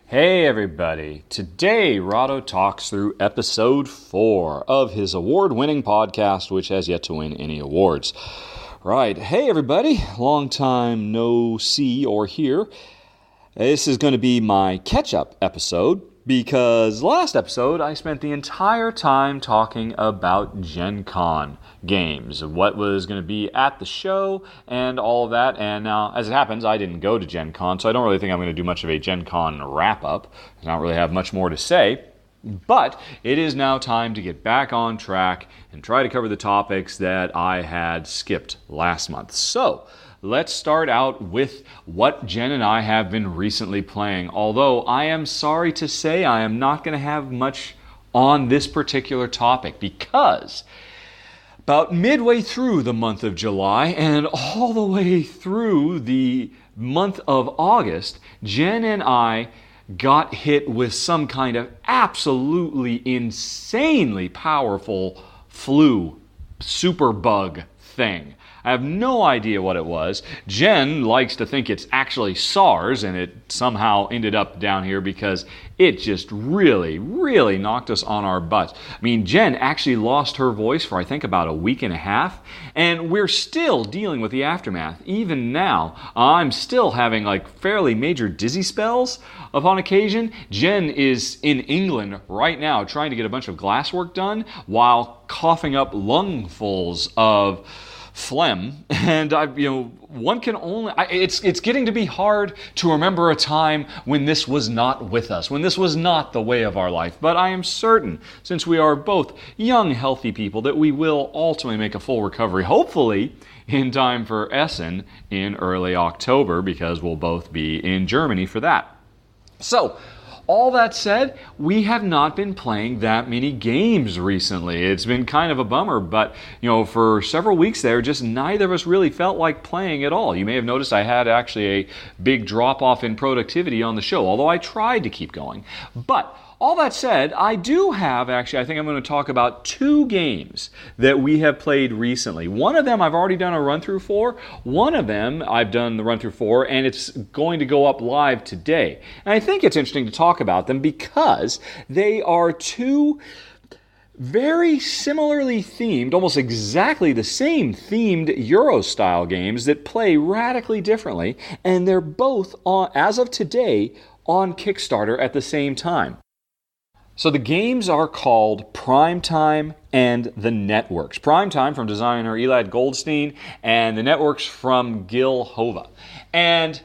Hey everybody, today Rahdo talks through episode 4 of his award-winning podcast, which has yet to win any awards. Right, hey everybody, long time no see or hear. This is going to be my catch-up episode, because last episode I spent the entire time talking about Gen Con games, what was going to be at the show and all of that. And now, as it happens, I didn't go to Gen Con, so I don't really think I'm going to do much of a Gen Con wrap-up. I don't really have much more to say. But it is now time to get back on track and try to cover the topics that I had skipped last month. So, let's start out with what Jen and I have been recently playing. Although I am sorry to say I am not going to have much on this particular topic, because about midway through the month of July and all the way through the month of August, Jen and I got hit with some kind of absolutely insanely powerful flu superbug thing. I have no idea what it was. Jen likes to think it's actually SARS, and it somehow ended up down here because it just really knocked us on our butts. I mean, Jen actually lost her voice for I think about a week and a half, and we're still dealing with the aftermath. Even now, I'm still having like fairly major dizzy spells upon occasion. Jen is in England right now trying to get a bunch of glasswork done while coughing up lungfuls of phlegm, and one can only. It's getting to be hard to remember a time when this was not with us, when this was not the way of our life. But I am certain, since we are both young, healthy people, that we will ultimately make a full recovery, hopefully in time for Essen in early October, because we'll both be in Germany for that. So, all that said, we have not been playing that many games recently. It's been kind of a bummer, but for several weeks there, just neither of us really felt like playing at all. You may have noticed I had actually a big drop-off in productivity on the show, although I tried to keep going. But all that said, I do have, actually, I think I'm going to talk about 2 games that we have played recently. One of them I've already done a run-through for. One of them I've done the run-through for, and it's going to go up live today. And I think it's interesting to talk about them because they are 2 very similarly themed, almost exactly the same themed Euro-style games that play radically differently, and they're both, as of today, on Kickstarter at the same time. So the games are called Primetime and The Networks. Primetime from designer Elad Goldstein, and The Networks from Gil Hova. And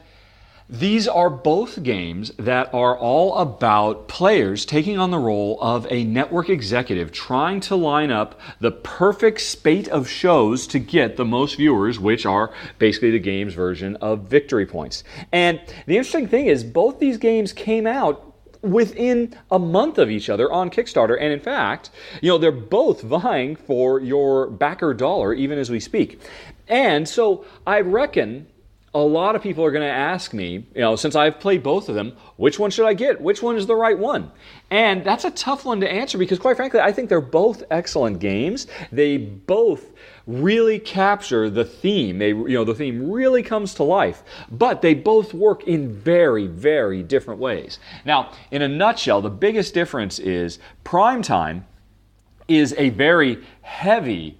these are both games that are all about players taking on the role of a network executive trying to line up the perfect spate of shows to get the most viewers, which are basically the game's version of victory points. And the interesting thing is both these games came out within a month of each other on Kickstarter, and in fact, they're both vying for your backer dollar even as we speak. And so I reckon a lot of people are going to ask me, since I've played both of them, which one should I get? Which one is the right one? And that's a tough one to answer because, quite frankly, I think they're both excellent games. They both really capture the theme. The theme really comes to life, but they both work in very, very different ways. Now, in a nutshell, the biggest difference is Primetime is a very heavy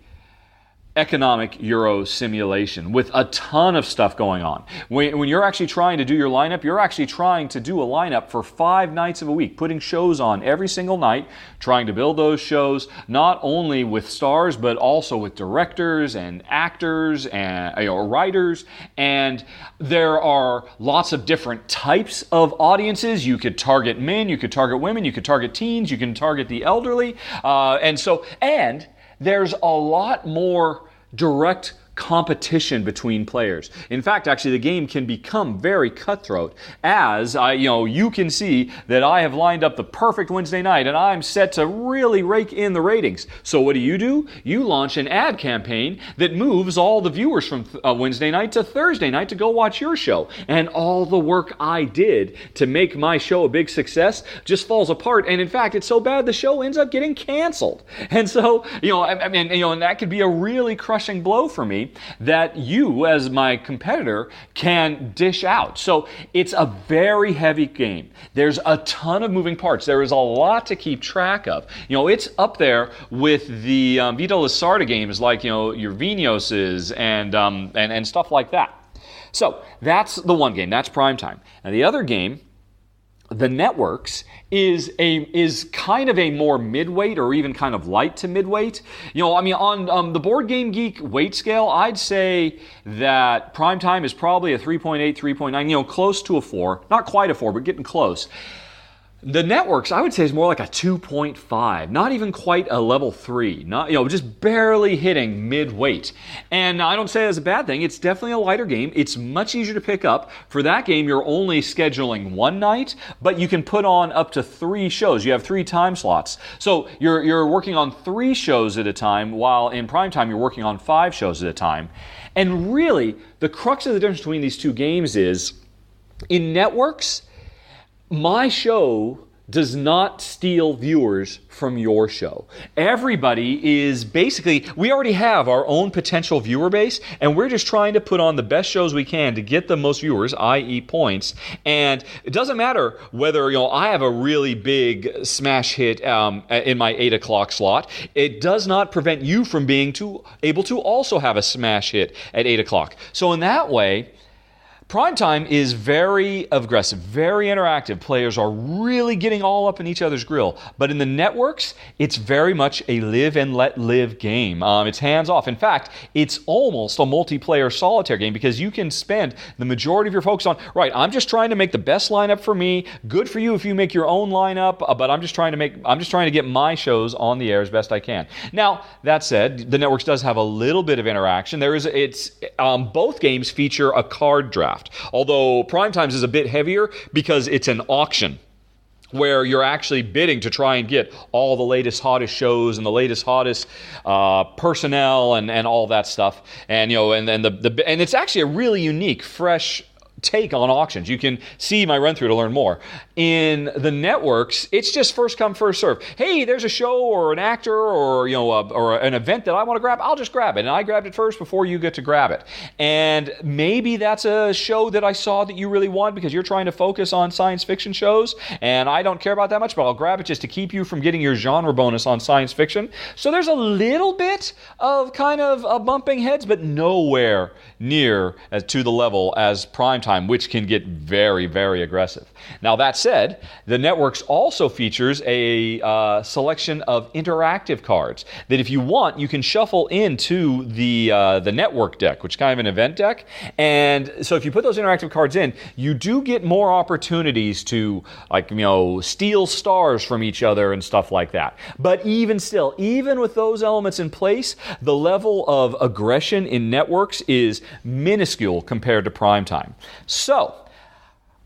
economic Euro simulation with a ton of stuff going on. When you're actually trying to do your lineup, you're actually trying to do a lineup for 5 nights of a week, putting shows on every single night, trying to build those shows not only with stars but also with directors and actors and writers. And there are lots of different types of audiences. You could target men, you could target women, you could target teens, you can target the elderly, and there's a lot more direct competition between players. In fact, actually, the game can become very cutthroat as you can see that I have lined up the perfect Wednesday night and I'm set to really rake in the ratings. So what do? You launch an ad campaign that moves all the viewers from Wednesday night to Thursday night to go watch your show. And all the work I did to make my show a big success just falls apart. And in fact, it's so bad the show ends up getting canceled. And so, and that could be a really crushing blow for me. game that you, as my competitor, can dish out. So it's a very heavy game. There's a ton of moving parts. There is a lot to keep track of. It's up there with the Vita Lasarda games, like your Vinoses and stuff like that. So that's the one game. That's Primetime. And the other game, the Networks, is kind of a more midweight, or even kind of light to midweight. On the Board Game Geek weight scale, I'd say that Primetime is probably a 3.8, 3.9, close to a 4. Not quite a 4, but getting close. The Networks, I would say, is more like a 2.5, not even quite a level 3, not just barely hitting mid-weight. And I don't say that's a bad thing. It's definitely a lighter game. It's much easier to pick up. For that game, you're only scheduling one night, but you can put on up to 3 shows. You have 3 time slots. So you're working on 3 shows at a time, while in Primetime, you're working on 5 shows at a time. And really, the crux of the difference between these two games is, in Networks, my show does not steal viewers from your show. Everybody is basically, we already have our own potential viewer base, and we're just trying to put on the best shows we can to get the most viewers, i.e. points. And it doesn't matter whether, I have a really big smash hit in my 8 o'clock slot. It does not prevent you from being able to also have a smash hit at 8 o'clock. So in that way, Primetime is very aggressive, very interactive. Players are really getting all up in each other's grill. But in the Networks, it's very much a live and let live game. It's hands off. In fact, it's almost a multiplayer solitaire game, because you can spend the majority of your focus on, right, I'm just trying to make the best lineup for me. Good for you if you make your own lineup, but I'm just trying to get my shows on the air as best I can. Now, that said, the Networks does have a little bit of interaction. Both games feature a card draft. Although Primetime's is a bit heavier because it's an auction where you're actually bidding to try and get all the latest, hottest shows and the latest, hottest personnel and all that stuff. And and it's actually a really unique, fresh take on auctions. You can see my run through to learn more. In the Networks, it's just first come, first serve. Hey, there's a show or an actor or an event that I want to grab. I'll just grab it, and I grabbed it first before you get to grab it. And maybe that's a show that I saw that you really want because you're trying to focus on science fiction shows, and I don't care about that much, but I'll grab it just to keep you from getting your genre bonus on science fiction. So there's a little bit of kind of bumping heads, but nowhere near to the level as Primetime, which can get very, very aggressive. Now, that said, the Networks also features a selection of interactive cards that, if you want, you can shuffle into the network deck, which is kind of an event deck. And so if you put those interactive cards in, you do get more opportunities to, steal stars from each other and stuff like that. But even still, even with those elements in place, the level of aggression in Networks is minuscule compared to Primetime. So,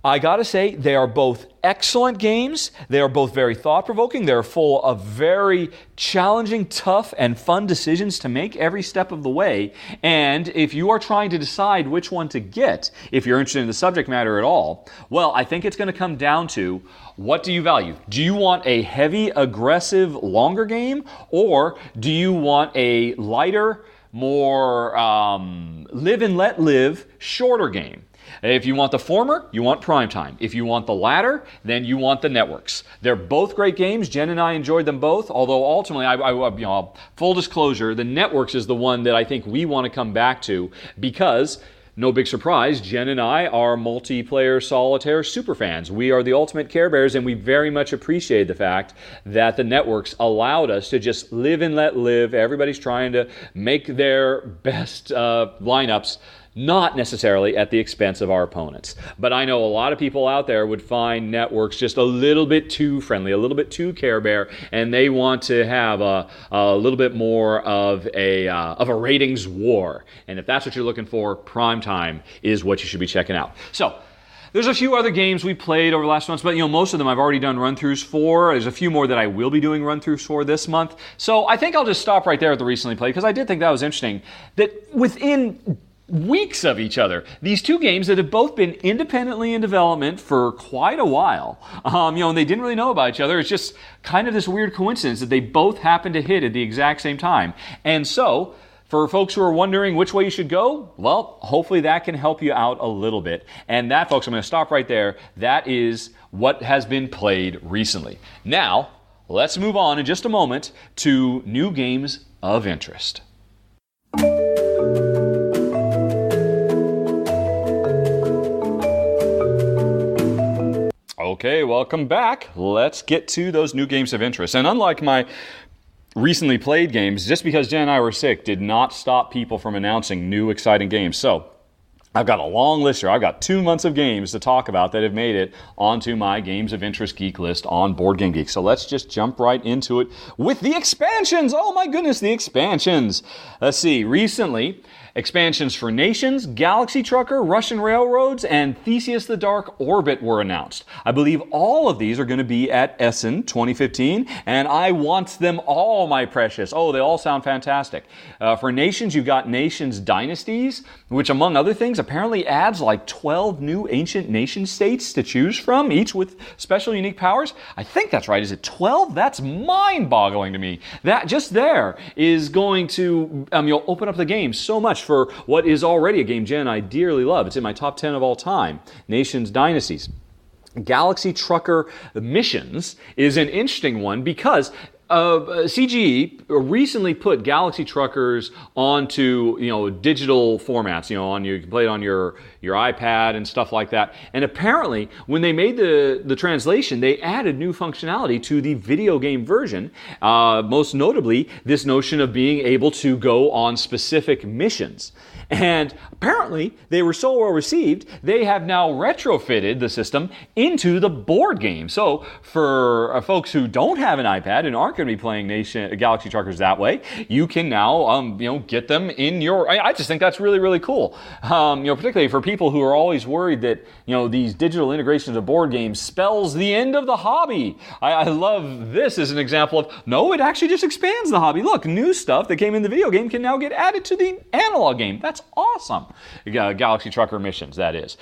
I gotta say, they are both excellent games. They are both very thought-provoking. They're full of very challenging, tough, and fun decisions to make every step of the way. And if you are trying to decide which one to get, if you're interested in the subject matter at all, well, I think it's going to come down to, what do you value? Do you want a heavy, aggressive, longer game? Or do you want a lighter, more live and let live, shorter game? If you want the former, you want Primetime. If you want the latter, then you want the Networks. They're both great games. Jen and I enjoyed them both, although ultimately, full disclosure, the Networks is the one that I think we want to come back to because, no big surprise, Jen and I are multiplayer solitaire superfans. We are the ultimate Care Bears, and we very much appreciate the fact that the Networks allowed us to just live and let live. Everybody's trying to make their best lineups, not necessarily at the expense of our opponents. But I know a lot of people out there would find Networks just a little bit too friendly, a little bit too Care Bear, and they want to have a little bit more of a ratings war. And if that's what you're looking for, Primetime is what you should be checking out. So, there's a few other games we played over the last months, but most of them I've already done run-throughs for. There's a few more that I will be doing run-throughs for this month. So I think I'll just stop right there at the recently played, because I did think that was interesting, that within weeks of each other, these two games that have both been independently in development for quite a while, and they didn't really know about each other. It's just kind of this weird coincidence that they both happened to hit at the exact same time. And so, For folks who are wondering which way you should go, well, hopefully that can help you out a little bit. And that, folks, I'm going to stop right there. That is what has been played recently. Now, let's move on in just a moment to new games of interest. Okay, welcome back. Let's get to those new games of interest. And unlike my recently played games, just because Jen and I were sick did not stop people from announcing new exciting games. So I've got a long list here. I've got 2 months of games to talk about that have made it onto my Games of Interest Geek list on Board Game Geek. So let's just jump right into it with the expansions. Oh my goodness, the expansions. Let's see. Recently, expansions for Nations, Galaxy Trucker, Russian Railroads, and Theseus the Dark Orbit were announced. I believe all of these are going to be at Essen 2015, and I want them all, my precious. Oh, they all sound fantastic. For Nations, you've got Nations Dynasties, which among other things apparently adds like 12 new ancient nation states to choose from, each with special unique powers. I think that's right. Is it 12? That's mind-boggling to me. That just there is going to open up the game so much for what is already a game Jen and I dearly love. It's in my top 10 of all time. Nations Dynasties. Galaxy Trucker Missions is an interesting one because CGE recently put Galaxy Truckers onto digital formats. You can play it on your iPad and stuff like that. And apparently, when they made the translation, they added new functionality to the video game version. Most notably, this notion of being able to go on specific missions. And apparently, they were so well received, they have now retrofitted the system into the board game. So for folks who don't have an iPad and aren't going to be playing Galaxy Truckers that way, you can now get them in your. I just think that's really, really cool. Particularly for people who are always worried that these digital integrations of board games spells the end of the hobby. I love this as an example of no, it actually just expands the hobby. Look, new stuff that came in the video game can now get added to the analog game. That's awesome. Galaxy Trucker Missions, that is.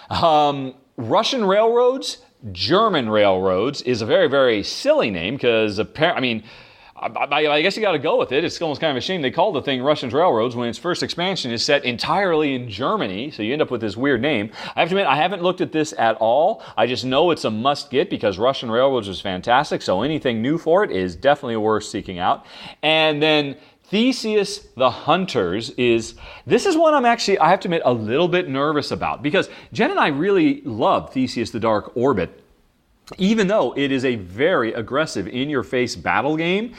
Russian Railroads, German Railroads is a very, very silly name because I guess you got to go with it. It's almost kind of a shame they called the thing Russian Railroads when its first expansion is set entirely in Germany, so you end up with this weird name. I have to admit, I haven't looked at this at all. I just know it's a must-get because Russian Railroads was fantastic, so anything new for it is definitely worth seeking out. And then Theseus the Hunters this is one I have to admit, a little bit nervous about because Jen and I really love Theseus the Dark Orbit, even though it is a very aggressive in-your-face battle game,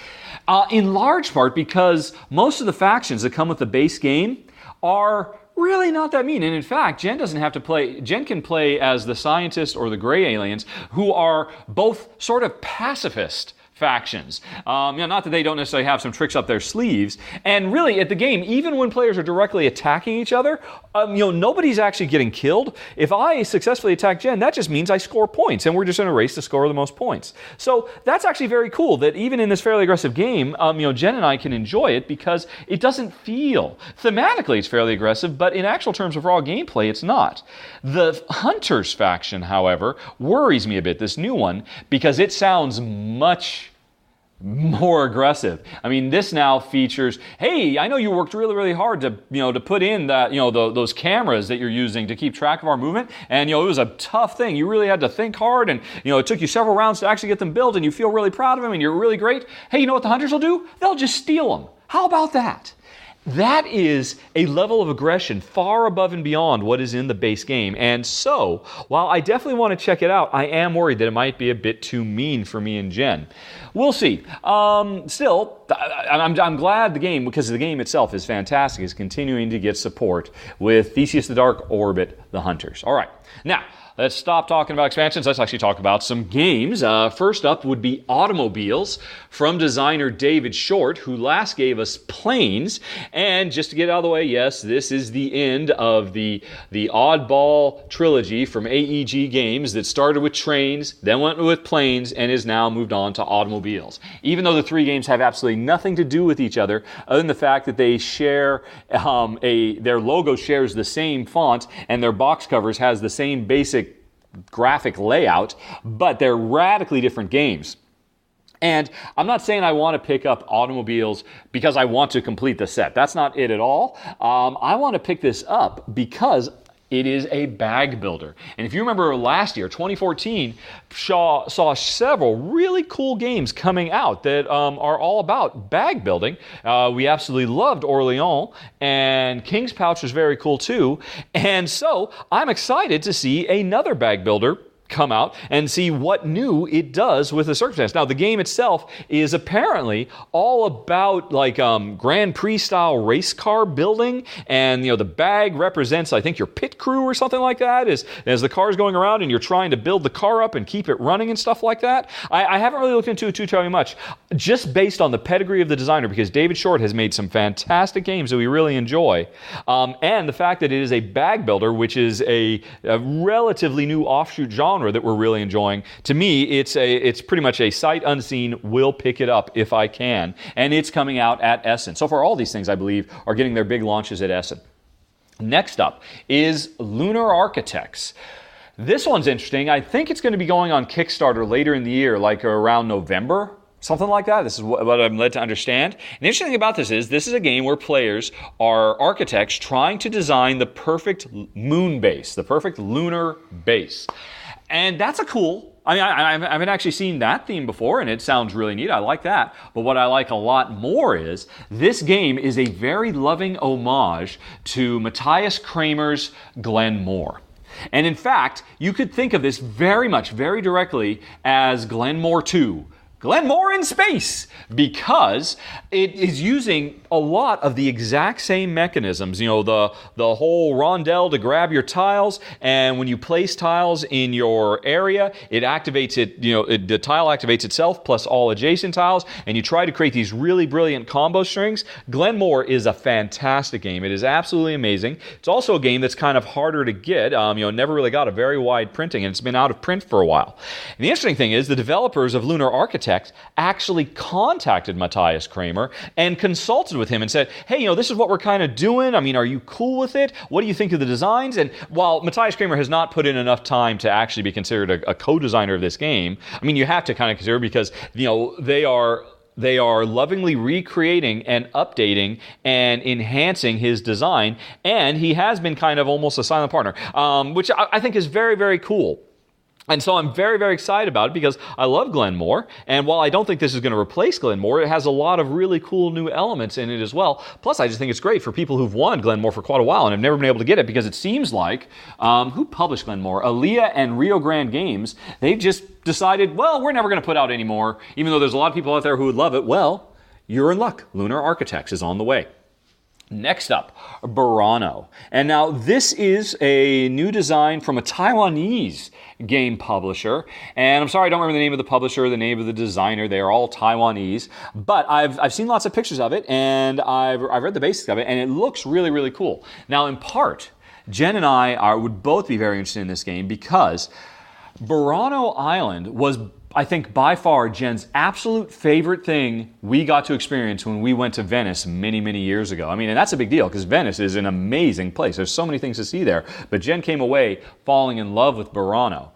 in large part because most of the factions that come with the base game are really not that mean. And in fact, Jen can play as the scientist or the gray aliens who are both sort of pacifist factions. Not that they don't necessarily have some tricks up their sleeves. And really, at the game, even when players are directly attacking each other, nobody's actually getting killed. If I successfully attack Jen, that just means I score points, and we're just in a race to score the most points. So that's actually very cool that even in this fairly aggressive game, Jen and I can enjoy it because it doesn't feel, thematically it's fairly aggressive, but in actual terms of raw gameplay, it's not. The Hunters faction, however, worries me a bit, this new one, because it sounds much more aggressive. This now features, hey, I know you worked really, really hard to put in that, those cameras that you're using to keep track of our movement, and it was a tough thing. You really had to think hard, and it took you several rounds to actually get them built, and you feel really proud of them, and you're really great. Hey, you know what the Hunters will do? They'll just steal them. How about that? That is a level of aggression far above and beyond what is in the base game. And so, while I definitely want to check it out, I am worried that it might be a bit too mean for me and Jen. We'll see. Still, I'm glad the game, because the game itself is fantastic, is continuing to get support with Theseus the Dark Orbit, the Hunters. All right. Now, let's stop talking about expansions. Let's actually talk about some games. First up would be Automobiles from designer David Short, who last gave us Planes. And just to get out of the way, yes, this is the end of the oddball trilogy from AEG Games that started with Trains, then went with Planes, and is now moved on to Automobiles. Even though the three games have absolutely nothing to do with each other than the fact that they share their logo shares the same font and their box covers has the same basic graphic layout, but they're radically different games. And I'm not saying I want to pick up automobiles because I want to complete the set. That's not it at all. I want to pick this up because it is a bag builder. And if you remember last year, 2014, saw several really cool games coming out that are all about bag building. We absolutely loved Orleans, and King's Pouch was very cool too. And so I'm excited to see another bag builder come out and see what new it does with the circumstance. Now, the game itself is apparently all about like Grand Prix style race car building, and the bag represents, I think, your pit crew or something like that, as the car's going around and you're trying to build the car up and keep it running and stuff like that. I haven't really looked into it too terribly much, just based on the pedigree of the designer, because David Short has made some fantastic games that we really enjoy, and the fact that it is a bag builder, which is a relatively new offshoot genre that we're really enjoying. To me, it's pretty much a sight unseen, will pick it up if I can, and it's coming out at Essen. So far, all these things, I believe, are getting their big launches at Essen. Next up is Lunarchitects. This one's interesting. I think it's going to be going on Kickstarter later in the year, like around November, something like that. This is what I'm led to understand. And the interesting thing about this is a game where players are architects trying to design the perfect moon base, the perfect lunar base. And that's a cool, I haven't actually seen that theme before, and it sounds really neat. I like that. But what I like a lot more is this game is a very loving homage to Matthias Kramer's Glenmore. And in fact, you could think of this very directly as Glenmore 2. Glenmore in space, because it is using a lot of the exact same mechanisms. The whole rondelle to grab your tiles, and when you place tiles in your area, it activates it. The tile activates itself plus all adjacent tiles, and you try to create these really brilliant combo strings. Glenmore is a fantastic game. It is absolutely amazing. It's also a game that's kind of harder to get. Never really got a very wide printing, and it's been out of print for a while. And the interesting thing is the developers of Lunarchitects actually contacted Matthias Kramer and consulted with him and said, hey, this is what we're kind of doing. Are you cool with it? What do you think of the designs? And while Matthias Kramer has not put in enough time to actually be considered a co-designer of this game, you have to kind of consider, because, they are lovingly recreating and updating and enhancing his design, and he has been kind of almost a silent partner, which I think is very cool. And so I'm very excited about it, because I love Glenmore, and while I don't think this is going to replace Glenmore, it has a lot of really cool new elements in it as well. Plus, I just think it's great for people who've wanted Glenmore for quite a while and have never been able to get it, because it seems like, who published Glenmore? Aaliyah and Rio Grande Games, they've just decided, well, we're never going to put out any more, even though there's a lot of people out there who would love it. Well, you're in luck. Lunarchitects is on the way. Next up, Burano. And now this is a new design from a Taiwanese game publisher. And I'm sorry, I don't remember the name of the publisher, the name of the designer. They are all Taiwanese. But I've seen lots of pictures of it, and I've read the basics of it, and it looks really cool. Now, in part, Jen and I would both be very interested in this game, because Burano Island was, I think, by far Jen's absolute favorite thing we got to experience when we went to Venice many years ago. And that's a big deal, because Venice is an amazing place. There's so many things to see there. But Jen came away falling in love with Burano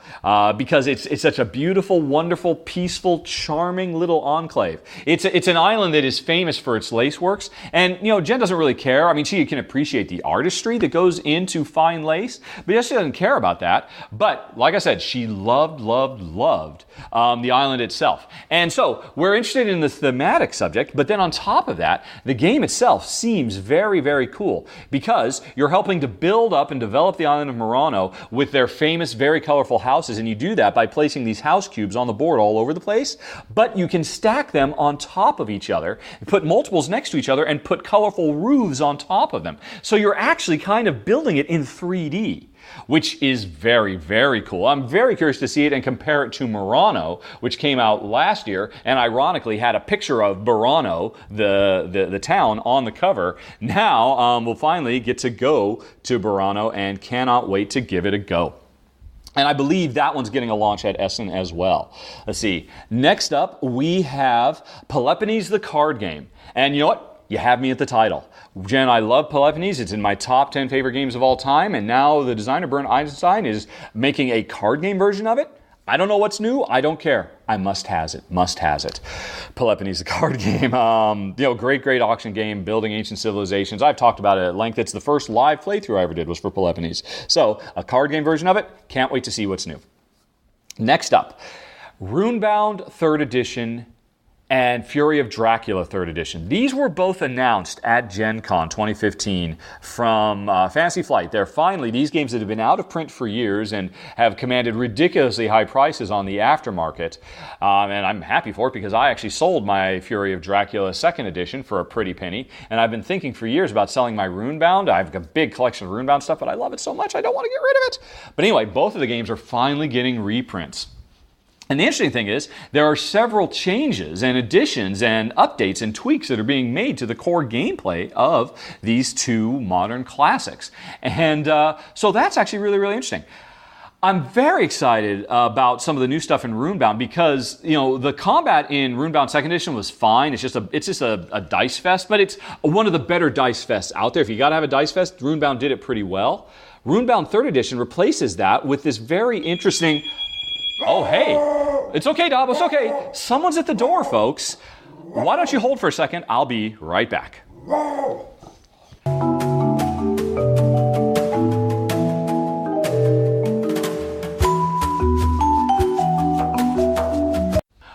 because it's such a beautiful, wonderful, peaceful, charming little enclave. It's an island that is famous for its laceworks. And, Jen doesn't really care. She can appreciate the artistry that goes into fine lace, but she doesn't care about that. But, like I said, she loved the island itself. And so we're interested in the thematic subject, but then on top of that, the game itself seems very cool, because you're helping to build up and develop the island of Murano with their famous, very colorful houses, and you do that by placing these house cubes on the board all over the place, but you can stack them on top of each other, put multiples next to each other, and put colorful roofs on top of them. So you're actually kind of building it in 3D. Which is very cool. I'm very curious to see it and compare it to Murano, which came out last year, and ironically had a picture of Burano, the town, on the cover. Now we'll finally get to go to Burano, and cannot wait to give it a go. And I believe that one's getting a launch at Essen as well. Let's see. Next up, we have Peloponnes the card game. And you know what? You have me at the title. Jen, I love Peloponnes. It's in my top 10 favorite games of all time. And now the designer, Bernd Eisenstein, is making a card game version of it. I don't know what's new. I don't care. I must has it. Must has it. Peloponnes, the card game. Great auction game, building ancient civilizations. I've talked about it at length. It's the first live playthrough I ever did was for Peloponnes. So a card game version of it. Can't wait to see what's new. Next up, Runebound 3rd Edition and Fury of Dracula 3rd Edition. These were both announced at Gen Con 2015 from Fantasy Flight. They're finally, these games that have been out of print for years and have commanded ridiculously high prices on the aftermarket. And I'm happy for it because I actually sold my Fury of Dracula 2nd Edition for a pretty penny. And I've been thinking for years about selling my Runebound. I have a big collection of Runebound stuff, but I love it so much I don't want to get rid of it. But anyway, both of the games are finally getting reprints. And the interesting thing is, there are several changes and additions and updates and tweaks that are being made to the core gameplay of these two modern classics. And so that's actually really, really interesting. I'm very excited about some of the new stuff in Runebound because, the combat in Runebound 2nd Edition was fine. It's just a dice fest, but it's one of the better dice fests out there. If you got to have a dice fest, Runebound did it pretty well. Runebound 3rd Edition replaces that with this very interesting... Oh, hey. It's okay, Dob. It's okay. Someone's at the door, folks. Why don't you hold for a second? I'll be right back.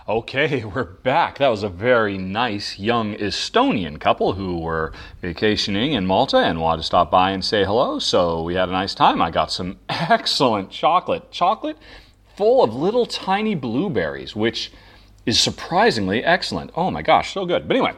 Okay, we're back. That was a very nice young Estonian couple who were vacationing in Malta and wanted to stop by and say hello. So we had a nice time. I got some excellent chocolate. Chocolate full of little tiny blueberries, which is surprisingly excellent. Oh my gosh, so good. But anyway,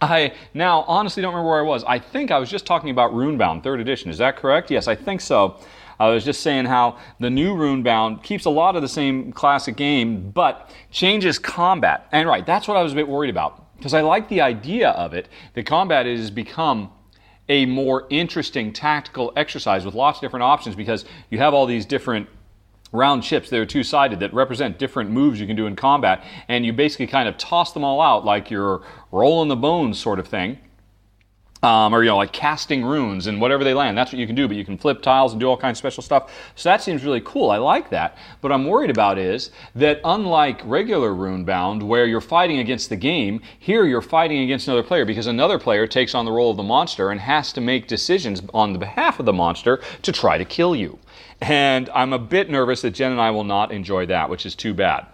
I now honestly don't remember where I was. I think I was just talking about Runebound 3rd Edition. Is that correct? Yes, I think so. I was just saying how the new Runebound keeps a lot of the same classic game, but changes combat. And right, that's what I was a bit worried about, because I like the idea of it. The combat has become a more interesting tactical exercise with lots of different options because you have all these different round chips that are two-sided that represent different moves you can do in combat, and you basically kind of toss them all out like you're rolling the bones sort of thing. Or like casting runes and whatever they land. That's what you can do, but you can flip tiles and do all kinds of special stuff. So that seems really cool. I like that. What I'm worried about is that unlike regular Runebound, where you're fighting against the game, here you're fighting against another player because another player takes on the role of the monster and has to make decisions on the behalf of the monster to try to kill you. And I'm a bit nervous that Jen and I will not enjoy that, which is too bad.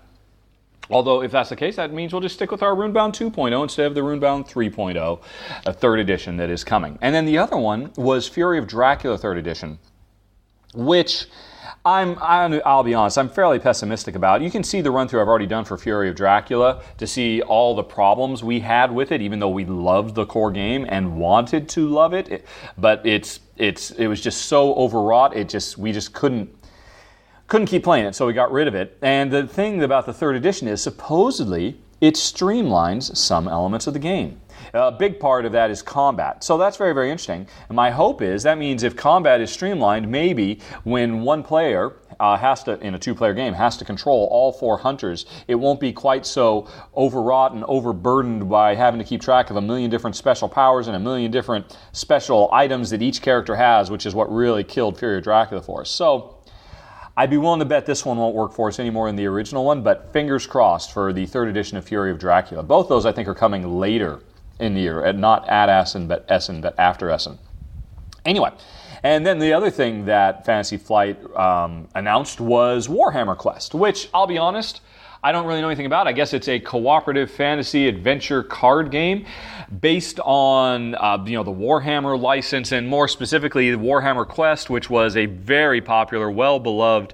Although, if that's the case, that means we'll just stick with our Runebound 2.0 instead of the Runebound 3.0, a 3rd edition that is coming. And then the other one was Fury of Dracula 3rd edition, which I'll be honest, I'm fairly pessimistic about. You can see the run-through I've already done for Fury of Dracula to see all the problems we had with it, even though we loved the core game and wanted to love it. But it was just so overwrought, we just couldn't keep playing it, so we got rid of it. And the thing about the 3rd edition is supposedly it streamlines some elements of the game. A big part of that is combat. So that's very, very interesting. And my hope is that means if combat is streamlined, maybe when one player in a two-player game, has to control all 4 hunters, it won't be quite so overwrought and overburdened by having to keep track of a million different special powers and a million different special items that each character has, which is what really killed Fury of Dracula for us. So I'd be willing to bet this one won't work for us anymore than the original one, but fingers crossed for the 3rd edition of Fury of Dracula. Both those, I think, are coming later in the year, not at Essen, but after Essen. Anyway, and then the other thing that Fantasy Flight announced was Warhammer Quest, which, I'll be honest, I don't really know anything about. I guess it's a cooperative fantasy adventure card game based on the Warhammer license, and more specifically the Warhammer Quest, which was a very popular, well-beloved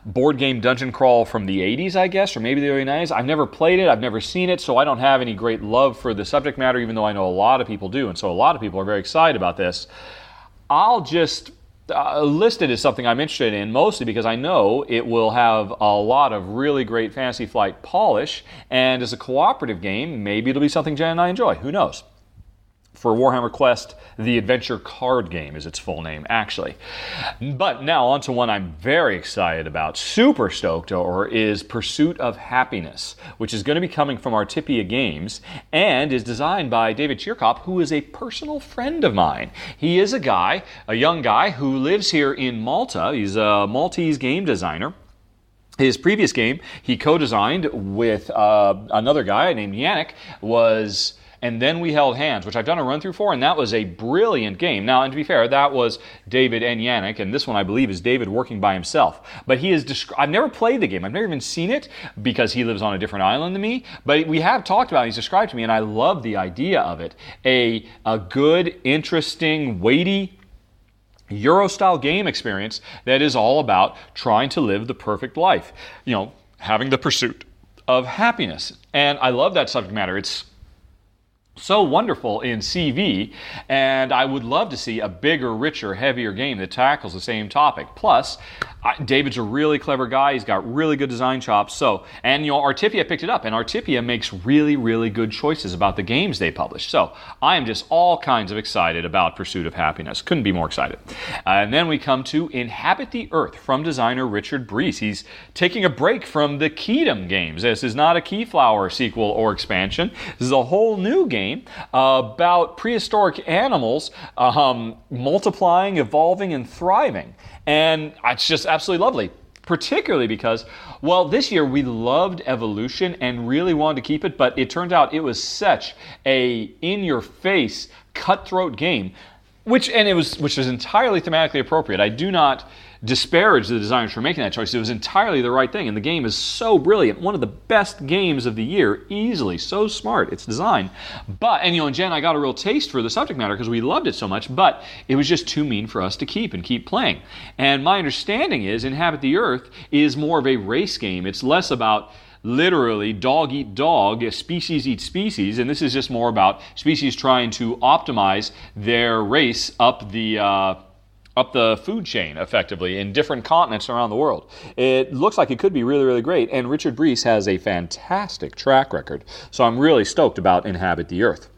board game dungeon crawl from the 80s, I guess, or maybe the early 90s. I've never played it, I've never seen it, so I don't have any great love for the subject matter, even though I know a lot of people do, and so a lot of people are very excited about this. I'll just list it as something I'm interested in, mostly because I know it will have a lot of really great Fantasy Flight polish, and as a cooperative game, maybe it'll be something Jen and I enjoy. Who knows? For Warhammer Quest, the adventure card game is its full name, actually. But now on to one I'm very excited about, super stoked over, is Pursuit of Happiness, which is going to be coming from Artipia Games and is designed by David Cheerkop, who is a personal friend of mine. He is a young guy who lives here in Malta. He's a Maltese game designer. His previous game he co-designed with another guy named Yannick was And Then We Held Hands, which I've done a run-through for, and that was a brilliant game. Now, and to be fair, that was David and Yannick, and this one, I believe, is David working by himself. But he is I've never played the game. I've never even seen it because he lives on a different island than me. But we have talked about it. He's described to me, and I love the idea of it. A good, interesting, weighty Euro-style game experience that is all about trying to live the perfect life. You know, having the pursuit of happiness. And I love that subject matter. It's so wonderful in CV, and I would love to see a bigger, richer, heavier game that tackles the same topic. Plus, David's a really clever guy. He's got really good design chops. So, and you know, Artipia picked it up, and Artipia makes really, really good choices about the games they publish. So, I am just all kinds of excited about Pursuit of Happiness. Couldn't be more excited. And then we come to Inhabit the Earth from designer Richard Breese. He's taking a break from the Kingdom games. This is not a Keyflower sequel or expansion. This is a whole new game about prehistoric animals multiplying, evolving, and thriving. And it's just absolutely lovely, particularly because, well, this year we loved evolution and really wanted to keep it, but it turned out it was such a in-your-face, cutthroat game, which was entirely thematically appropriate. I do not disparage the designers for making that choice. It was entirely the right thing, and the game is so brilliant. One of the best games of the year, easily. So smart, its design. But, and you know, and Jen, I got a real taste for the subject matter because we loved it so much, but it was just too mean for us to keep playing. And my understanding is Inhabit the Earth is more of a race game. It's less about literally dog eat dog, species eat species, and this is just more about species trying to optimize their race up the food chain, effectively, in different continents around the world. It looks like it could be really, really great, and Richard Breese has a fantastic track record, so I'm really stoked about Inhabit the Earth.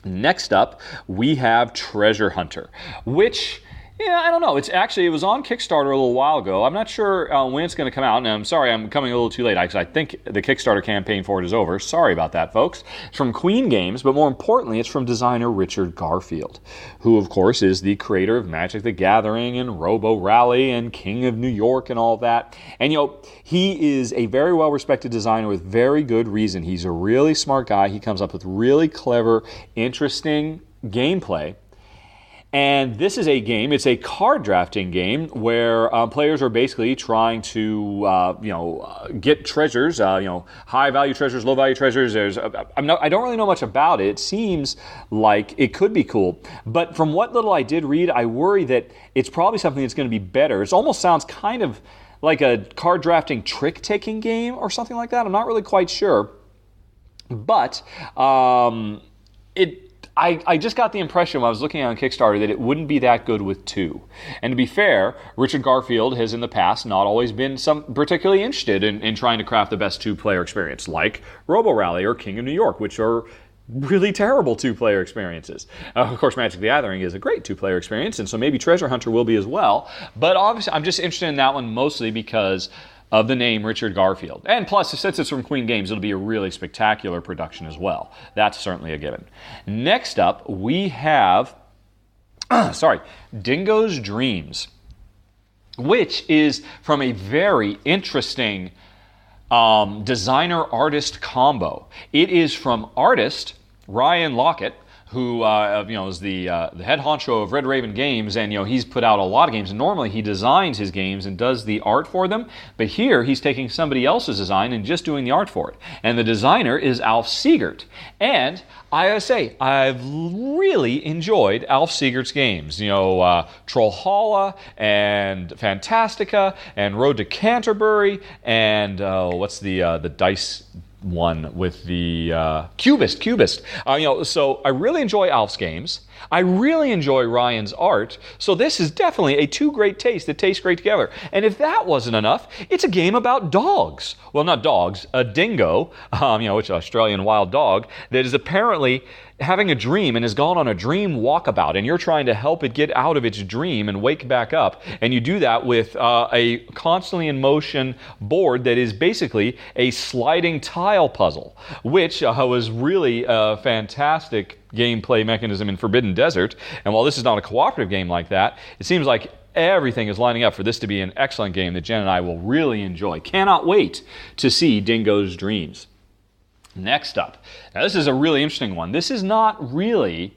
Next up, we have Treasure Hunter, which, yeah, I don't know. It was on Kickstarter a little while ago. I'm not sure when it's going to come out, and I'm sorry I'm coming a little too late, because I think the Kickstarter campaign for it is over. Sorry about that, folks. It's from Queen Games, but more importantly, it's from designer Richard Garfield, who, of course, is the creator of Magic the Gathering and Robo Rally and King of New York and all that. And, you know, he is a very well-respected designer with very good reason. He's a really smart guy. He comes up with really clever, interesting gameplay. And this is a game, it's a card drafting game where players are basically trying to, get treasures, high value treasures, low value treasures. I don't really know much about it. It seems like it could be cool. But from what little I did read, I worry that it's probably something that's going to be better. It almost sounds kind of like a card drafting trick taking game or something like that. I'm not really quite sure. But I just got the impression when I was looking on Kickstarter that it wouldn't be that good with two. And to be fair, Richard Garfield has in the past not always been particularly interested in trying to craft the best two-player experience, like Robo Rally or King of New York, which are really terrible two-player experiences. Of course, Magic the Gathering is a great two-player experience, and so maybe Treasure Hunter will be as well. But obviously, I'm just interested in that one mostly because of the name Richard Garfield. And plus, since it's from Queen Games, it'll be a really spectacular production as well. That's certainly a given. Next up, we have, Dingo's Dreams, which is from a very interesting designer-artist combo. It is from artist Ryan Lockett, who is the head honcho of Red Raven Games, and he's put out a lot of games. And normally he designs his games and does the art for them, but here he's taking somebody else's design and just doing the art for it. And the designer is Alf Siegert. And I gotta say, I've really enjoyed Alf Siegert's games. Trollhalla and Fantastica and Road to Canterbury and what's the dice one with the Cubist. So I really enjoy Alf's games. I really enjoy Ryan's art. So this is definitely a two great tastes that taste great together. And if that wasn't enough, it's a game about dogs. Well, not dogs, a dingo, which is an Australian wild dog, that is apparently having a dream and has gone on a dream walkabout, and you're trying to help it get out of its dream and wake back up. And you do that with a constantly in motion board that is basically a sliding tile puzzle, which was really a fantastic gameplay mechanism in Forbidden Desert. And while this is not a cooperative game like that, it seems like everything is lining up for this to be an excellent game that Jen and I will really enjoy. Cannot wait to see Dingo's Dreams. Next up, now this is a really interesting one. This is not really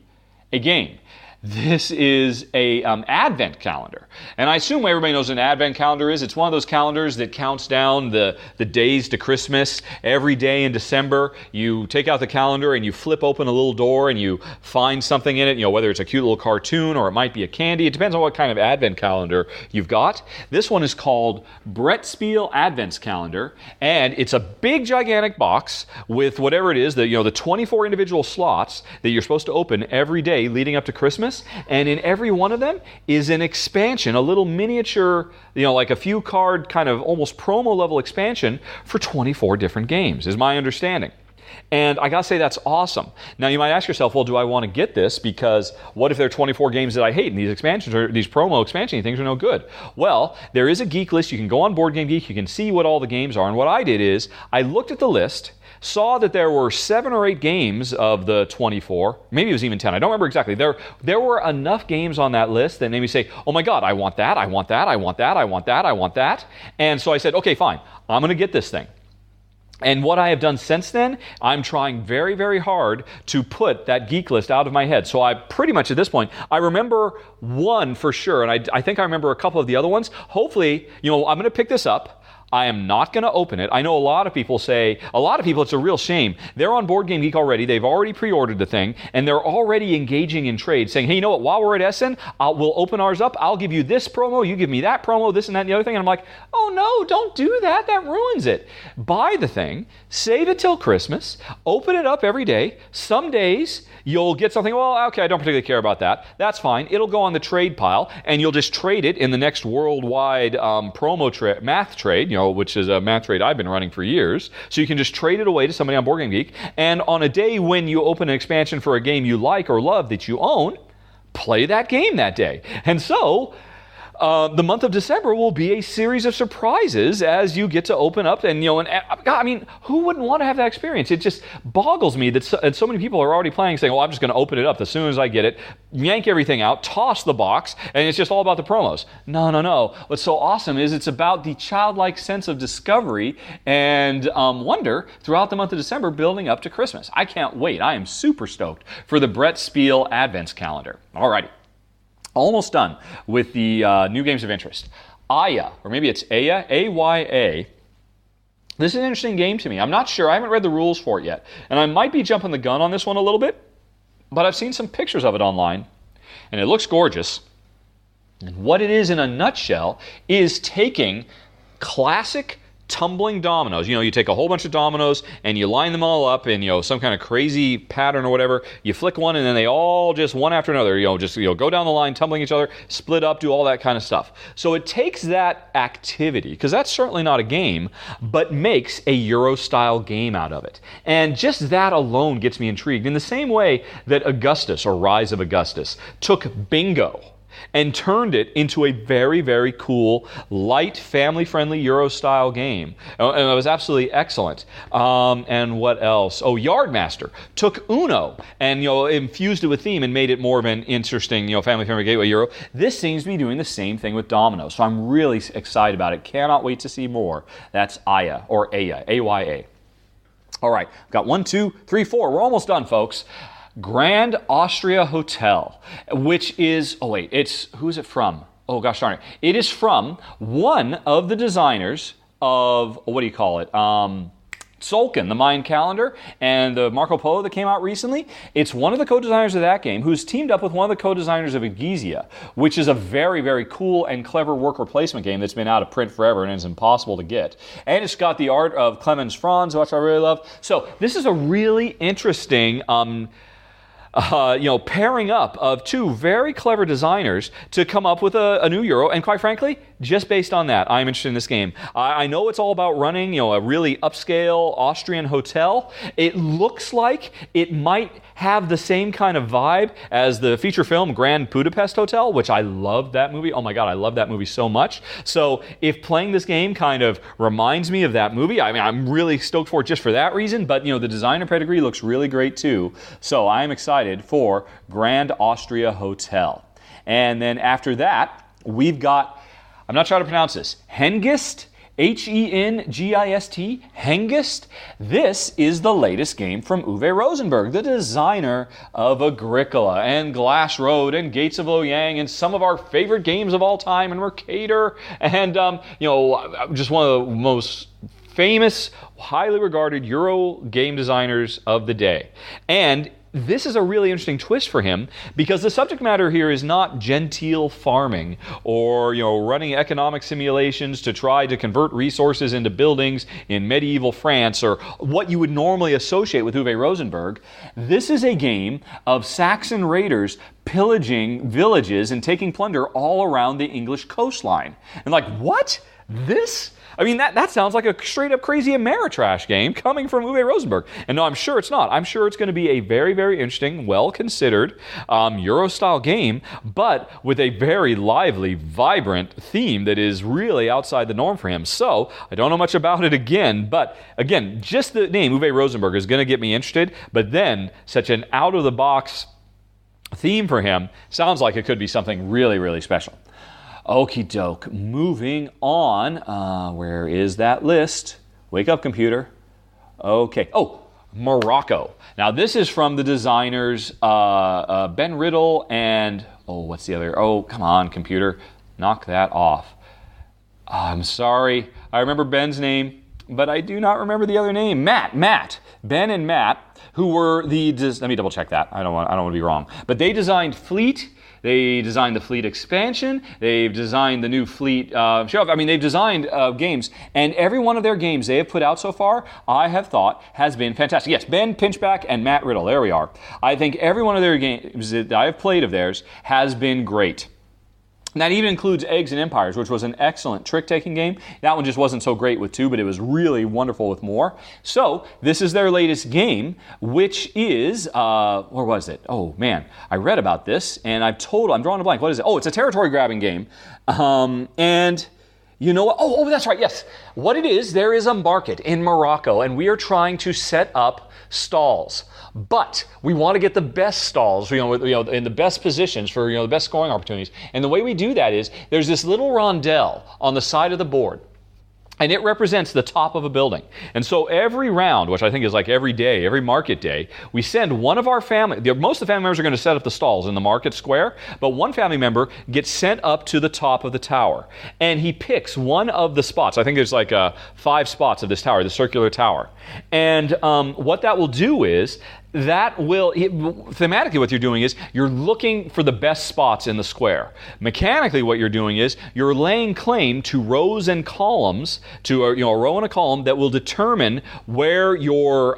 a game. This is a advent calendar. And I assume everybody knows what an advent calendar is. It's one of those calendars that counts down the days to Christmas. Every day in December, you take out the calendar and you flip open a little door and you find something in it, whether it's a cute little cartoon or it might be a candy. It depends on what kind of advent calendar you've got. This one is called Brettspiel Adventskalendar, and it's a big, gigantic box with whatever it is, the 24 individual slots that you're supposed to open every day leading up to Christmas. And in every one of them is an expansion, a little miniature, like a few card kind of almost promo level expansion for 24 different games, is my understanding. And I gotta say, that's awesome. Now you might ask yourself, well, do I want to get this? Because what if there are 24 games that I hate and these expansions or these promo expansion things are no good? Well, there is a geek list. You can go on Board Game Geek. You can see what all the games are. And what I did is I looked at the list, saw that there were 7 or 8 games of the 24. Maybe it was even 10. I don't remember exactly. There were enough games on that list that made me say, oh my God, I want that, I want that, I want that, I want that, I want that. And so I said, okay, fine. I'm going to get this thing. And what I have done since then, I'm trying very, very hard to put that geek list out of my head. So I pretty much at this point, I remember one for sure, and I think I remember a couple of the other ones. Hopefully, I'm going to pick this up. I am not going to open it. I know a lot of people, it's a real shame. They're on Board Game Geek already. They've already pre-ordered the thing, and they're already engaging in trade, saying, hey, you know what, while we're at Essen, we'll open ours up. I'll give you this promo. You give me that promo, this and that and the other thing. And I'm like, oh, no, don't do that. That ruins it. Buy the thing, save it till Christmas, open it up every day. Some days you'll get something, well, okay, I don't particularly care about that. That's fine. It'll go on the trade pile, and you'll just trade it in the next worldwide math trade, which is a math trade I've been running for years. So you can just trade it away to somebody on Board Game Geek, and on a day when you open an expansion for a game you like or love that you own, play that game that day. And so the month of December will be a series of surprises as you get to open up and, God, I mean, who wouldn't want to have that experience? It just boggles me that so many people are already playing saying, I'm just going to open it up as soon as I get it, yank everything out, toss the box, and it's just all about the promos. No. What's so awesome is it's about the childlike sense of discovery and wonder throughout the month of December building up to Christmas. I can't wait. I am super stoked for the Brettspiel Adventskalendar. All righty. Almost done with the new games of interest. Aya, or maybe it's Aya, A-Y-A. This is an interesting game to me. I'm not sure. I haven't read the rules for it yet. And I might be jumping the gun on this one a little bit, but I've seen some pictures of it online, and it looks gorgeous. And what it is in a nutshell is taking classic tumbling dominoes. You take a whole bunch of dominoes and you line them all up in, some kind of crazy pattern or whatever. You flick one and then they all just one after another, go down the line, tumbling each other, split up, do all that kind of stuff. So it takes that activity, because that's certainly not a game, but makes a Euro-style game out of it. And just that alone gets me intrigued. In the same way that Augustus, or Rise of Augustus, took bingo and turned it into a very, very cool, light, family-friendly Euro-style game. And it was absolutely excellent. And what else? Yardmaster took Uno and, infused it with theme and made it more of an interesting, family-friendly gateway Euro. This seems to be doing the same thing with Domino. So I'm really excited about it. Cannot wait to see more. That's Aya, or Aya, A-Y-A. All right, got 1, 2, 3, 4. We're almost done, folks. Grand Austria Hotel, which is, who is it from? Oh, gosh darn it. It is from one of the designers of, Tzolk'in, the Mayan calendar, and the Marco Polo that came out recently. It's one of the co-designers of that game who's teamed up with one of the co-designers of Egizia, which is a very, very cool and clever worker placement game that's been out of print forever and is impossible to get. And it's got the art of Clemens Franz, which I really love. So this is a really interesting pairing up of two very clever designers to come up with a new Euro. And quite frankly, just based on that, I'm interested in this game. I know it's all about running, a really upscale Austrian hotel. It looks like it might have the same kind of vibe as the feature film Grand Budapest Hotel, which I loved that movie. Oh my God, I love that movie so much. So if playing this game kind of reminds me of that movie, I mean, I'm really stoked for it just for that reason. But, the designer pedigree looks really great too. So I'm excited for Grand Austria Hotel. And then after that, we've got, I'm not sure how to pronounce this, hengist, Hengist. Hengist. This is the latest game from Uwe Rosenberg, the designer of Agricola and Glass Road and Gates of Loyang and some of our favorite games of all time, and Mercator, and just one of the most famous, highly regarded Euro game designers of the day. And this is a really interesting twist for him because the subject matter here is not genteel farming or running economic simulations to try to convert resources into buildings in medieval France or what you would normally associate with Uwe Rosenberg. This is a game of Saxon raiders pillaging villages and taking plunder all around the English coastline. And what? This? I mean, that sounds like a straight-up crazy Ameritrash game coming from Uwe Rosenberg. And no, I'm sure it's not. I'm sure it's going to be a very, very interesting, well-considered Euro-style game, but with a very lively, vibrant theme that is really outside the norm for him. So, I don't know much about it but again, just the name Uwe Rosenberg is going to get me interested, but then such an out-of-the-box theme for him sounds like it could be something really, really special. Okie doke, moving on. Where is that list? Wake up, computer. Okay. Oh, Morocco. Now, this is from the designers Ben Riddle and, what's the other? Oh, come on, computer. Knock that off. I'm sorry. I remember Ben's name, but I do not remember the other name. Matt. Ben and Matt, who were let me double check that. I don't want to be wrong. But they designed Fleet. They designed the Fleet expansion. They've designed the new Fleet show. I mean, they've designed games. And every one of their games they have put out so far, I have thought, has been fantastic. Yes, Ben Pinchback and Matt Riddle. There we are. I think every one of their games that I have played of theirs has been great. And that even includes Eggs and Empires, which was an excellent trick-taking game. That one just wasn't so great with 2, but it was really wonderful with more. So, this is their latest game, which is, where was it? Oh, man. I read about this, and I'm drawing a blank. What is it? Oh, it's a territory-grabbing game. And you know what? Oh, that's right, yes. What it is, there is a market in Morocco, and we are trying to set up stalls. But we want to get the best stalls, in the best positions for, the best scoring opportunities. And the way we do that is there's this little rondelle on the side of the board. And it represents the top of a building. And so every round, which I think is like every day, every market day, we send one of our family, most of the family members are going to set up the stalls in the market square, but one family member gets sent up to the top of the tower. And he picks one of the spots. I think there's 5 spots of this tower, the circular tower. And what that will do is, thematically what you're doing is you're looking for the best spots in the square. Mechanically what you're doing is you're laying claim to rows and columns, to a row and a column that will determine where your,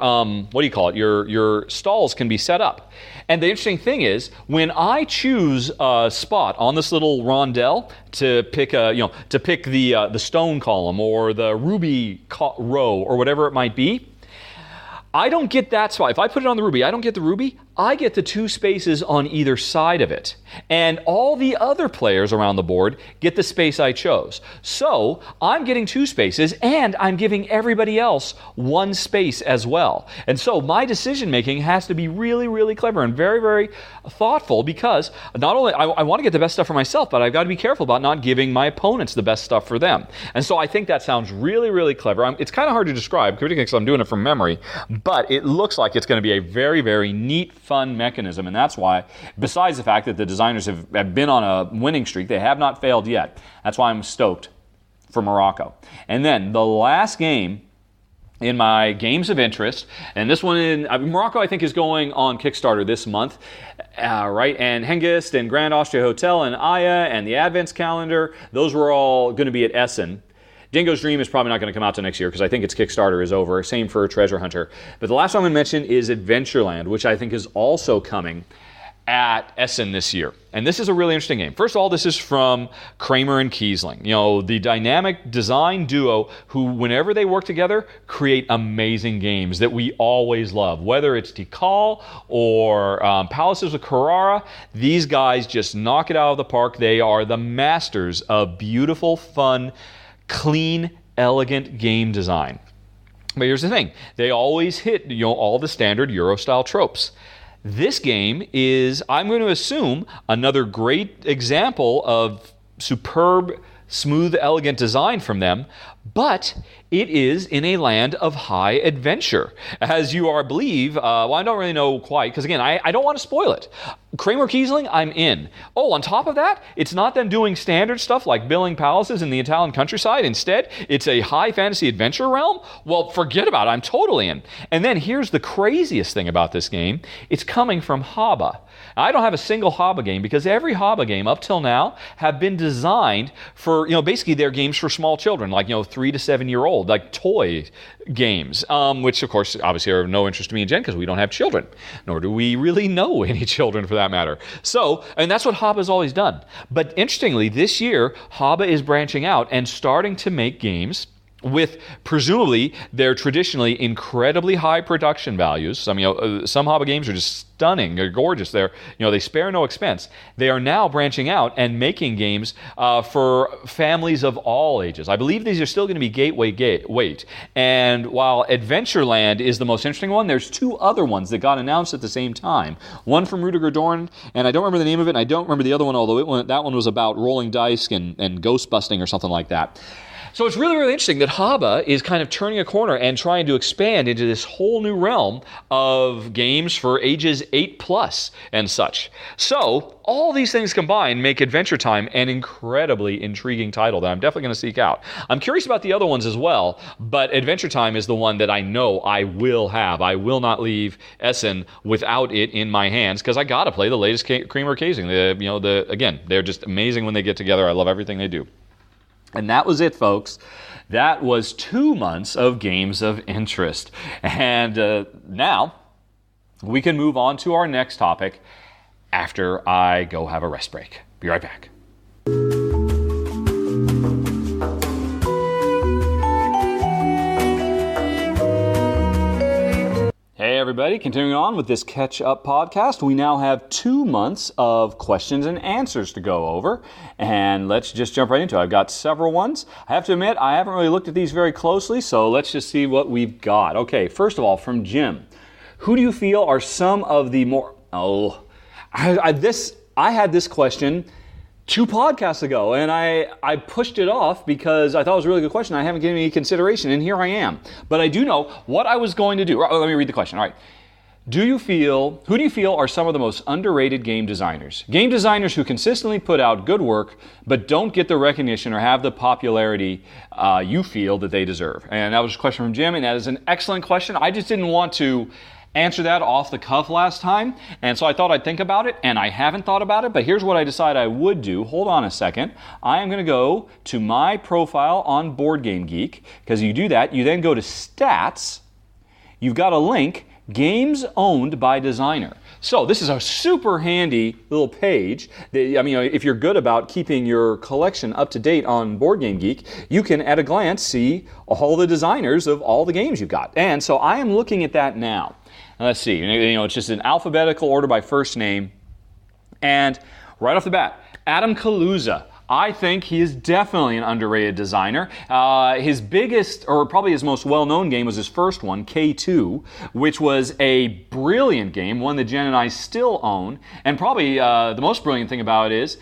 your stalls can be set up. And the interesting thing is, when I choose a spot on this little rondelle to pick the stone column or the ruby row or whatever it might be, I don't get that spot. If I put it on the ruby, I don't get the ruby. I get the 2 spaces on either side of it. And all the other players around the board get the space I chose. So I'm getting 2 spaces, and I'm giving everybody else 1 space as well. And so my decision making has to be really, really clever and very, very thoughtful, because not only I want to get the best stuff for myself, but I've got to be careful about not giving my opponents the best stuff for them. And so I think that sounds really, really clever. It's kind of hard to describe, particularly because I'm doing it from memory, but it looks like it's going to be a very, very neat, fun mechanism. And that's why, besides the fact that the designers have been on a winning streak, they have not failed yet. That's why I'm stoked for Morocco. And then the last game in my games of interest, and this one in Morocco I think is going on Kickstarter this month, right? And Hengist and Grand Austria Hotel and Aya and the Adventskalendar, those were all going to be at Essen. Dingo's Dream is probably not going to come out till next year because I think its Kickstarter is over. Same for Treasure Hunter. But the last one I'm going to mention is Adventskalendar, which I think is also coming at Essen this year. And this is a really interesting game. First of all, this is from Kramer and Kiesling. The dynamic design duo who, whenever they work together, create amazing games that we always love. Whether it's Tikal or Palaces of Carrara, these guys just knock it out of the park. They are the masters of beautiful, fun, clean, elegant game design. But here's the thing. They always hit all the standard Euro-style tropes. This game is, I'm going to assume, another great example of superb, smooth, elegant design from them, but it is in a land of high adventure. As you are, believe, I don't really know quite, because again, I don't want to spoil it. Kramer Kiesling, I'm in. Oh, on top of that, it's not them doing standard stuff like building palaces in the Italian countryside. Instead, it's a high fantasy adventure realm. Well, forget about it. I'm totally in. And then here's the craziest thing about this game. It's coming from Haba. I don't have a single Haba game because every Haba game up till now have been designed for, basically they're games for small children, like, 3 to 7 year old, like toy games, which of course obviously are of no interest to me and Jen because we don't have children, nor do we really know any children for that matter. So, and that's what Haba has always done. But interestingly, this year, Haba is branching out and starting to make games with presumably their traditionally incredibly high production values. Some Haba games are just stunning. They're gorgeous. They spare no expense. They are now branching out and making games for families of all ages. I believe these are still going to be gateway weight. And while Adventureland is the most interesting one, there's 2 other ones that got announced at the same time. One from Rudiger Dorn, and I don't remember the name of it, and I don't remember the other one, although that one was about rolling dice and ghost busting or something like that. So it's really, really interesting that Haba is kind of turning a corner and trying to expand into this whole new realm of games for ages 8+ and such. So all these things combined make Adventure Time an incredibly intriguing title that I'm definitely going to seek out. I'm curious about the other ones as well, but Adventure Time is the one that I know I will have. I will not leave Essen without it in my hands because I got to play the latest Kramer Kiesling. Again, they're just amazing when they get together. I love everything they do. And that was it, folks. That was 2 months of games of interest. And now we can move on to our next topic after I go have a rest break. Be right back. Hey everybody, continuing on with this catch-up podcast, we now have 2 months of questions and answers to go over, and let's just jump right into it. I've got several ones. I have to admit, I haven't really looked at these very closely, so let's just see what we've got. Okay, first of all, from Jim, who do you feel are some of the more... I had this question 2 podcasts ago, and I pushed it off because I thought it was a really good question. I haven't given any consideration, and here I am. But I do know what I was going to do. Let me read the question. All right. Who do you feel are some of the most underrated game designers? Game designers who consistently put out good work, but don't get the recognition or have the popularity you feel that they deserve. And that was a question from Jim, and that is an excellent question. I just didn't want to answer that off the cuff last time, and so I thought I'd think about it, and I haven't thought about it, but here's what I decided I would do. Hold on a second. I am going to go to my profile on Board Game Geek, because you do that, you then go to Stats, you've got a link, Games Owned by Designer. So this is a super handy little page. If you're good about keeping your collection up to date on Board Game Geek, you can at a glance see all the designers of all the games you've got. And so I am looking at that now. Let's see, it's just an alphabetical order by first name. And right off the bat, Adam Kaluza. I think he is definitely an underrated designer. His biggest, or probably his most well-known game was his first one, K2, which was a brilliant game, one that Jen and I still own. And probably the most brilliant thing about it is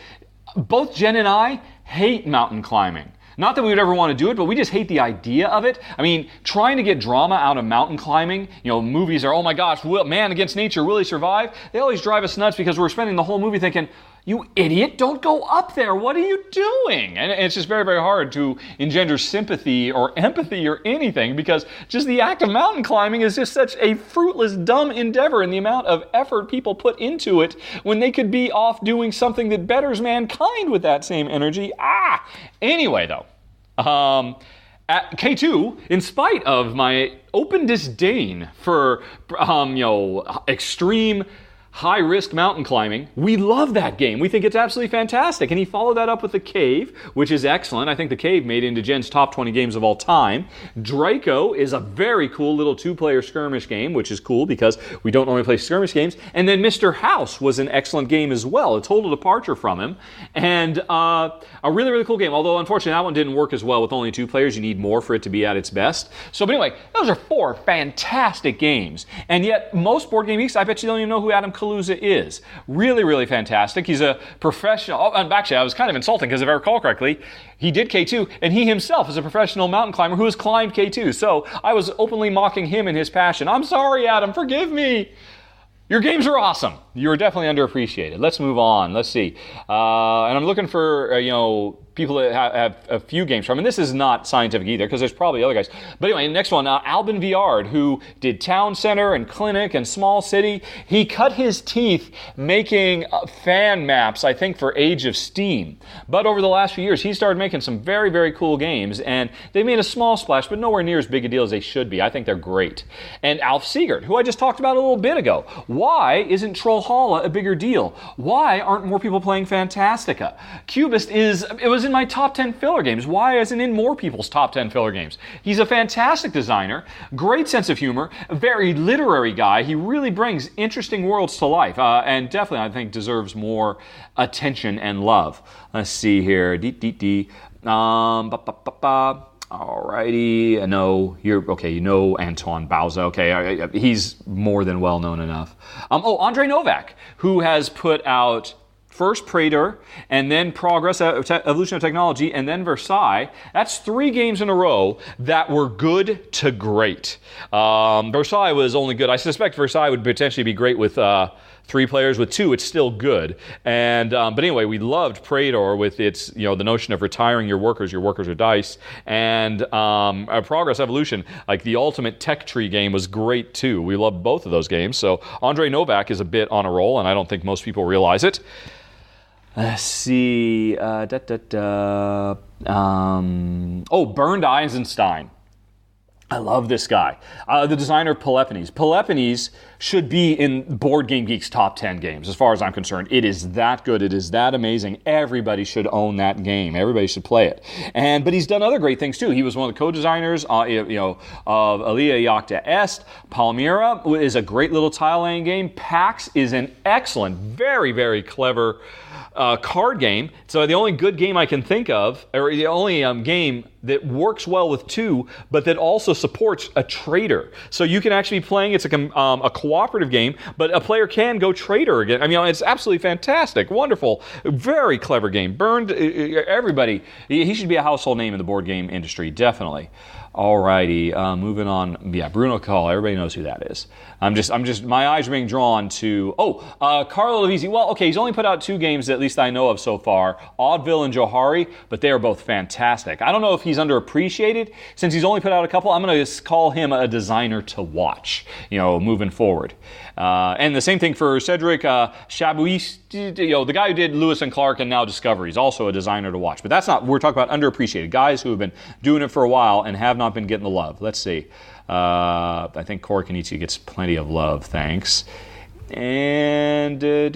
both Jen and I hate mountain climbing. Not that we would ever want to do it, but we just hate the idea of it. I mean, trying to get drama out of mountain climbing, movies are, oh my gosh, man against nature, will he survive? They always drive us nuts because we're spending the whole movie thinking, you idiot, don't go up there. What are you doing? And it's just very, very hard to engender sympathy or empathy or anything because just the act of mountain climbing is just such a fruitless, dumb endeavor in the amount of effort people put into it when they could be off doing something that betters mankind with that same energy. Anyway, though, at K2, in spite of my open disdain for, extreme high-risk mountain climbing, we love that game. We think it's absolutely fantastic. And he followed that up with The Cave, which is excellent. I think The Cave made it into Jen's top 20 games of all time. Draco is a very cool little 2-player skirmish game, which is cool because we don't normally play skirmish games. And then Mr. House was an excellent game as well, a total departure from him. And a really, really cool game, although unfortunately that one didn't work as well with only 2 players. You need more for it to be at its best. But anyway, those are 4 fantastic games. And yet most board game geeks, I bet you don't even know who Adam Palooza is. Really, really fantastic. He's a professional. Oh, and actually, I was kind of insulting because if I recall correctly, he did K2, and he himself is a professional mountain climber who has climbed K2. So I was openly mocking him and his passion. I'm sorry, Adam. Forgive me. Your games are awesome. You are definitely underappreciated. Let's move on. Let's see. And I'm looking for, people that have a few games from. And this is not scientific either, because there's probably other guys. But anyway, next one, Albin Viard, who did Town Center and Clinic and Small City. He cut his teeth making fan maps, I think, for Age of Steam. But over the last few years, he started making some very, very cool games. And they made a small splash, but nowhere near as big a deal as they should be. I think they're great. And Alf Siegert, who I just talked about a little bit ago. Why isn't Trollhalla a bigger deal? Why aren't more people playing Fantastica? Cubist it was in my top 10 filler games. Why isn't it in more people's top 10 filler games? He's a fantastic designer, great sense of humor, a very literary guy. He really brings interesting worlds to life, and definitely, I think, deserves more attention and love. Let's see here. Alrighty, I know you're okay. You know Antoine Bauza. Okay, he's more than well known enough. Andre Novak, who has put out first Praetor, and then Progress, Evolution of Technology, and then Versailles. That's 3 games in a row that were good to great. Versailles was only good. I suspect Versailles would potentially be great with 3 players. With 2, it's still good. And but anyway, we loved Praetor with its the notion of retiring your workers are dice, and Progress Evolution, like the ultimate tech tree game, was great too. We loved both of those games. So Andre Novak is a bit on a roll, and I don't think most people realize it. Let's see. Bernd Eisenstein. I love this guy. The designer of Peloponnes. Peloponnes should be in Board Game Geek's top 10 games, as far as I'm concerned. It is that good. It is that amazing. Everybody should own that game. Everybody should play it. But he's done other great things too. He was one of the co-designers, of Alia Jagda Est. Palmyra is a great little tile-laying game. PAX is an excellent, very, very clever card game. So the only good game I can think of, or the only game that works well with 2, but that also supports a trader. So you can actually be playing, it's a cooperative game, but a player can go trader again. I mean, it's absolutely fantastic, wonderful, very clever game. Burned, everybody, he should be a household name in the board game industry, definitely. Alrighty, moving on. Yeah, Bruno Call. Everybody knows who that is. I'm just. My eyes are being drawn to. Carlo Lovisi. Well, okay, he's only put out 2 games that at least I know of so far, Oddville and Johari, but they are both fantastic. I don't know if he's underappreciated since he's only put out a couple. I'm going to just call him a designer to watch. Moving forward. And the same thing for Cedric Chabouis, the guy who did Lewis and Clark and now Discovery. He's also a designer to watch. But that's not. We're talking about underappreciated guys who have been doing it for a while and have not been getting the love. Let's see. I think Corey Kenichi gets plenty of love, thanks. And as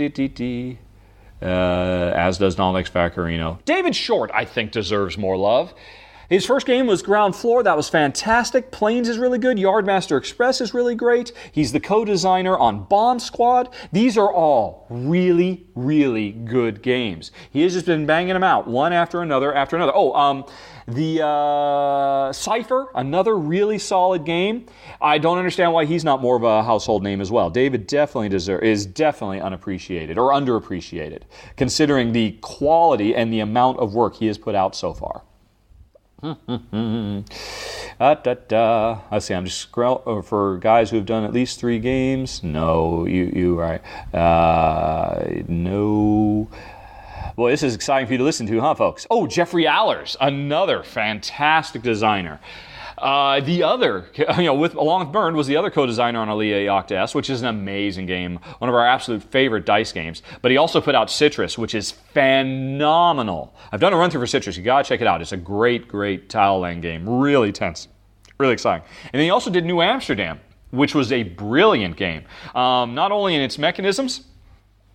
does Alex Vaccarino. David Short, I think, deserves more love. His first game was Ground Floor. That was fantastic. Planes is really good. Yardmaster Express is really great. He's the co-designer on Bomb Squad. These are all really, really good games. He has just been banging them out one after another after another. The Cypher, another really solid game. I don't understand why he's not more of a household name as well. David definitely is definitely unappreciated or underappreciated, considering the quality and the amount of work he has put out so far. Let's see, I'm just scrolling for guys who have done at least 3 games. No, you right. No. Well, this is exciting for you to listen to, huh, folks? Jeffrey Allers, another fantastic designer. The other, along with Byrne, was the other co-designer on Alia Jagda Est, which is an amazing game, one of our absolute favorite dice games. But he also put out Citrus, which is phenomenal. I've done a run-through for Citrus. You gotta check it out. It's a great, great tile-laying game. Really tense. Really exciting. And then he also did New Amsterdam, which was a brilliant game. Not only in its mechanisms,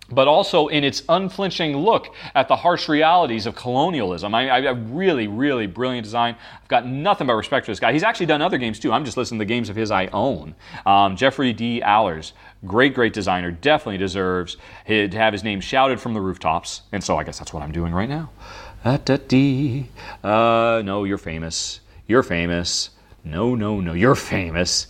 but also in its unflinching look at the harsh realities of colonialism. I really, really brilliant design. I've got nothing but respect for this guy. He's actually done other games too. I'm just listening to the games of his I own. Jeffrey D. Allers, great, great designer. Definitely deserves to have his name shouted from the rooftops. And so I guess that's what I'm doing right now. No, you're famous. You're famous. No, you're famous.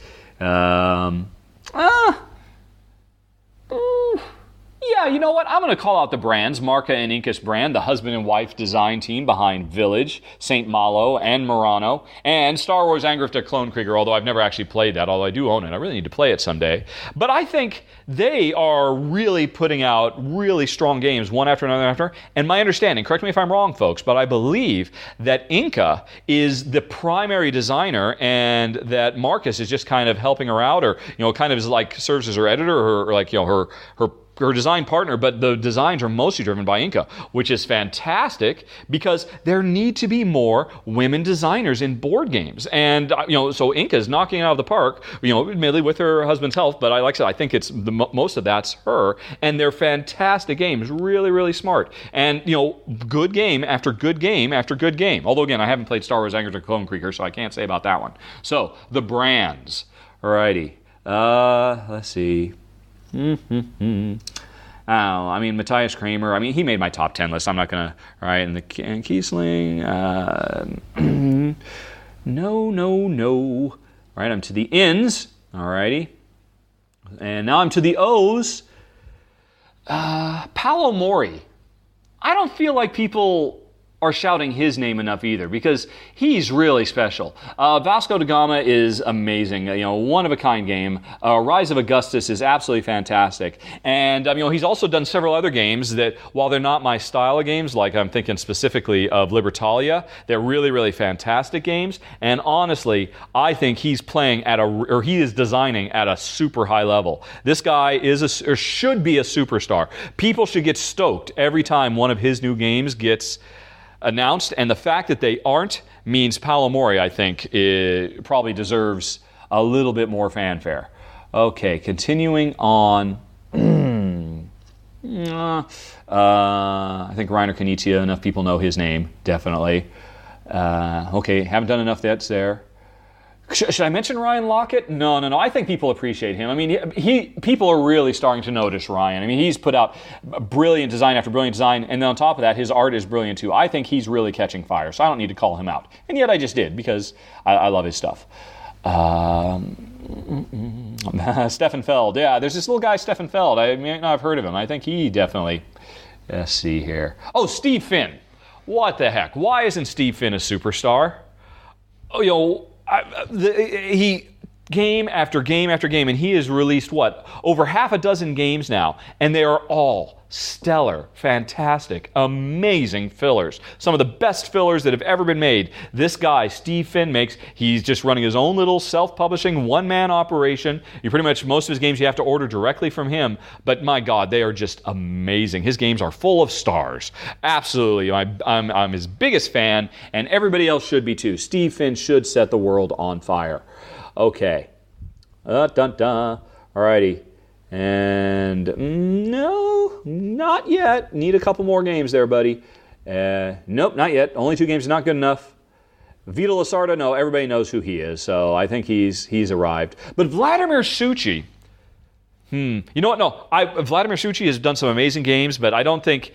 Yeah, you know what? I'm going to call out the brands, Marca and Incas brand, the husband and wife design team behind Village, St. Malo, and Murano, and Star Wars Angriff der Klonkrieger, although I've never actually played that, although I do own it. I really need to play it someday. But I think they are really putting out really strong games, one after another. And my understanding, correct me if I'm wrong, folks, but I believe that Inca is the primary designer and that Marcus is just kind of helping her out, or kind of is like serves as her editor, or like her design partner, but the designs are mostly driven by Inca, which is fantastic because there need to be more women designers in board games. And, so Inca's knocking it out of the park, admittedly with her husband's help, but like I said, I think it's most of that's her. And they're fantastic games, really, really smart. And, good game after good game after good game. Although, again, I haven't played Star Wars Angriff der Klonkrieger, so I can't say about that one. So, the brands. Alrighty. Let's see. Matthias Kramer, he made my top 10 list. I'm not going to, and Kiesling, no. Right, I'm to the N's, alrighty. And now I'm to the O's. Paolo Mori. I don't feel like people are shouting his name enough either, because he's really special. Vasco da Gama is amazing, one-of-a-kind game. Rise of Augustus is absolutely fantastic. And, he's also done several other games that, while they're not my style of games, like I'm thinking specifically of Libertalia, they're really, really fantastic games. And honestly, I think he's playing he is designing at a super high level. This guy should be a superstar. People should get stoked every time one of his new games gets announced, and the fact that they aren't means Paolo Mori, I think, probably deserves a little bit more fanfare. Okay, continuing on. I think Reiner Knizia, enough people know his name, definitely. Okay, haven't done enough that's there. Should I mention Ryan Lockett? No. I think people appreciate him. People are really starting to notice Ryan. He's put out brilliant design after brilliant design, and then on top of that, his art is brilliant too. I think he's really catching fire, so I don't need to call him out. And yet I just did, because I love his stuff. Stefan Feld. Yeah, there's this little guy, Stefan Feld. I may not have heard of him. I think he definitely... Let's see here. Oh, Steve Finn. What the heck? Why isn't Steve Finn a superstar? He game after game after game, and he has released over half a dozen games now, and they are all stellar, fantastic, amazing fillers. Some of the best fillers that have ever been made. This guy, Steve Finn, makes. He's just running his own little self-publishing one-man operation. Most of his games you have to order directly from him, but my God, they are just amazing. His games are full of stars. Absolutely, I'm his biggest fan, and everybody else should be too. Steve Finn should set the world on fire. Okay. Alrighty. And no, not yet. Need a couple more games there, buddy. Nope, not yet. Only 2 games is not good enough. Vito Lasarda, no, everybody knows who he is, so I think he's arrived. But Vladimir Suchy. You know what? No, Vladimir Suchy has done some amazing games, but I don't think,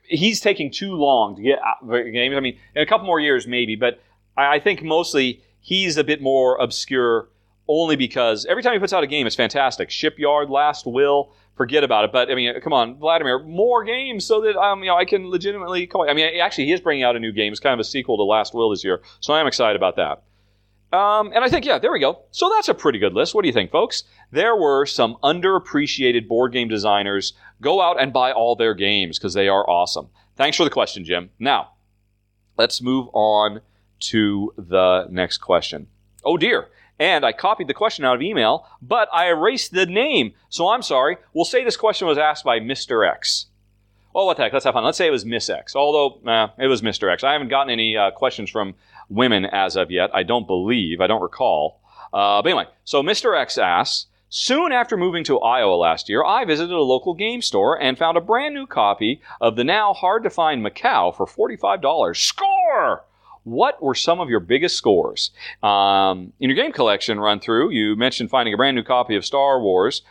he's taking too long to get out games. In a couple more years maybe, but I think mostly he's a bit more obscure, only because every time he puts out a game, it's fantastic. Shipyard, Last Will, forget about it. But, come on, Vladimir, more games so that, I can legitimately call it. Actually, he is bringing out a new game. It's kind of a sequel to Last Will this year, so I am excited about that. And I think, there we go. So that's a pretty good list. What do you think, folks? There were some underappreciated board game designers. Go out and buy all their games, because they are awesome. Thanks for the question, Jim. Now, let's move on to the next question. Oh, dear. And I copied the question out of email, but I erased the name, so I'm sorry. We'll say this question was asked by Mr. X. Oh, what the heck? Let's have fun. Let's say it was Miss X, although it was Mr. X. I haven't gotten any questions from women as of yet. I don't recall. But anyway, so Mr. X asks, soon after moving to Iowa last year, I visited a local game store and found a brand new copy of the now hard-to-find Macau for $45. Score! What were some of your biggest scores? In your game collection run through, you mentioned finding a brand new copy of Star Wars,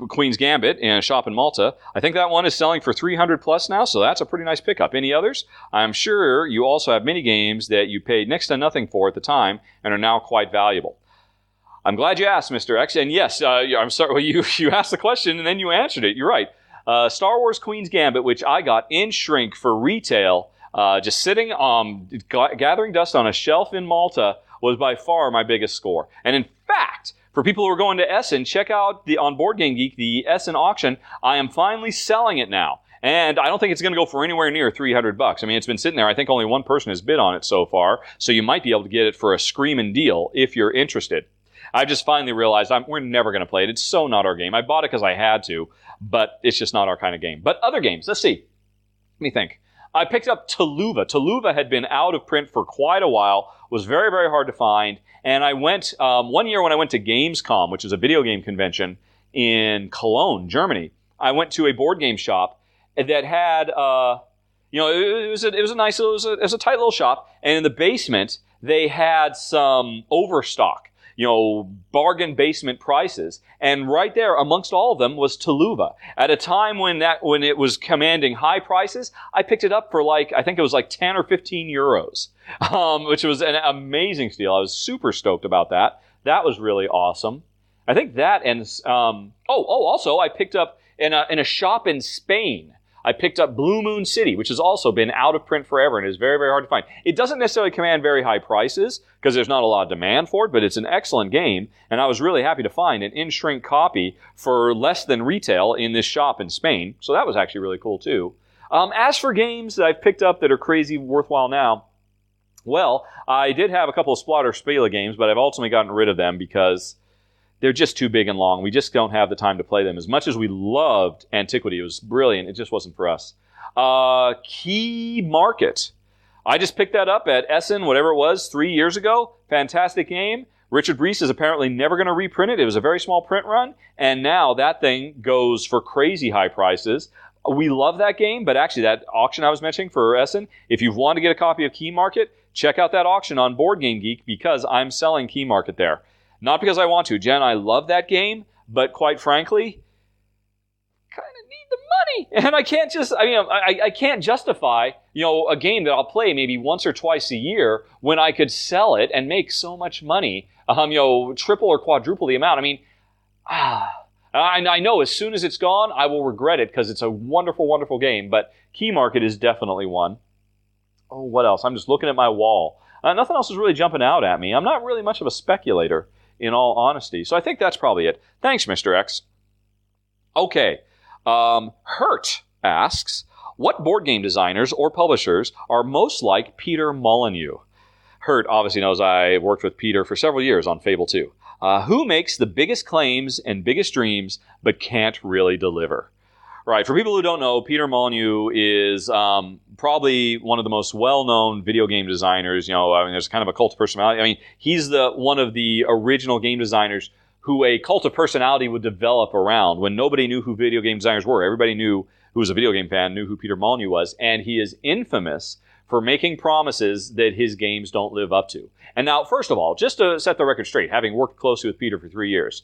Queen's Gambit in a shop in Malta. I think that one is selling for $300 plus now, so that's a pretty nice pickup. Any others? I'm sure you also have many games that you paid next to nothing for at the time and are now quite valuable. I'm glad you asked, Mr. X. And yes, I'm sorry, you asked the question and then you answered it. You're right. Star Wars Queen's Gambit, which I got in shrink for retail, just sitting gathering dust on a shelf in Malta, was by far my biggest score. And in fact, for people who are going to Essen, check out on Board Game Geek, the Essen auction. I am finally selling it now. And I don't think it's going to go for anywhere near $300. I mean, it's been sitting there. I think only one person has bid on it so far. So you might be able to get it for a screaming deal if you're interested. I just finally realized we're never going to play it. It's so not our game. I bought it because I had to, but it's just not our kind of game. But other games, let's see. Let me think. I picked up Tuluva. Tuluva had been out of print for quite a while, was very, very hard to find. And I went, one year when I went to Gamescom, which is a video game convention in Cologne, Germany, I went to a board game shop that had, it was a tight little shop. And in the basement, they had some overstock, bargain basement prices. And right there amongst all of them was Tuluva. At a time when it was commanding high prices, I picked it up for I think it was 10 or 15 euros, which was an amazing steal. I was super stoked about that. That was really awesome. I think that and, also I picked up in a shop in Spain, I picked up Blue Moon City, which has also been out of print forever and is very, very hard to find. It doesn't necessarily command very high prices because there's not a lot of demand for it, but it's an excellent game, and I was really happy to find an in-shrink copy for less than retail in this shop in Spain, so that was actually really cool too. As for games that I've picked up that are crazy worthwhile now, well, I did have a couple of brettspiel games, but I've ultimately gotten rid of them because they're just too big and long. We just don't have the time to play them. As much as we loved Antiquity, it was brilliant. It just wasn't for us. Key Market. I just picked that up at Essen, whatever it was, 3 years ago. Fantastic game. Richard Breese is apparently never going to reprint it. It was a very small print run, and now that thing goes for crazy high prices. We love that game, but actually that auction I was mentioning for Essen, if you want to get a copy of Key Market, check out that auction on Board Game Geek because I'm selling Key Market there. Not because I want to. Jen, I love that game, but quite frankly, kind of need the money. And I can't I can't justify, a game that I'll play maybe once or twice a year when I could sell it and make so much money, triple or quadruple the amount. I know as soon as it's gone, I will regret it because it's a wonderful, wonderful game, but Key Market is definitely one. Oh, what else? I'm just looking at my wall. Nothing else is really jumping out at me. I'm not really much of a speculator, in all honesty. So I think that's probably it. Thanks, Mr. X. Okay. Hurt asks, what board game designers or publishers are most like Peter Molyneux? Hurt obviously knows I worked with Peter for several years on Fable 2. Who makes the biggest claims and biggest dreams but can't really deliver? Right. For people who don't know, Peter Molyneux is probably one of the most well-known video game designers. There's kind of a cult of personality. He's one of the original game designers who a cult of personality would develop around when nobody knew who video game designers were. Everybody who was a video game fan knew who Peter Molyneux was, and he is infamous for making promises that his games don't live up to. And now, first of all, just to set the record straight, having worked closely with Peter for 3 years,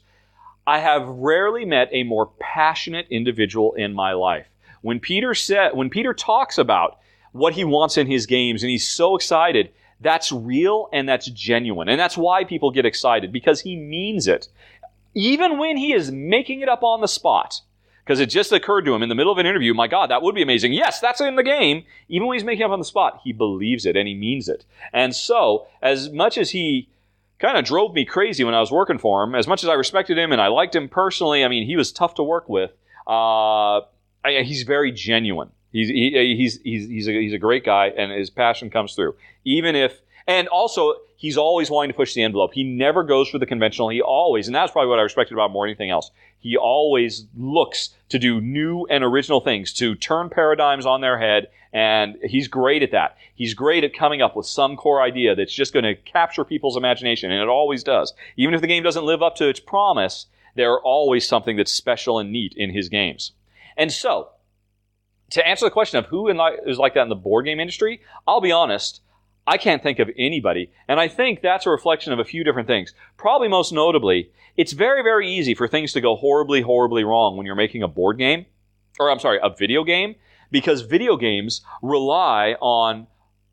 I have rarely met a more passionate individual in my life. When Peter talks about what he wants in his games and he's so excited, that's real and that's genuine. And that's why people get excited, because he means it. Even when he is making it up on the spot, because it just occurred to him in the middle of an interview, my God, that would be amazing. Yes, that's in the game. Even when he's making it up on the spot, he believes it and he means it. And so, as much as he kind of drove me crazy when I was working for him, as much as I respected him and I liked him personally, he was tough to work with. He's very genuine. He's a great guy, and his passion comes through. And also, he's always wanting to push the envelope. He never goes for the conventional. And that's probably what I respected about more than anything else. He always looks to do new and original things, to turn paradigms on their head, and he's great at that. He's great at coming up with some core idea that's just going to capture people's imagination, and it always does. Even if the game doesn't live up to its promise, there's always something that's special and neat in his games. And so, to answer the question of who is like that in the board game industry, I'll be honest, I can't think of anybody. And I think that's a reflection of a few different things. Probably most notably, it's very, very easy for things to go horribly, horribly wrong when you're making a video game, because video games rely on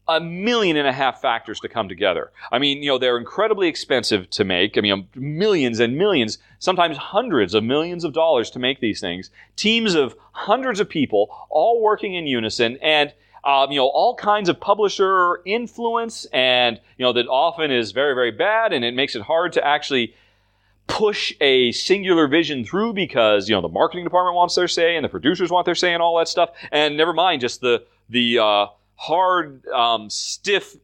1.5 million factors to come together. I mean, they're incredibly expensive to make. I mean, millions and millions, sometimes hundreds of millions of dollars to make these things. Teams of hundreds of people all working in unison, and all kinds of publisher influence, and that often is very, very bad, and it makes it hard to actually push a singular vision through because the marketing department wants their say, and the producers want their say, and all that stuff. And never mind just the hard, stiff,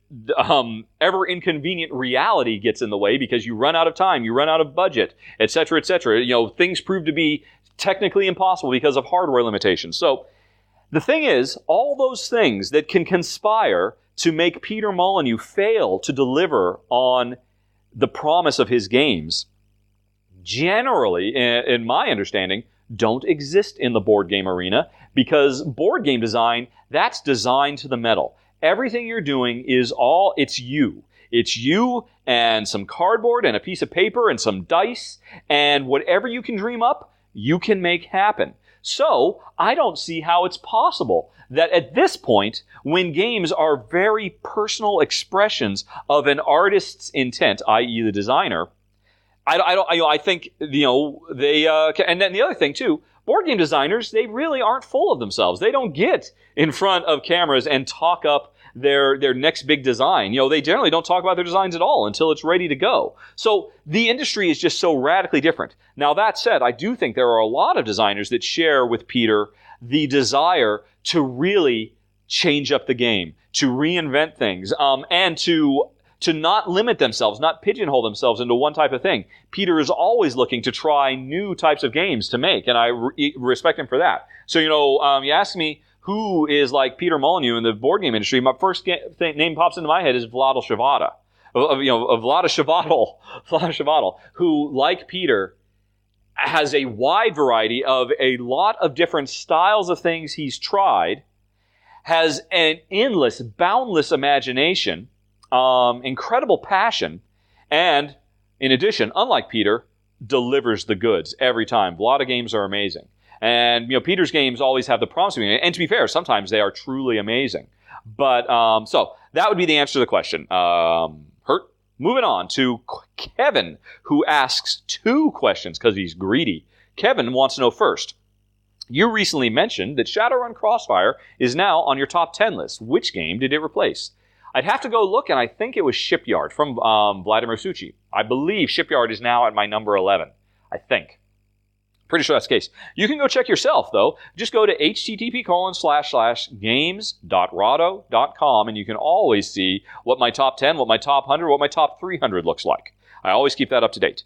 ever inconvenient reality gets in the way because you run out of time, you run out of budget, etc., etc. Things prove to be technically impossible because of hardware limitations. So the thing is, all those things that can conspire to make Peter Molyneux fail to deliver on the promise of his games, generally, in my understanding, don't exist in the board game arena, because board game design, that's designed to the metal. Everything you're doing it's you. It's you and some cardboard and a piece of paper and some dice, and whatever you can dream up, you can make happen. So, I don't see how it's possible that at this point, when games are very personal expressions of an artist's intent, i.e. the designer, I think, they, and then the other thing too, board game designers, they really aren't full of themselves. They don't get in front of cameras and talk up their next big design. They generally don't talk about their designs at all until it's ready to go. So the industry is just so radically different. Now that said, I do think there are a lot of designers that share with Peter the desire to really change up the game, to reinvent things, and to not limit themselves, not pigeonhole themselves into one type of thing. Peter is always looking to try new types of games to make, and I respect him for that. So, you ask me who is like Peter Molyneux in the board game industry, my first name pops into my head is Vlaada Chvátil. Vlaada Chvátil, who, like Peter, has a wide variety of a lot of different styles of things he's tried, has an endless, boundless imagination, incredible passion, and in addition, unlike Peter, delivers the goods every time. Vlaada games are amazing. And, Peter's games always have the promise of being, and to be fair, sometimes they are truly amazing. But, so, that would be the answer to the question. Moving on to Kevin, who asks 2 questions because he's greedy. Kevin wants to know first, you recently mentioned that Shadowrun Crossfire is now on your top 10 list. Which game did it replace? I'd have to go look, and I think it was Shipyard from Vladimir Suchy. I believe Shipyard is now at my number 11. I think. Pretty sure that's the case. You can go check yourself, though. Just go to http://games.rahdo.com, and you can always see what my top 10, what my top 100, what my top 300 looks like. I always keep that up to date.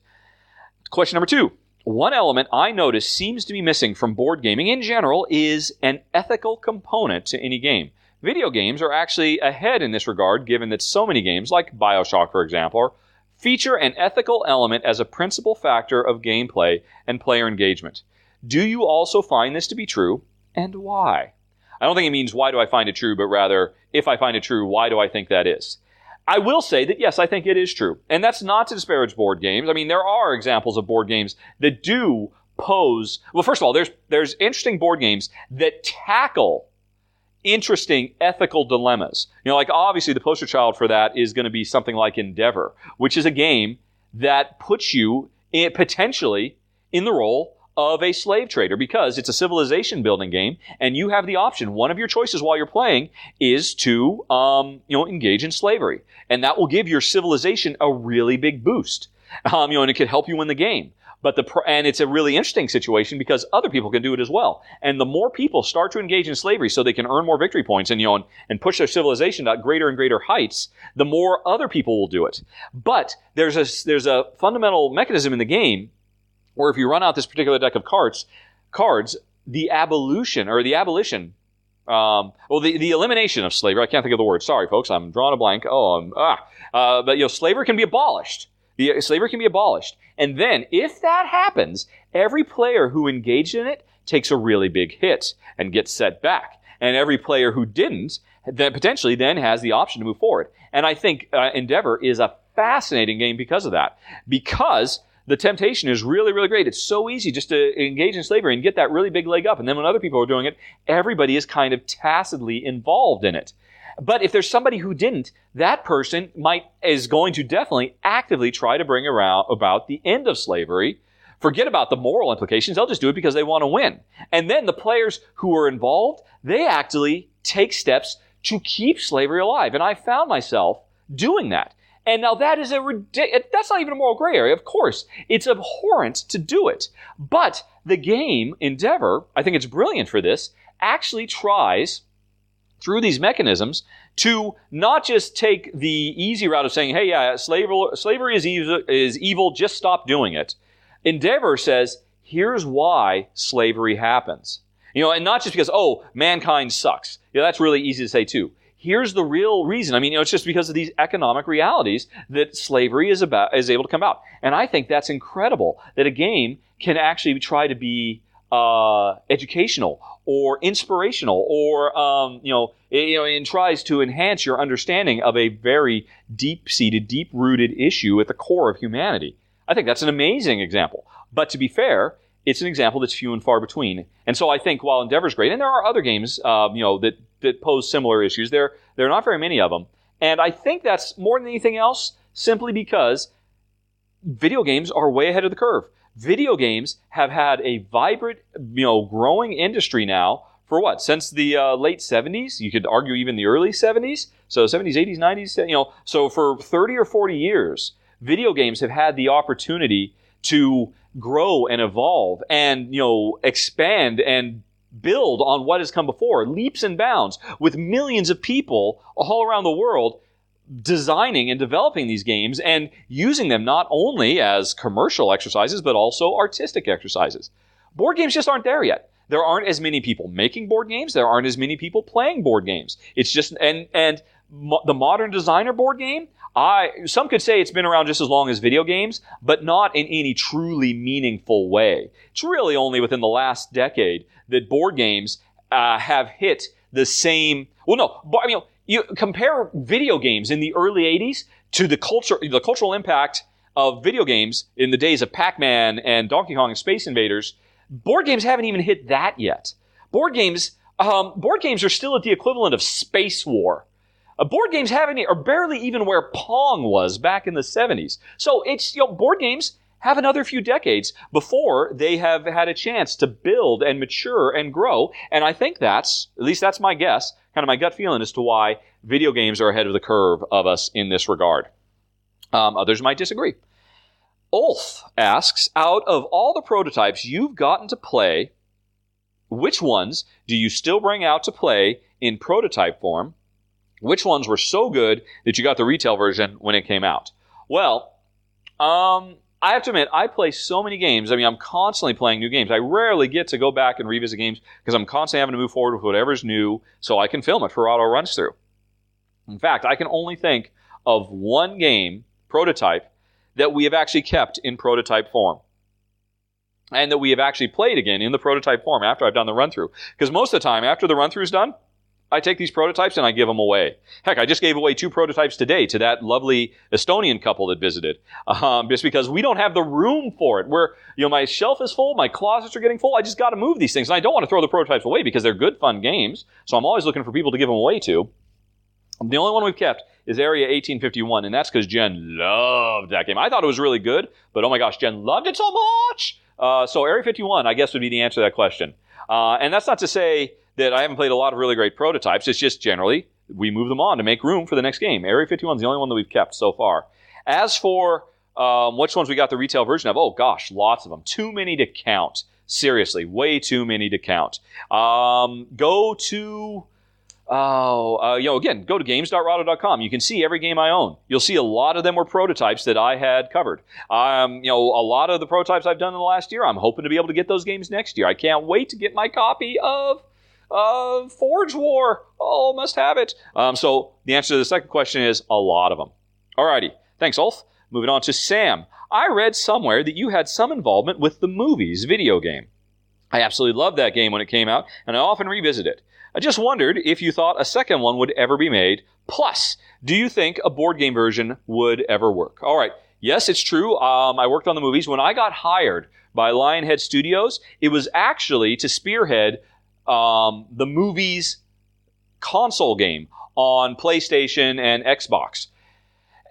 Question number 2. One element I notice seems to be missing from board gaming in general is an ethical component to any game. Video games are actually ahead in this regard, given that so many games, like BioShock, for example, feature an ethical element as a principal factor of gameplay and player engagement. Do you also find this to be true, and why? I don't think it means why do I find it true, but rather, if I find it true, why do I think that is? I will say that, yes, I think it is true. And that's not to disparage board games. I mean, there are examples of board games that do pose... Well, first of all, there's interesting board games that tackle interesting ethical dilemmas. Like obviously the poster child for that is going to be something like Endeavor, which is a game that puts you potentially in the role of a slave trader because it's a civilization building game and you have the option. One of your choices while you're playing is to engage in slavery. And that will give your civilization a really big boost. And it could help you win the game. And it's a really interesting situation because other people can do it as well. And the more people start to engage in slavery so they can earn more victory points and push their civilization to greater and greater heights, the more other people will do it. But there's a fundamental mechanism in the game where if you run out this particular deck of cards, the elimination of slavery, I can't think of the word. Sorry, folks, I'm drawing a blank. But slavery can be abolished. Slavery can be abolished. And then, if that happens, every player who engaged in it takes a really big hit and gets set back. And every player who didn't, then potentially then has the option to move forward. And I think Endeavor is a fascinating game because of that. Because the temptation is really, really great. It's so easy just to engage in slavery and get that really big leg up. And then when other people are doing it, everybody is kind of tacitly involved in it. But if there's somebody who didn't, that person is going to definitely actively try to bring around about the end of slavery. Forget about the moral implications. They'll just do it because they want to win. And then the players who are involved, they actually take steps to keep slavery alive. And I found myself doing that. And now that is that's not even a moral gray area. Of course, it's abhorrent to do it. But the game, Endeavor, I think it's brilliant for this, actually tries, through these mechanisms, to not just take the easy route of saying, hey, yeah, slavery is evil, just stop doing it. Endeavor says, here's why slavery happens. And not just because, mankind sucks. That's really easy to say too. Here's the real reason. It's just because of these economic realities that slavery is able to come out. And I think that's incredible, that a game can actually try to be educational or inspirational or, and tries to enhance your understanding of a very deep-seated, deep-rooted issue at the core of humanity. I think that's an amazing example. But to be fair, it's an example that's few and far between. And so I think while Endeavor's great, and there are other games, that pose similar issues, there are not very many of them. And I think that's more than anything else simply because video games are way ahead of the curve. Video games have had a vibrant, growing industry now for what? Since the late 70s? You could argue even the early 70s. So 70s, 80s, 90s, so for 30 or 40 years, video games have had the opportunity to grow and evolve and, expand and build on what has come before, leaps and bounds, with millions of people all around the world designing and developing these games and using them not only as commercial exercises, but also artistic exercises. Board games just aren't there yet. There aren't as many people making board games. There aren't as many people playing board games. It's just, the modern designer board game, some could say it's been around just as long as video games, but not in any truly meaningful way. It's really only within the last decade that board games have hit the same. Well, no, you compare video games in the early 80s to the cultural impact of video games in the days of Pac-Man and Donkey Kong and Space Invaders. Board games haven't even hit that yet. Board games are still at the equivalent of Space War. Board games are barely even where Pong was back in the 70s. So it's, board games have another few decades before they have had a chance to build and mature and grow. And I think at least that's my guess, kind of my gut feeling as to why video games are ahead of the curve of us in this regard. Others might disagree. Ulf asks, out of all the prototypes you've gotten to play, which ones do you still bring out to play in prototype form? Which ones were so good that you got the retail version when it came out? Well, I have to admit, I play so many games. I'm constantly playing new games. I rarely get to go back and revisit games because I'm constantly having to move forward with whatever's new so I can film it for Rahdo Runs Through. In fact, I can only think of one game, prototype, that we have actually kept in prototype form. And that we have actually played again in the prototype form after I've done the run-through. Because most of the time, after the run-through is done, I take these prototypes and I give them away. Heck, I just gave away 2 prototypes today to that lovely Estonian couple that visited. Just because we don't have the room for it. My shelf is full, my closets are getting full, I just got to move these things. And I don't want to throw the prototypes away because they're good, fun games. So I'm always looking for people to give them away to. The only one we've kept is Area 1851, and that's because Jen loved that game. I thought it was really good, but oh my gosh, Jen loved it so much! So Area 51, I guess, would be the answer to that question. And that's not to say that I haven't played a lot of really great prototypes. It's just generally, we move them on to make room for the next game. Area 51 is the only one that we've kept so far. As for which ones we got the retail version of, oh gosh, lots of them. Too many to count. Seriously, way too many to count. Go to games.rahdo.com. You can see every game I own. You'll see a lot of them were prototypes that I had covered. A lot of the prototypes I've done in the last year, I'm hoping to be able to get those games next year. I can't wait to get my copy of Forge War. Oh, must have it. So the answer to the second question is a lot of them. Alrighty. Thanks, Ulf. Moving on to Sam. I read somewhere that you had some involvement with the Movies video game. I absolutely loved that game when it came out, and I often revisit it. I just wondered if you thought a second one would ever be made. Plus, do you think a board game version would ever work? All right. Yes, it's true. I worked on the Movies. When I got hired by Lionhead Studios, it was actually to spearhead the Movies console game. on PlayStation and Xbox.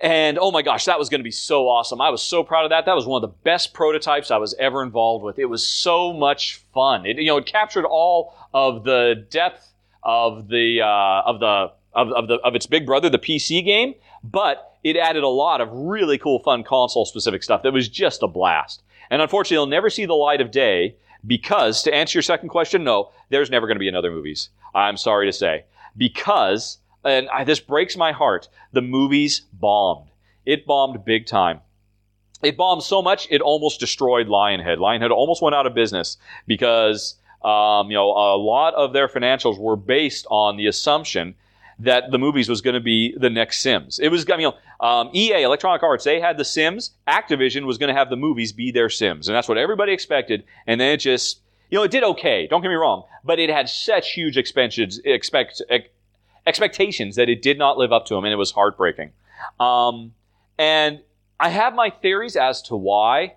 And oh my gosh, that was going to be so awesome. I was so proud of that. That was one of the best prototypes I was ever involved with. It was so much fun. It it captured all of the depth of its big brother, the PC game, but it added a lot of really cool, fun console-specific stuff that was just a blast. And unfortunately, it'll never see the light of day because, to answer your second question, no, there's never going to be another movies. I'm sorry to say. Because, and this breaks my heart, the movies bombed. It bombed big time. It bombed so much, it almost destroyed Lionhead. Lionhead almost went out of business because, a lot of their financials were based on the assumption that the movies was going to be the next Sims. It was, EA, Electronic Arts, they had the Sims. Activision was going to have the movies be their Sims. And that's what everybody expected. And then it just, it did okay. Don't get me wrong. But it had such huge expectations that it did not live up to them. And it was heartbreaking. And I have my theories as to why.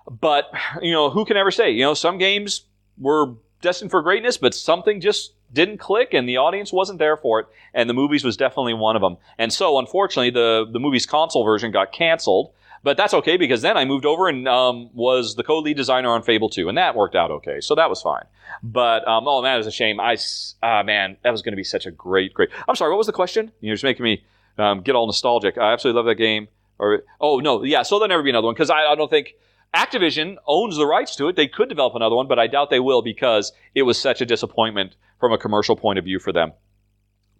But, who can ever say? Some games were destined for greatness, but something just didn't click and the audience wasn't there for it, and the movies was definitely one of them. And so, unfortunately, the movie's console version got canceled, but that's okay because then I moved over and was the co-lead designer on Fable 2, and that worked out okay, so that was fine. But, oh man, it was a shame. Man, that was going to be such a great... I'm sorry, what was the question? You're just making me get all nostalgic. I absolutely love that game. So there'll never be another one because I don't think... Activision owns the rights to it. They could develop another one, but I doubt they will because it was such a disappointment from a commercial point of view for them.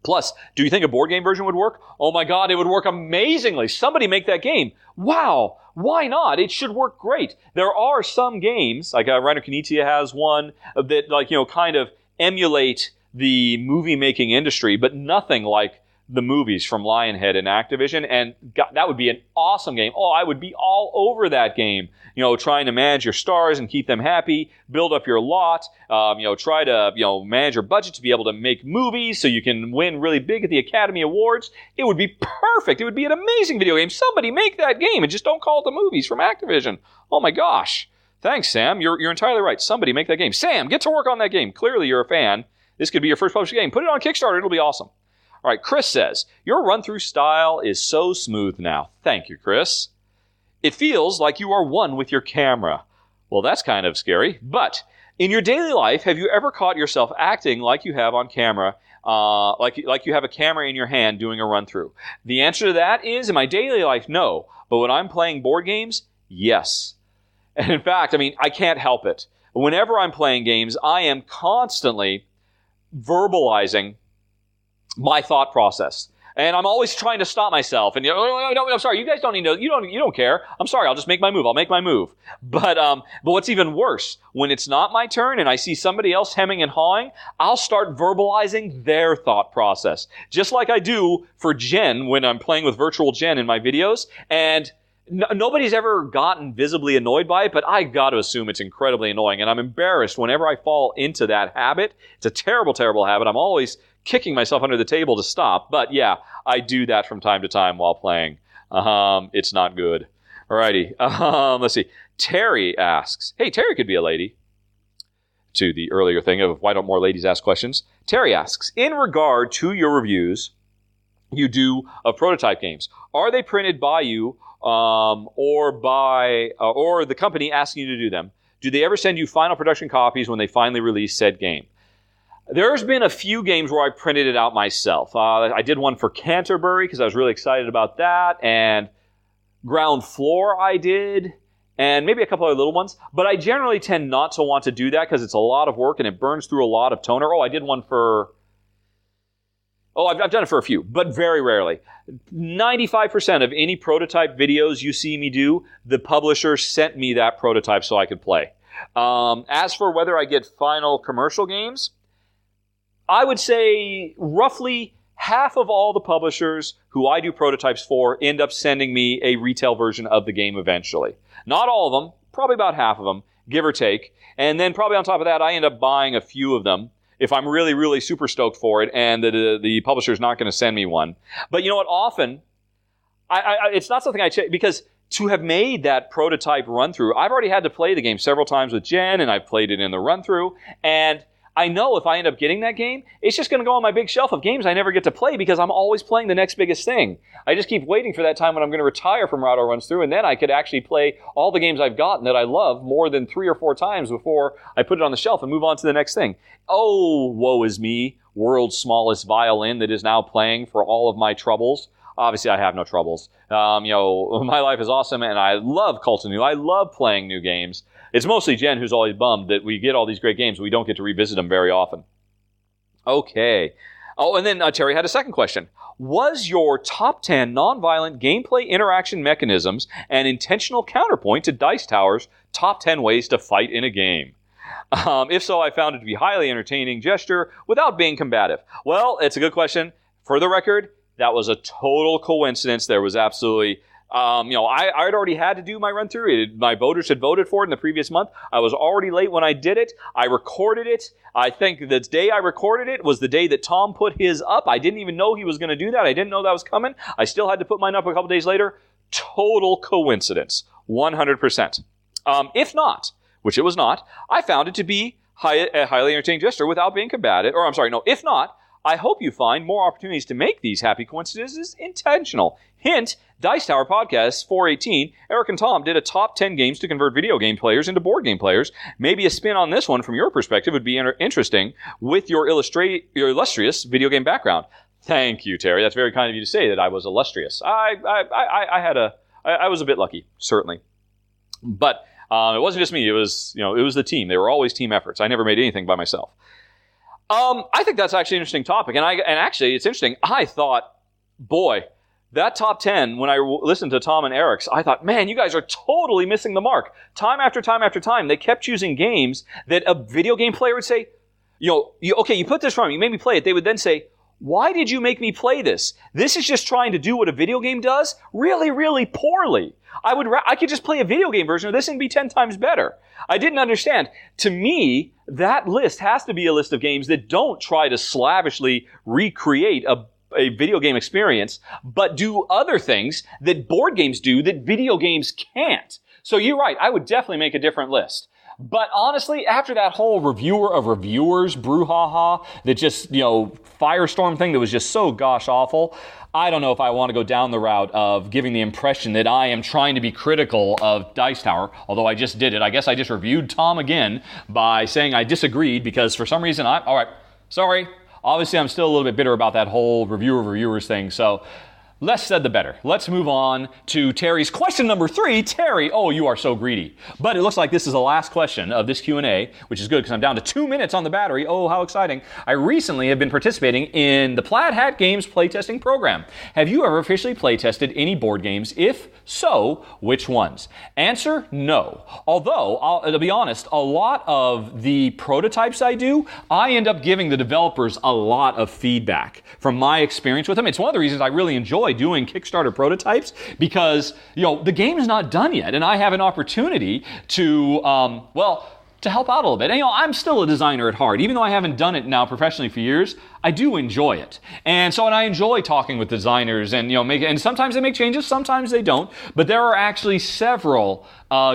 Plus, do you think a board game version would work? Oh my God, it would work amazingly. Somebody make that game. Wow, why not? It should work great. There are some games, like Reiner Knizia has one, that kind of emulate the movie-making industry, but nothing like the movies from Lionhead and Activision, and that would be an awesome game. Oh, I would be all over that game. Trying to manage your stars and keep them happy, build up your lot, try to, manage your budget to be able to make movies so you can win really big at the Academy Awards. It would be perfect. It would be an amazing video game. Somebody make that game and just don't call it the movies from Activision. Oh my gosh. Thanks, Sam. You're entirely right. Somebody make that game. Sam, get to work on that game. Clearly you're a fan. This could be your first published game. Put it on Kickstarter. It'll be awesome. All right, Chris says, your run-through style is so smooth now. Thank you, Chris. It feels like you are one with your camera. Well, that's kind of scary. But in your daily life, have you ever caught yourself acting like you have on camera, like you have a camera in your hand doing a run-through? The answer to that is, in my daily life, no. But when I'm playing board games, yes. And in fact, I can't help it. Whenever I'm playing games, I am constantly verbalizing my thought process. And I'm always trying to stop myself. And no, I'm sorry, you guys don't need to, you don't care. I'm sorry, I'll just make my move. I'll make my move. But what's even worse, when it's not my turn and I see somebody else hemming and hawing, I'll start verbalizing their thought process. Just like I do for Jen when I'm playing with virtual Jen in my videos. And nobody's ever gotten visibly annoyed by it, but I got to assume it's incredibly annoying. And I'm embarrassed whenever I fall into that habit. It's a terrible, terrible habit. I'm always kicking myself under the table to stop. But yeah, I do that from time to time while playing. It's not good. Alrighty. Let's see. Terry asks, hey, Terry could be a lady. To the earlier thing of why don't more ladies ask questions. Terry asks, in regard to your reviews you do of prototype games, are they printed by you or the company asking you to do them? Do they ever send you final production copies when they finally release said game? There's been a few games where I printed it out myself. I did one for Canterbury because I was really excited about that, and Ground Floor I did, and maybe a couple other little ones. But I generally tend not to want to do that because it's a lot of work and it burns through a lot of toner. I did one for... I've done it for a few, but very rarely. 95% of any prototype videos you see me do, the publisher sent me that prototype so I could play. As for whether I get final commercial games, I would say roughly half of all the publishers who I do prototypes for end up sending me a retail version of the game eventually. Not all of them, probably about half of them, give or take. And then probably on top of that, I end up buying a few of them if I'm really, really super stoked for it and the publisher's not going to send me one. But you know what? Often, it's not something I check because to have made that prototype run-through, I've already had to play the game several times with Jen, and I've played it in the run-through, and I know if I end up getting that game, it's just going to go on my big shelf of games I never get to play because I'm always playing the next biggest thing. I just keep waiting for that time when I'm going to retire from Rahdo Runs Through, and then I could actually play all the games I've gotten that I love more than 3 or 4 times before I put it on the shelf and move on to the next thing. Oh, woe is me, world's smallest violin that is now playing for all of my troubles. Obviously, I have no troubles. My life is awesome, and I love Cult of New. I love playing new games. It's mostly Jen who's always bummed that we get all these great games, but we don't get to revisit them very often. Okay. Oh, and then Terry had a second question. Was your top 10 nonviolent gameplay interaction mechanisms an intentional counterpoint to Dice Tower's top 10 ways to fight in a game? If so, I found it to be highly entertaining gesture without being combative. Well, it's a good question. For the record, that was a total coincidence. There was absolutely... I'd already had to do my run through. My voters had voted for it in the previous month. I was already late when I did it. I recorded it. I think the day I recorded it was the day that Tom put his up. I didn't even know he was going to do that. I didn't know that was coming. I still had to put mine up a couple days later. Total coincidence. 100%. If not, which it was not, I found it to be a highly entertaining gesture without being combative. If not, I hope you find more opportunities to make these happy coincidences intentional. Hint, Dice Tower Podcast 418, Eric and Tom did a top 10 games to convert video game players into board game players. Maybe a spin on this one from your perspective would be interesting with your illustrious video game background. Thank you, Terry. That's very kind of you to say that I was illustrious. I was a bit lucky, certainly. But it wasn't just me. It was the team. They were always team efforts. I never made anything by myself. I think that's actually an interesting topic, and actually it's interesting. I thought, boy, that top 10, when I listened to Tom and Eric's, I thought, man, you guys are totally missing the mark. Time after time after time, they kept choosing games that a video game player would say, you put this from me, you made me play it. They would then say, why did you make me play this? This is just trying to do what a video game does really, really poorly. I could just play a video game version of this and be 10 times better. I didn't understand. To me, that list has to be a list of games that don't try to slavishly recreate a video game experience, but do other things that board games do that video games can't. So you're right. I would definitely make a different list. But honestly, after that whole reviewer of reviewers brouhaha, that just, firestorm thing that was just so gosh awful, I don't know if I want to go down the route of giving the impression that I am trying to be critical of Dice Tower, although I just did it. I guess I just reviewed Tom again by saying I disagreed because for some reason all right, sorry. Obviously, I'm still a little bit bitter about that whole reviewer of reviewers thing, so less said the better. Let's move on to Terry's question number 3. Terry, oh, you are so greedy. But it looks like this is the last question of this Q&A, which is good because I'm down to 2 minutes on the battery. Oh, how exciting. I recently have been participating in the Plaid Hat Games playtesting program. Have you ever officially playtested any board games? If so, which ones? Answer, no. Although, to be honest, a lot of the prototypes I do, I end up giving the developers a lot of feedback from my experience with them. It's one of the reasons I really enjoy doing Kickstarter prototypes because, the game is not done yet and I have an opportunity to, to help out a little bit. And, I'm still a designer at heart. Even though I haven't done it now professionally for years, I do enjoy it. And I enjoy talking with designers and, and sometimes they make changes, sometimes they don't. But there are actually several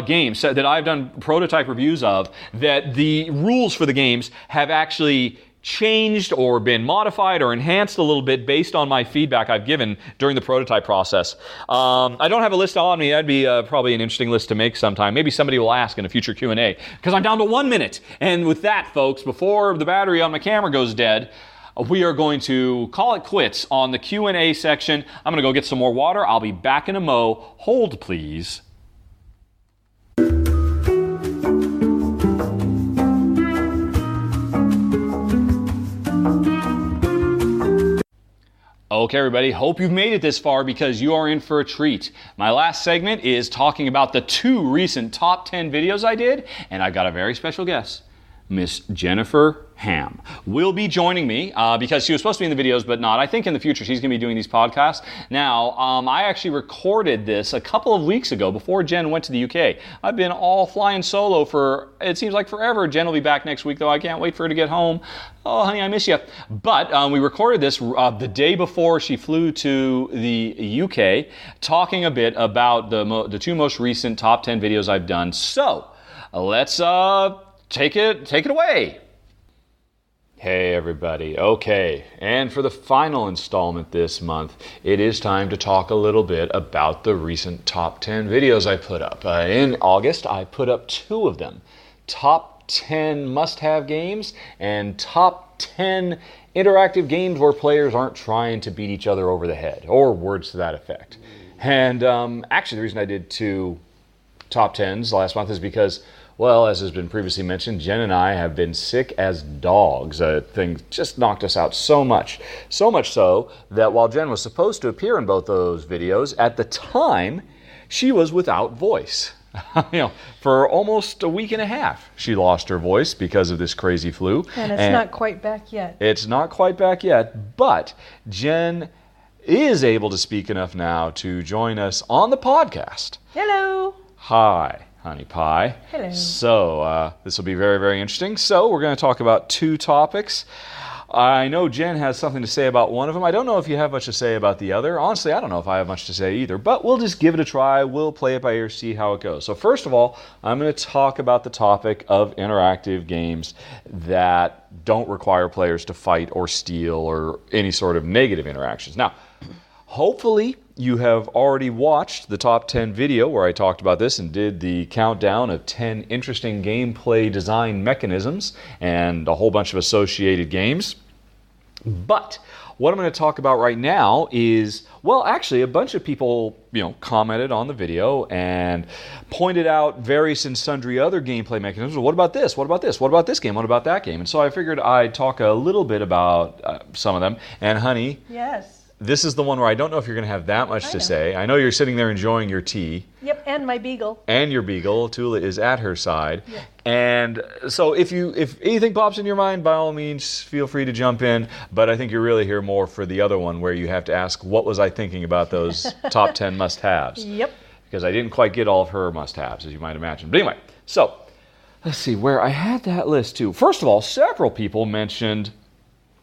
games that I've done prototype reviews of that the rules for the games have actually changed or been modified or enhanced a little bit based on my feedback I've given during the prototype process. I don't have a list on me. That'd be probably an interesting list to make sometime. Maybe somebody will ask in a future Q&A because I'm down to 1 minute. And with that, folks, before the battery on my camera goes dead, we are going to call it quits on the Q&A section. I'm going to go get some more water. I'll be back in a mo. Hold, please. Okay, everybody, hope you've made it this far because you are in for a treat. My last segment is talking about the 2 recent top 10 videos I did, and I've got a very special guest. Miss Jennifer Ham will be joining me because she was supposed to be in the videos, but not. I think in the future she's going to be doing these podcasts. Now, I actually recorded this a couple of weeks ago before Jen went to the UK. I've been all flying solo for, it seems like forever. Jen will be back next week, though. I can't wait for her to get home. Oh, honey, I miss you. But we recorded this the day before she flew to the UK, talking a bit about the 2 most recent top 10 videos I've done. So, let's take it away. Hey everybody. Okay, and for the final installment this month, it is time to talk a little bit about the recent top 10 videos I put up. In August, I put up 2 of them. Top 10 must-have games and top 10 interactive games where players aren't trying to beat each other over the head, or words to that effect. And actually the reason I did 2 top 10s last month is because, well, as has been previously mentioned, Jen and I have been sick as dogs. Thing just knocked us out so much. So much so that while Jen was supposed to appear in both those videos, at the time, she was without voice. For almost a week and a half, she lost her voice because of this crazy flu. And it's not quite back yet. It's not quite back yet, but Jen is able to speak enough now to join us on the podcast. Hello. Hi, honey pie. Hello. So this will be very, very interesting. So we're going to talk about 2 topics. I know Jen has something to say about one of them. I don't know if you have much to say about the other. Honestly, I don't know if I have much to say either, but we'll just give it a try. We'll play it by ear, see how it goes. So first of all, I'm going to talk about the topic of interactive games that don't require players to fight or steal or any sort of negative interactions. Now, hopefully, you have already watched the top 10 video where I talked about this and did the countdown of 10 interesting gameplay design mechanisms and a whole bunch of associated games. But what I'm going to talk about right now is, well, actually, a bunch of people, commented on the video and pointed out various and sundry other gameplay mechanisms. Well, what about this? What about this? What about this game? What about that game? And so I figured I'd talk a little bit about some of them. And honey, Yes. this is the one where I don't know if you're going to have that much to say. I know you're sitting there enjoying your tea. Yep, and my beagle. And your beagle. Tula is at her side. Yep. And so if anything pops in your mind, by all means, feel free to jump in. But I think you're really here more for the other one where you have to ask, what was I thinking about those top 10 must-haves? Yep. Because I didn't quite get all of her must-haves, as you might imagine. But anyway, so let's see where I had that list too. First of all, several people mentioned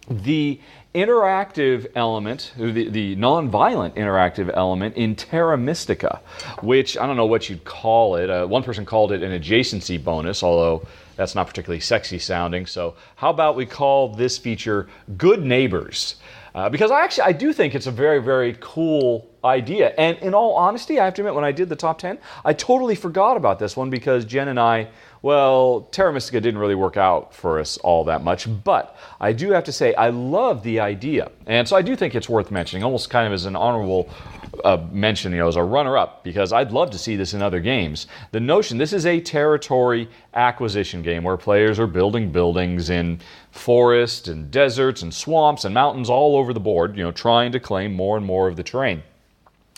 the interactive element, the non-violent interactive element in Terra Mystica, which I don't know what you'd call it. One person called it an adjacency bonus, although that's not particularly sexy sounding. So how about we call this feature Good Neighbors? Because I do think it's a very, very cool idea. And in all honesty, I have to admit, when I did the top 10, I totally forgot about this one because Jen and I, well, Terra Mystica didn't really work out for us all that much, but I do have to say I love the idea. And so I do think it's worth mentioning, almost kind of as an honorable mention, as a runner-up, because I'd love to see this in other games. The notion, this is a territory acquisition game where players are building buildings in forests and deserts and swamps and mountains all over the board, trying to claim more and more of the terrain.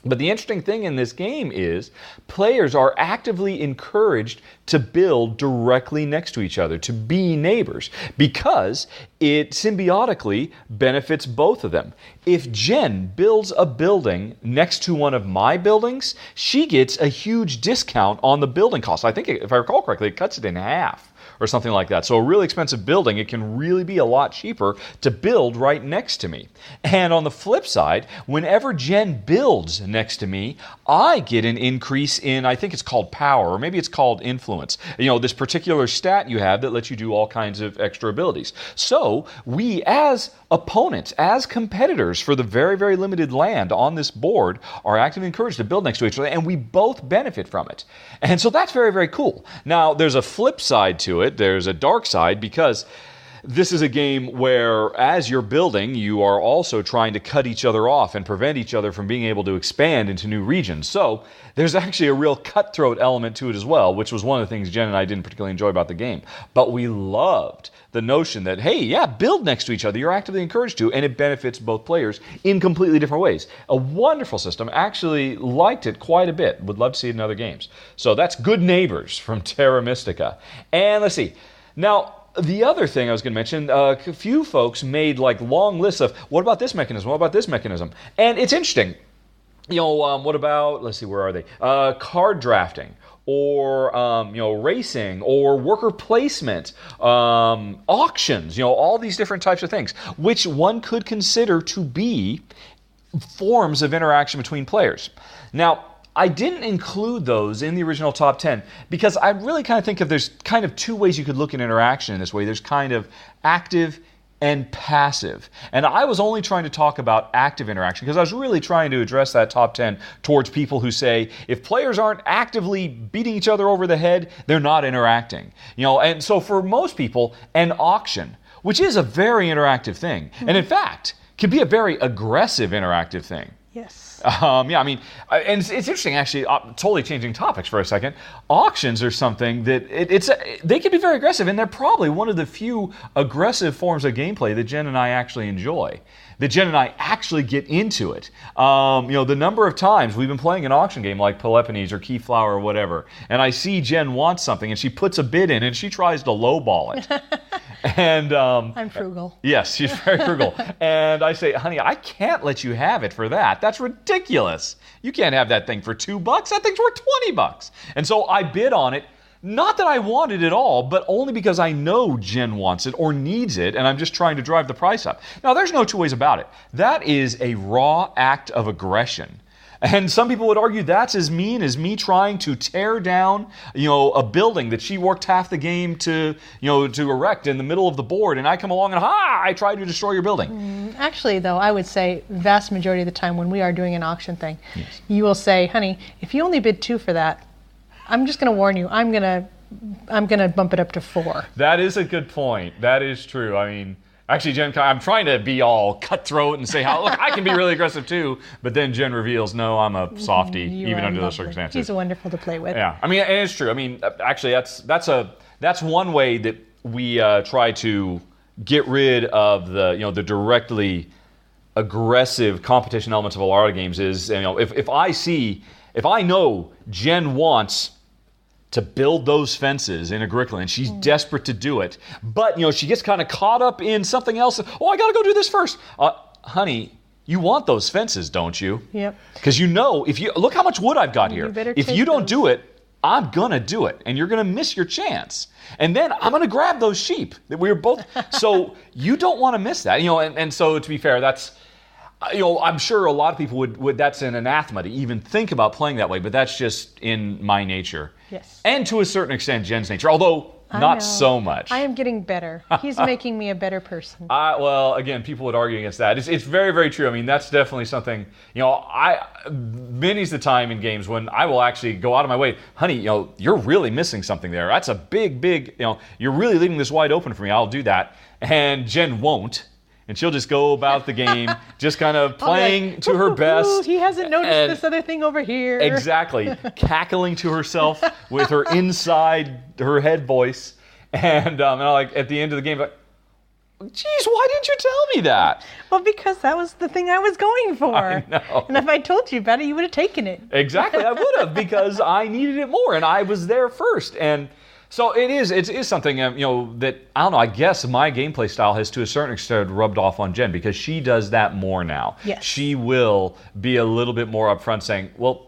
But the interesting thing in this game is players are actively encouraged to build directly next to each other, to be neighbors, because it symbiotically benefits both of them. If Jen builds a building next to one of my buildings, she gets a huge discount on the building cost. I think, if I recall correctly, it cuts it in half or something like that. So a really expensive building, it can really be a lot cheaper to build right next to me. And on the flip side, whenever Jen builds next to me, I get an increase in, I think it's called power, or maybe it's called influence. This particular stat you have that lets you do all kinds of extra abilities. So we, as opponents, as competitors for the very, very limited land on this board, are actively encouraged to build next to each other, and we both benefit from it. And so that's very, very cool. Now, there's a flip side to it. There's a dark side, because this is a game where, as you're building, you are also trying to cut each other off and prevent each other from being able to expand into new regions. So there's actually a real cutthroat element to it as well, which was one of the things Jen and I didn't particularly enjoy about the game. But we loved the notion that, hey, yeah, build next to each other. You're actively encouraged to, and it benefits both players in completely different ways. A wonderful system. Actually liked it quite a bit. Would love to see it in other games. So that's Good Neighbors from Terra Mystica. And let's see. Now, the other thing I was going to mention, a few folks made long lists of, what about this mechanism? What about this mechanism? And it's interesting. What about, let's see, where are they? Card drafting, or racing, or worker placement, auctions, all these different types of things, which one could consider to be forms of interaction between players. Now, I didn't include those in the original top 10 because I really kind of think there's kind of 2 ways you could look at interaction in this way. There's kind of active and passive. And I was only trying to talk about active interaction because I was really trying to address that top 10 towards people who say if players aren't actively beating each other over the head, they're not interacting. And so for most people, an auction, which is a very interactive thing, and in fact, can be a very aggressive interactive thing. Yes. And it's interesting, actually, totally changing topics for a second. Auctions are something that they can be very aggressive, and they're probably one of the few aggressive forms of gameplay that Jen and I actually enjoy. That Jen and I actually get into it. The number of times we've been playing an auction game like Peloponnes or Keyflower or whatever, and I see Jen wants something, and she puts a bid in, and she tries to lowball it. And I'm frugal. Yes, she's very frugal. And I say, honey, I can't let you have it for that. That's ridiculous. You can't have that thing for $2. That thing's worth $20. And so I bid on it. Not that I want it at all, but only because I know Jen wants it or needs it, and I'm just trying to drive the price up. Now, there's no two ways about it. That is a raw act of aggression. And some people would argue that's as mean as me trying to tear down, a building that she worked half the game to erect in the middle of the board, and I come along and I tried to destroy your building. Actually, though, I would say vast majority of the time when we are doing an auction thing, yes, you will say, honey, if you only bid 2 for that, I'm just going to warn you, I'm going to bump it up to 4. That is a good point. That is true. I mean, actually, Jen, I'm trying to be all cutthroat and say, look, I can be really aggressive too, but then Jen reveals, no, I'm a softie, even under those circumstances. He's wonderful to play with. Yeah, and it's true. Actually, that's one way that we try to get rid of the directly aggressive competition elements of a lot of games. Is if I know Jen wants to build those fences in Agricola, and she's desperate to do it. But, she gets kind of caught up in something else. Oh, I got to go do this first. Honey, you want those fences, don't you? Yep. Because look how much wood I've got here. If you don't do it, I'm going to do it, and you're going to miss your chance. And then I'm going to grab those sheep that we were both. So you don't want to miss that. And so to be fair, that's, I'm sure a lot of people would that's an anathema to even think about playing that way, but that's just in my nature. Yes. And to a certain extent, Jen's nature, although not so much. I am getting better. He's making me a better person. Well, again, people would argue against that. It's very, very true. That's definitely something, many's the time in games when I will actually go out of my way. Honey, you're really missing something there. That's a big, you're really leaving this wide open for me. I'll do that. And Jen won't. And she'll just go about the game, just kind of playing to her best. He hasn't noticed this other thing over here. Exactly. Cackling to herself with her her head voice. And at the end of the game, geez, why didn't you tell me that? Well, because that was the thing I was going for. I know. And if I told you about it, you would have taken it. Exactly, I would have, because I needed it more, and I was there first. And so it is something, that, I don't know, I guess my gameplay style has to a certain extent rubbed off on Jen, because she does that more now. Yes. She will be a little bit more upfront saying, well,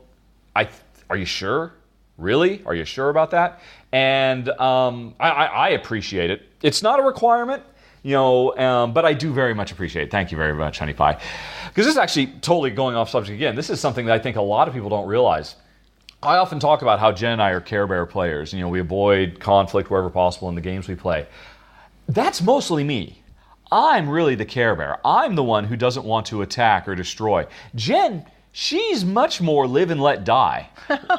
are you sure? Really? Are you sure about that? And I appreciate it. It's not a requirement, but I do very much appreciate it. Thank you very much, Honey Pie. Because this is actually totally going off subject again. This is something that I think a lot of people don't realize. I often talk about how Jen and I are Care Bear players. We avoid conflict wherever possible in the games we play. That's mostly me. I'm really the Care Bear. I'm the one who doesn't want to attack or destroy. Jen, she's much more live and let die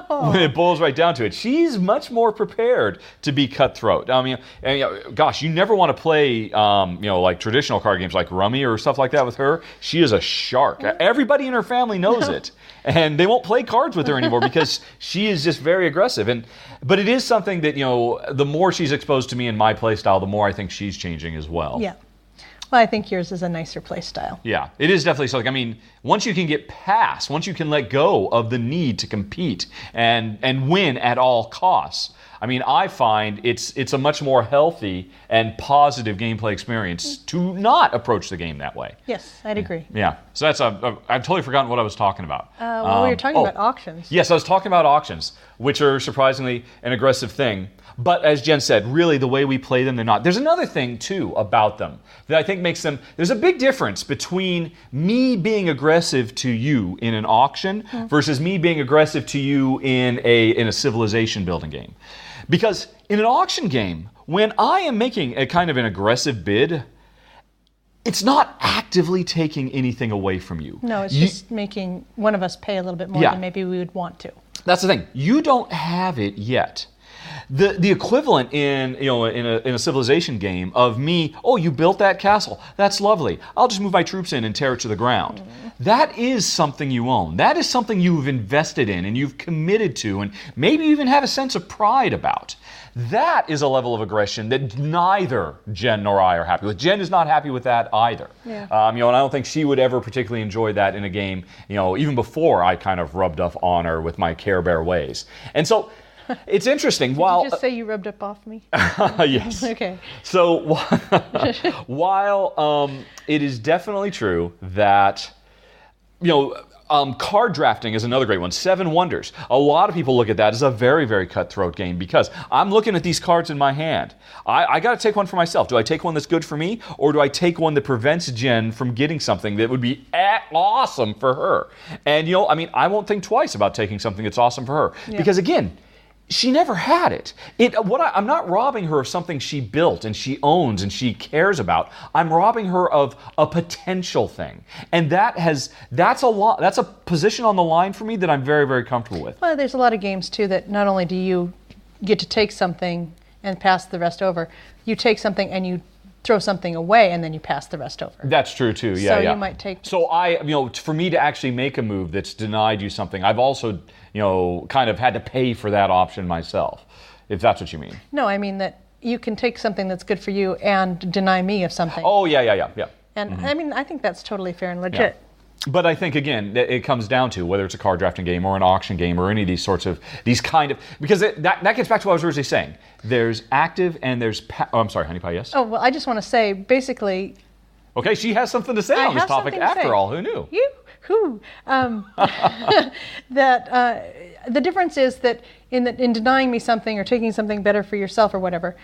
when it boils right down to it. She's much more prepared to be cutthroat. Gosh, you never want to play, like traditional card games like Rummy or stuff like that with her. She is a shark. Everybody in her family knows it. And they won't play cards with her anymore because she is just very aggressive. But it is something that, the more she's exposed to me in my play style, the more I think she's changing as well. Yeah. Well, I think yours is a nicer play style. Yeah, it is definitely something. Once you can get past, once you can let go of the need to compete and win at all costs, I find it's a much more healthy and positive gameplay experience to not approach the game that way. Yes, I'd agree. Yeah, so I've totally forgotten what I was talking about. We were talking about auctions. Yes, I was talking about auctions, which are surprisingly an aggressive thing. But as Jen said, really the way we play them, they're not. There's another thing, too, about them that I think makes them... There's a big difference between me being aggressive to you in an auction versus me being aggressive to you in a civilization building game. Because in an auction game, when I am making a kind of an aggressive bid, it's not actively taking anything away from you. No, it's just making one of us pay a little bit more than maybe we would want to. That's the thing. You don't have it yet. The equivalent in a civilization game of me, oh, you built that castle. That's lovely. I'll just move my troops in and tear it to the ground. That is something you own. That is something you've invested in and you've committed to and maybe even have a sense of pride about. That is a level of aggression that neither Jen nor I are happy with. Jen is not happy with that either. Yeah. And I don't think she would ever particularly enjoy that in a game, even before I kind of rubbed up on her with my Care Bear ways. And so it's interesting. Did you just say you rubbed up off me? Yes. Okay. So while it is definitely true that, card drafting is another great one. Seven Wonders. A lot of people look at that as a very, very cutthroat game because I'm looking at these cards in my hand. I got to take one for myself. Do I take one that's good for me, or do I take one that prevents Jen from getting something that would be awesome for her? And I won't think twice about taking something that's awesome for her because again, she never had it. I'm not robbing her of something she built and she owns and she cares about. I'm robbing her of a potential thing. And that's a position on the line for me that I'm very, very comfortable with. Well, there's a lot of games too that not only do you get to take something and pass the rest over, you take something and you throw something away and then you pass the rest over. That's true too. Yeah. So you might take. So for me to actually make a move that's denied you something, I've also kind of had to pay for that option myself, if that's what you mean. No, I mean that you can take something that's good for you and deny me of something. Oh, yeah. And I think that's totally fair and legit. Yeah. But I think, again, it comes down to whether it's a card drafting game or an auction game or any of these kind of, because that gets back to what I was originally saying. There's active and there's, I'm sorry, Honey Pie, yes? Oh, well, I just want to say, basically. Okay, she has something to say on this topic after all. Who knew? That the difference is that in denying me something or taking something better for yourself or whatever,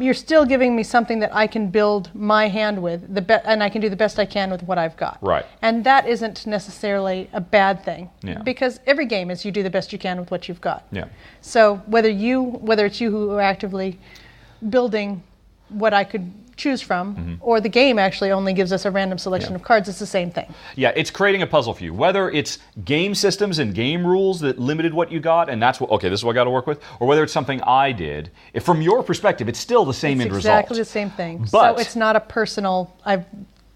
you're still giving me something that I can build my hand with, and I can do the best I can with what I've got. Right. And that isn't necessarily a bad thing, because every game is you do the best you can with what you've got. Yeah. So whether it's you who are actively building what I could choose from, or the game actually only gives us a random selection of cards, it's the same thing. Yeah, it's creating a puzzle for you. Whether it's game systems and game rules that limited what you got, and that's this is what I got to work with, or whether it's something I did, from your perspective, it's still the same end result. It's exactly the same thing. But, so it's not a personal, I've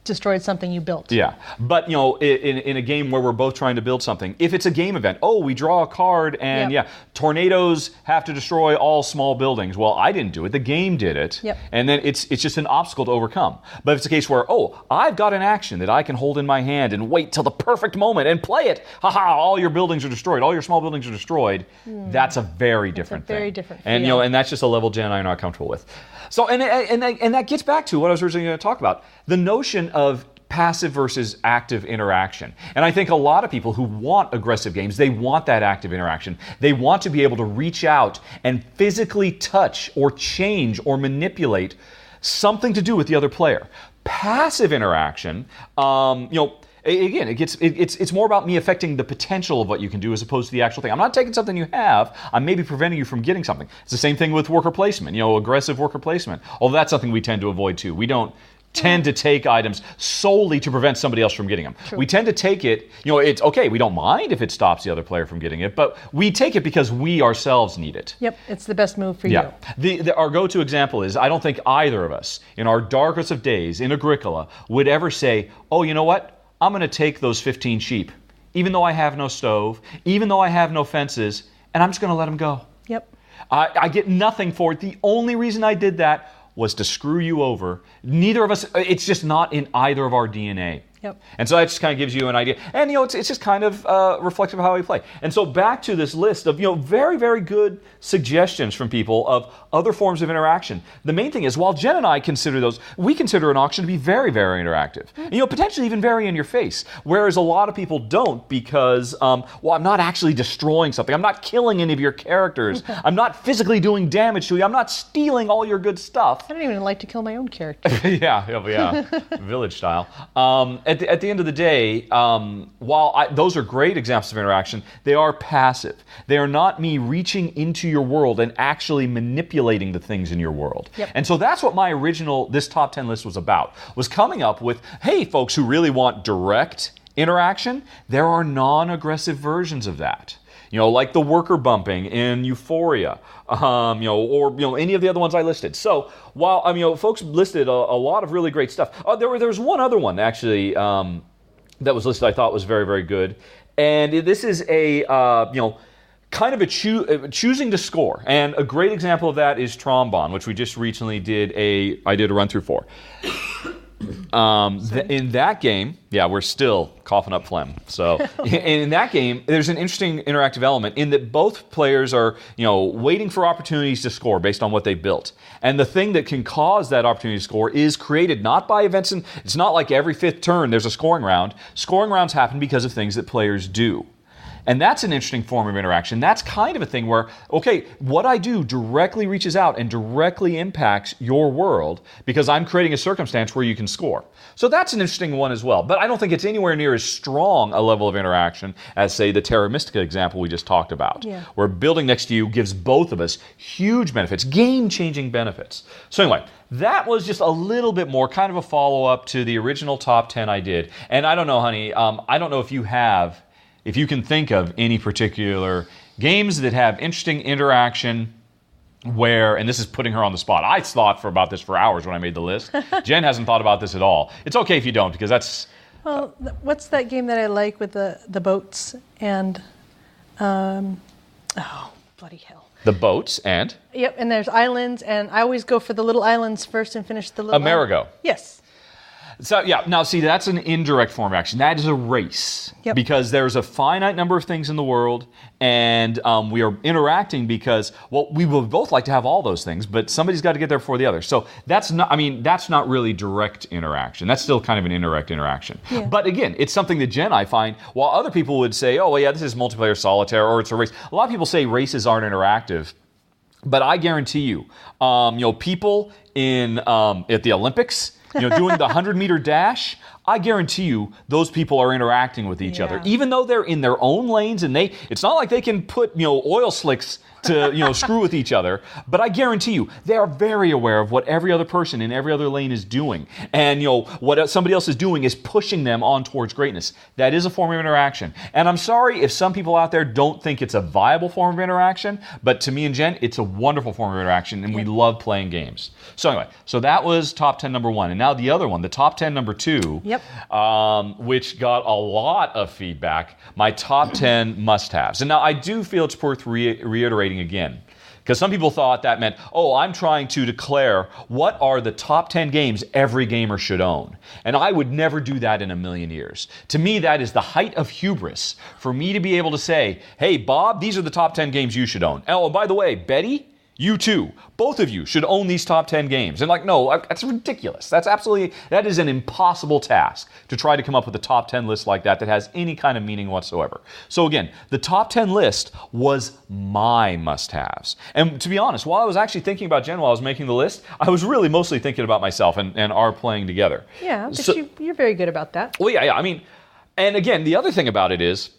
destroyed something you built. Yeah, but in a game where we're both trying to build something, if it's a game event, we draw a card and tornadoes have to destroy all small buildings. Well, I didn't do it, the game did it, and then it's just an obstacle to overcome. But if it's a case where, I've got an action that I can hold in my hand and wait till the perfect moment and play it, all your buildings are destroyed, all your small buildings are destroyed, that's a very different thing. Very different and feel. And that's just a level Jen and I are not comfortable with. So and that gets back to what I was originally going to talk about, the notion of passive versus active interaction. And I think a lot of people who want aggressive games, they want that active interaction. They want to be able to reach out and physically touch or change or manipulate something to do with the other player. Passive interaction, again, it's more about me affecting the potential of what you can do as opposed to the actual thing. I'm not taking something you have, I'm maybe preventing you from getting something. It's the same thing with worker placement, aggressive worker placement. Although that's something we tend to avoid too. We don't tend to take items solely to prevent somebody else from getting them. True. We tend to take it, it's okay, we don't mind if it stops the other player from getting it, but we take it because we ourselves need it. Yep, it's the best move for you. Our go-to example is, I don't think either of us, in our darkest of days, in Agricola, would ever say, you know what? I'm going to take those 15 sheep, even though I have no stove, even though I have no fences, and I'm just going to let them go. Yep. I get nothing for it. The only reason I did that was to screw you over. Neither of us, it's just not in either of our DNA. Yep. And so that just kind of gives you an idea. And, it's just kind of reflective of how we play. And so back to this list of, very, very good suggestions from people of other forms of interaction. The main thing is, while Jen and I consider those, we consider an auction to be very, very interactive. Potentially even very in your face. Whereas a lot of people don't because, I'm not actually destroying something. I'm not killing any of your characters. I'm not physically doing damage to you. I'm not stealing all your good stuff. I don't even like to kill my own character. yeah, village style. at the end of the day, while those are great examples of interaction, they are passive. They are not me reaching into your world and actually manipulating the things in your world. Yep. And so that's what this top 10 list was about, was coming up with, hey, folks who really want direct interaction, there are non-aggressive versions of that. Like the worker bumping in Euphoria, or any of the other ones I listed. So while folks listed a lot of really great stuff. There was one other one actually that was listed I thought was very, very good, and this is a kind of a choosing to score, and a great example of that is Trombone, which we just recently I did a run through for. In that game, we're still coughing up phlegm. So in that game, there's an interesting interactive element in that both players are, waiting for opportunities to score based on what they built. And the thing that can cause that opportunity to score is created not by events, and it's not like every fifth turn there's a scoring round. Scoring rounds happen because of things that players do. And that's an interesting form of interaction. That's kind of a thing where, okay, what I do directly reaches out and directly impacts your world because I'm creating a circumstance where you can score. So that's an interesting one as well. But I don't think it's anywhere near as strong a level of interaction as, say, the Terra Mystica example we just talked about, where building next to you gives both of us huge benefits, game-changing benefits. So anyway, that was just a little bit more kind of a follow-up to the original top 10 I did. And I don't know, honey, I don't know if you can think of any particular games that have interesting interaction where, and this is putting her on the spot. I thought about this for hours when I made the list. Jen hasn't thought about this at all. It's okay if you don't, because that's... Well, what's that game that I like with the boats and... oh, bloody hell. The boats and? Yep, and there's islands, and I always go for the little islands first and finish the little Amerigo. Yes. So, now see, that's an indirect form of action. That is a race. Yep. Because there's a finite number of things in the world, and we are interacting because, we would both like to have all those things, but somebody's got to get there before the other. So that's not really direct interaction. That's still kind of an indirect interaction. Yeah. But again, it's something that Jen, I find, while other people would say, oh, well, yeah, this is multiplayer solitaire, or it's a race. A lot of people say races aren't interactive. But I guarantee you, people at the Olympics, doing the 100-meter dash, I guarantee you those people are interacting with each other, even though they're in their own lanes, and it's not like they can put oil slicks to screw with each other. But I guarantee you they are very aware of what every other person in every other lane is doing, and what somebody else is doing is pushing them on towards greatness. That is a form of interaction, and I'm sorry if some people out there don't think it's a viable form of interaction, but to me and Jen, it's a wonderful form of interaction, and we love playing games. So anyway, that was top 10 number 1, and now the other one, the top 10 number 2. Yep. Which got a lot of feedback, my top 10 must-haves. And now I do feel it's worth reiterating again, because some people thought that meant, I'm trying to declare what are the top 10 games every gamer should own. And I would never do that in a million years. To me, that is the height of hubris for me to be able to say, hey, Bob, these are the top 10 games you should own. Oh, by the way, Betty, you too. Both of you should own these top 10 games. And no, that's ridiculous. That is an impossible task to try to come up with a top 10 list like that has any kind of meaning whatsoever. So again, the top 10 list was my must-haves. And to be honest, while I was actually thinking about Jen while I was making the list, I was really mostly thinking about myself and our playing together. Yeah, but you're very good about that. Well, yeah. And again, the other thing about it is,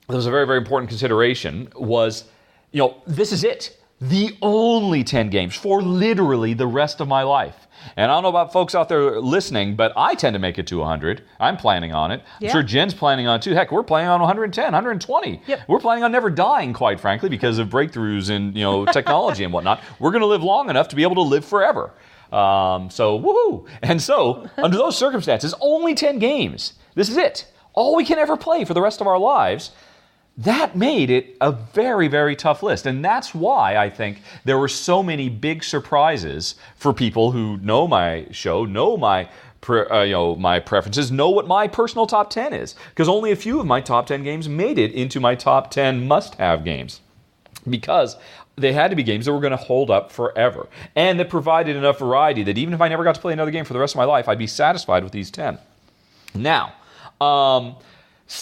there was a very, very important consideration was, this is it. The only 10 games for literally the rest of my life. And I don't know about folks out there listening, but I tend to make it to 100. I'm planning on it. Yeah. I'm sure Jen's planning on it too. Heck, we're planning on 110, 120. Yep. We're planning on never dying, quite frankly, because of breakthroughs in technology and whatnot. We're going to live long enough to be able to live forever. So, woohoo! And so, under those circumstances, only 10 games. This is it. All we can ever play for the rest of our lives. That made it a very, very tough list. And that's why I think there were so many big surprises for people who know my show, know my preferences, know what my personal top 10 is. Because only a few of my top 10 games made it into my top 10 must-have games. Because they had to be games that were going to hold up forever. And that provided enough variety that even if I never got to play another game for the rest of my life, I'd be satisfied with these 10. Now,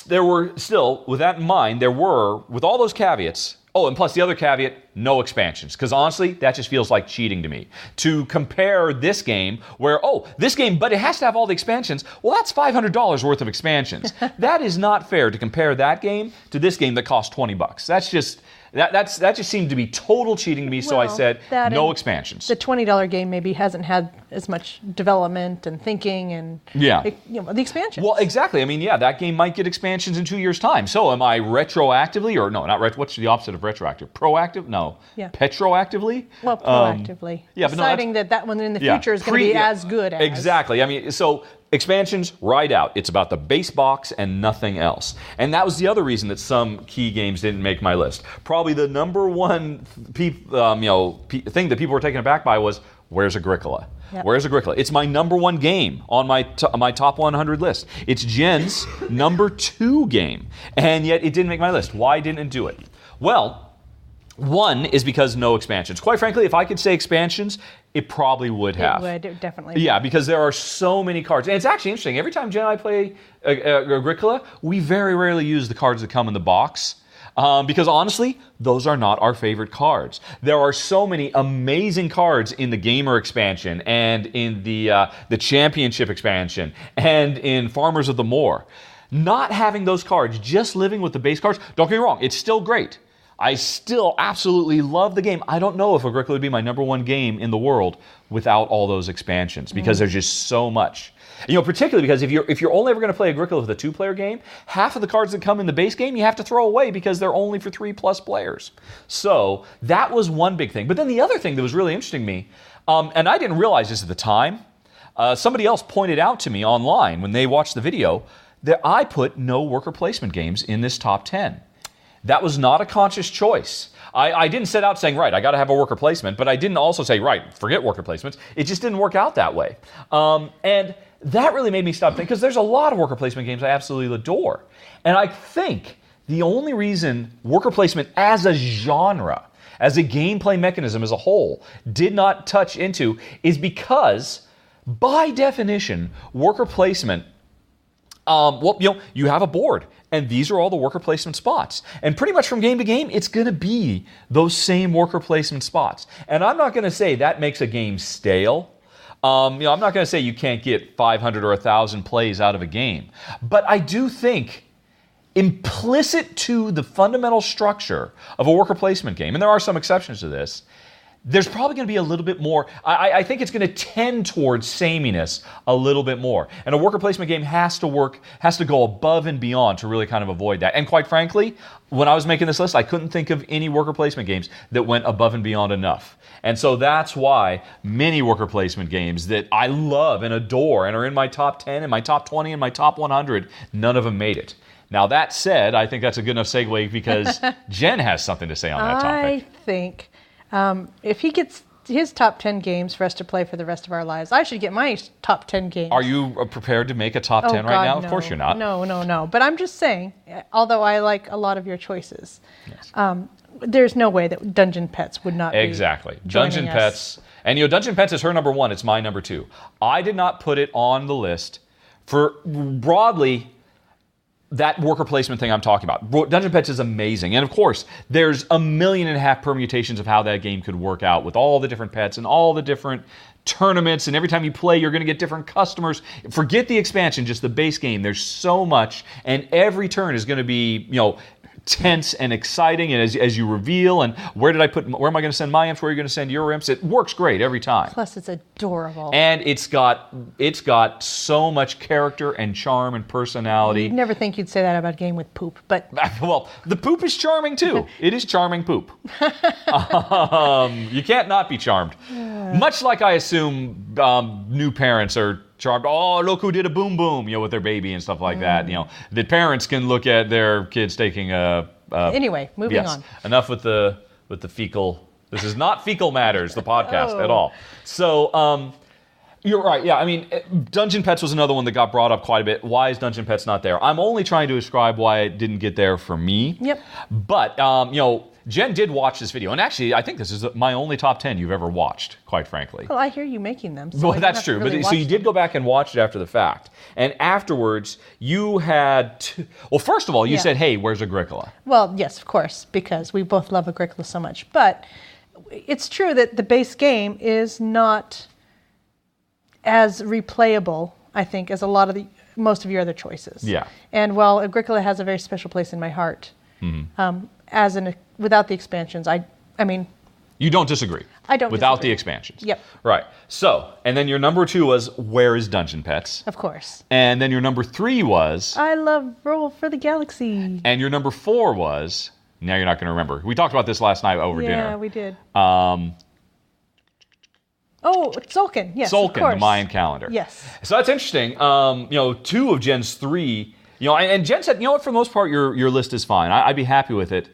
there were still, with that in mind, with all those caveats, Oh, and plus the other caveat, no expansions. Because honestly, that just feels like cheating to me. To compare this game where, this game, but it has to have all the expansions, well, that's $500 worth of expansions. That is not fair to compare that game to this game that costs $20. That's just... That just seemed to be total cheating to me, so I said no expansions. The $20 game maybe hasn't had as much development and thinking and the expansions. Well, exactly. I mean, that game might get expansions in 2 years' time. So am I retroactively, or no, not what's the opposite of retroactive? Proactive? No. Yeah. Petroactively? Well, proactively. Deciding that one in the future is going to be as good as. Exactly. I mean, so... expansions, right out. It's about the base box and nothing else. And that was the other reason that some key games didn't make my list. Probably the number one thing that people were taken aback by was, where's Agricola? Yep. Where's Agricola? It's my number one game on my top 100 list. It's Jen's number 2 game. And yet it didn't make my list. Why didn't it do it? Well, one is because no expansions. Quite frankly, if I could say expansions, it probably would have. It definitely would. Yeah, because there are so many cards. And it's actually interesting. Every time Jen and I play Agricola, we very rarely use the cards that come in the box. Because honestly, those are not our favorite cards. There are so many amazing cards in the Gamer expansion and in the Championship expansion and in Farmers of the Moor. Not having those cards, just living with the base cards, don't get me wrong, it's still great. I still absolutely love the game. I don't know if Agricola would be my number one game in the world without all those expansions because there's just so much. Particularly because if you're only ever going to play Agricola with a 2-player game, half of the cards that come in the base game you have to throw away because they're only for 3+ players. So that was one big thing. But then the other thing that was really interesting to me, and I didn't realize this at the time, somebody else pointed out to me online when they watched the video that I put no worker placement games in this top 10. That was not a conscious choice. I didn't set out saying, right, I got to have a worker placement, but I didn't also say, right, forget worker placements. It just didn't work out that way. And that really made me stop thinking, because there's a lot of worker placement games I absolutely adore. And I think the only reason worker placement as a genre, as a gameplay mechanism as a whole, did not touch into is because, by definition, worker placement, you have a board. And these are all the worker placement spots. And pretty much from game to game, it's going to be those same worker placement spots. And I'm not going to say that makes a game stale. I'm not going to say you can't get 500 or 1,000 plays out of a game. But I do think implicit to the fundamental structure of a worker placement game, and there are some exceptions to this, there's probably going to be a little bit more. I think it's going to tend towards sameness a little bit more. And a worker placement game has to go above and beyond to really kind of avoid that. And quite frankly, when I was making this list, I couldn't think of any worker placement games that went above and beyond enough. And so that's why many worker placement games that I love and adore and are in my top 10 and my top 20 and my top 100, none of them made it. Now, that said, I think that's a good enough segue because Jen has something to say on that topic. I think if he gets his top 10 games for us to play for the rest of our lives, I should get my top 10 games. Are you prepared to make a top 10 right now? No. Of course you're not. No. But I'm just saying, although I like a lot of your choices, there's no way that Dungeon Pets would not exactly. be joining Dungeon us. Pets. And Dungeon Pets is her number 1. It's my number 2. I did not put it on the list for broadly that worker placement thing I'm talking about. Dungeon Pets is amazing. And of course, there's 1.5 million permutations of how that game could work out with all the different pets and all the different tournaments. And every time you play, you're going to get different customers. Forget the expansion, just the base game. There's so much. And every turn is going to be, tense and exciting, and as you reveal, and where am I going to send my imps? Where are you going to send your imps? It works great every time. Plus, it's adorable, and it's got so much character and charm and personality. You'd never think you'd say that about a game with poop, but well, the poop is charming too. It is charming poop. You can't not be charmed. Much like I assume new parents are charmed. Oh, look who did a boom boom, with their baby and stuff like that. The parents can look at their kids taking a. Anyway, moving on. Enough with the fecal. This is not Fecal Matters, the podcast at all. So, you're right. Yeah, I mean, Dungeon Pets was another one that got brought up quite a bit. Why is Dungeon Pets not there? I'm only trying to describe why it didn't get there for me. Yep. But Jen did watch this video, and actually, I think this is my only top 10 you've ever watched, quite frankly. Well, I hear you making them. So Well, that's true. Really So you did go back and watch it after the fact. And afterwards, you had... Well, first of all, you said, hey, where's Agricola? Well, yes, of course, because we both love Agricola so much. But it's true that the base game is not as replayable, I think, as most of your other choices. Yeah. And while Agricola has a very special place in my heart, without the expansions, I mean... You don't disagree? I don't Without disagree. the expansions? Yep. Right. So, and then your number 2 was, where is Dungeon Pets? Of course. And then your number 3 was... I love Roll for the Galaxy. And your number 4 was... Now you're not going to remember. We talked about this last night over dinner. Yeah, we did. Tzolk'in. Yes, of Tzolk'in, course. the Mayan calendar. Yes. So that's interesting. 2 of Jen's 3... and Jen said, what, for the most part, your list is fine. I'd be happy with it.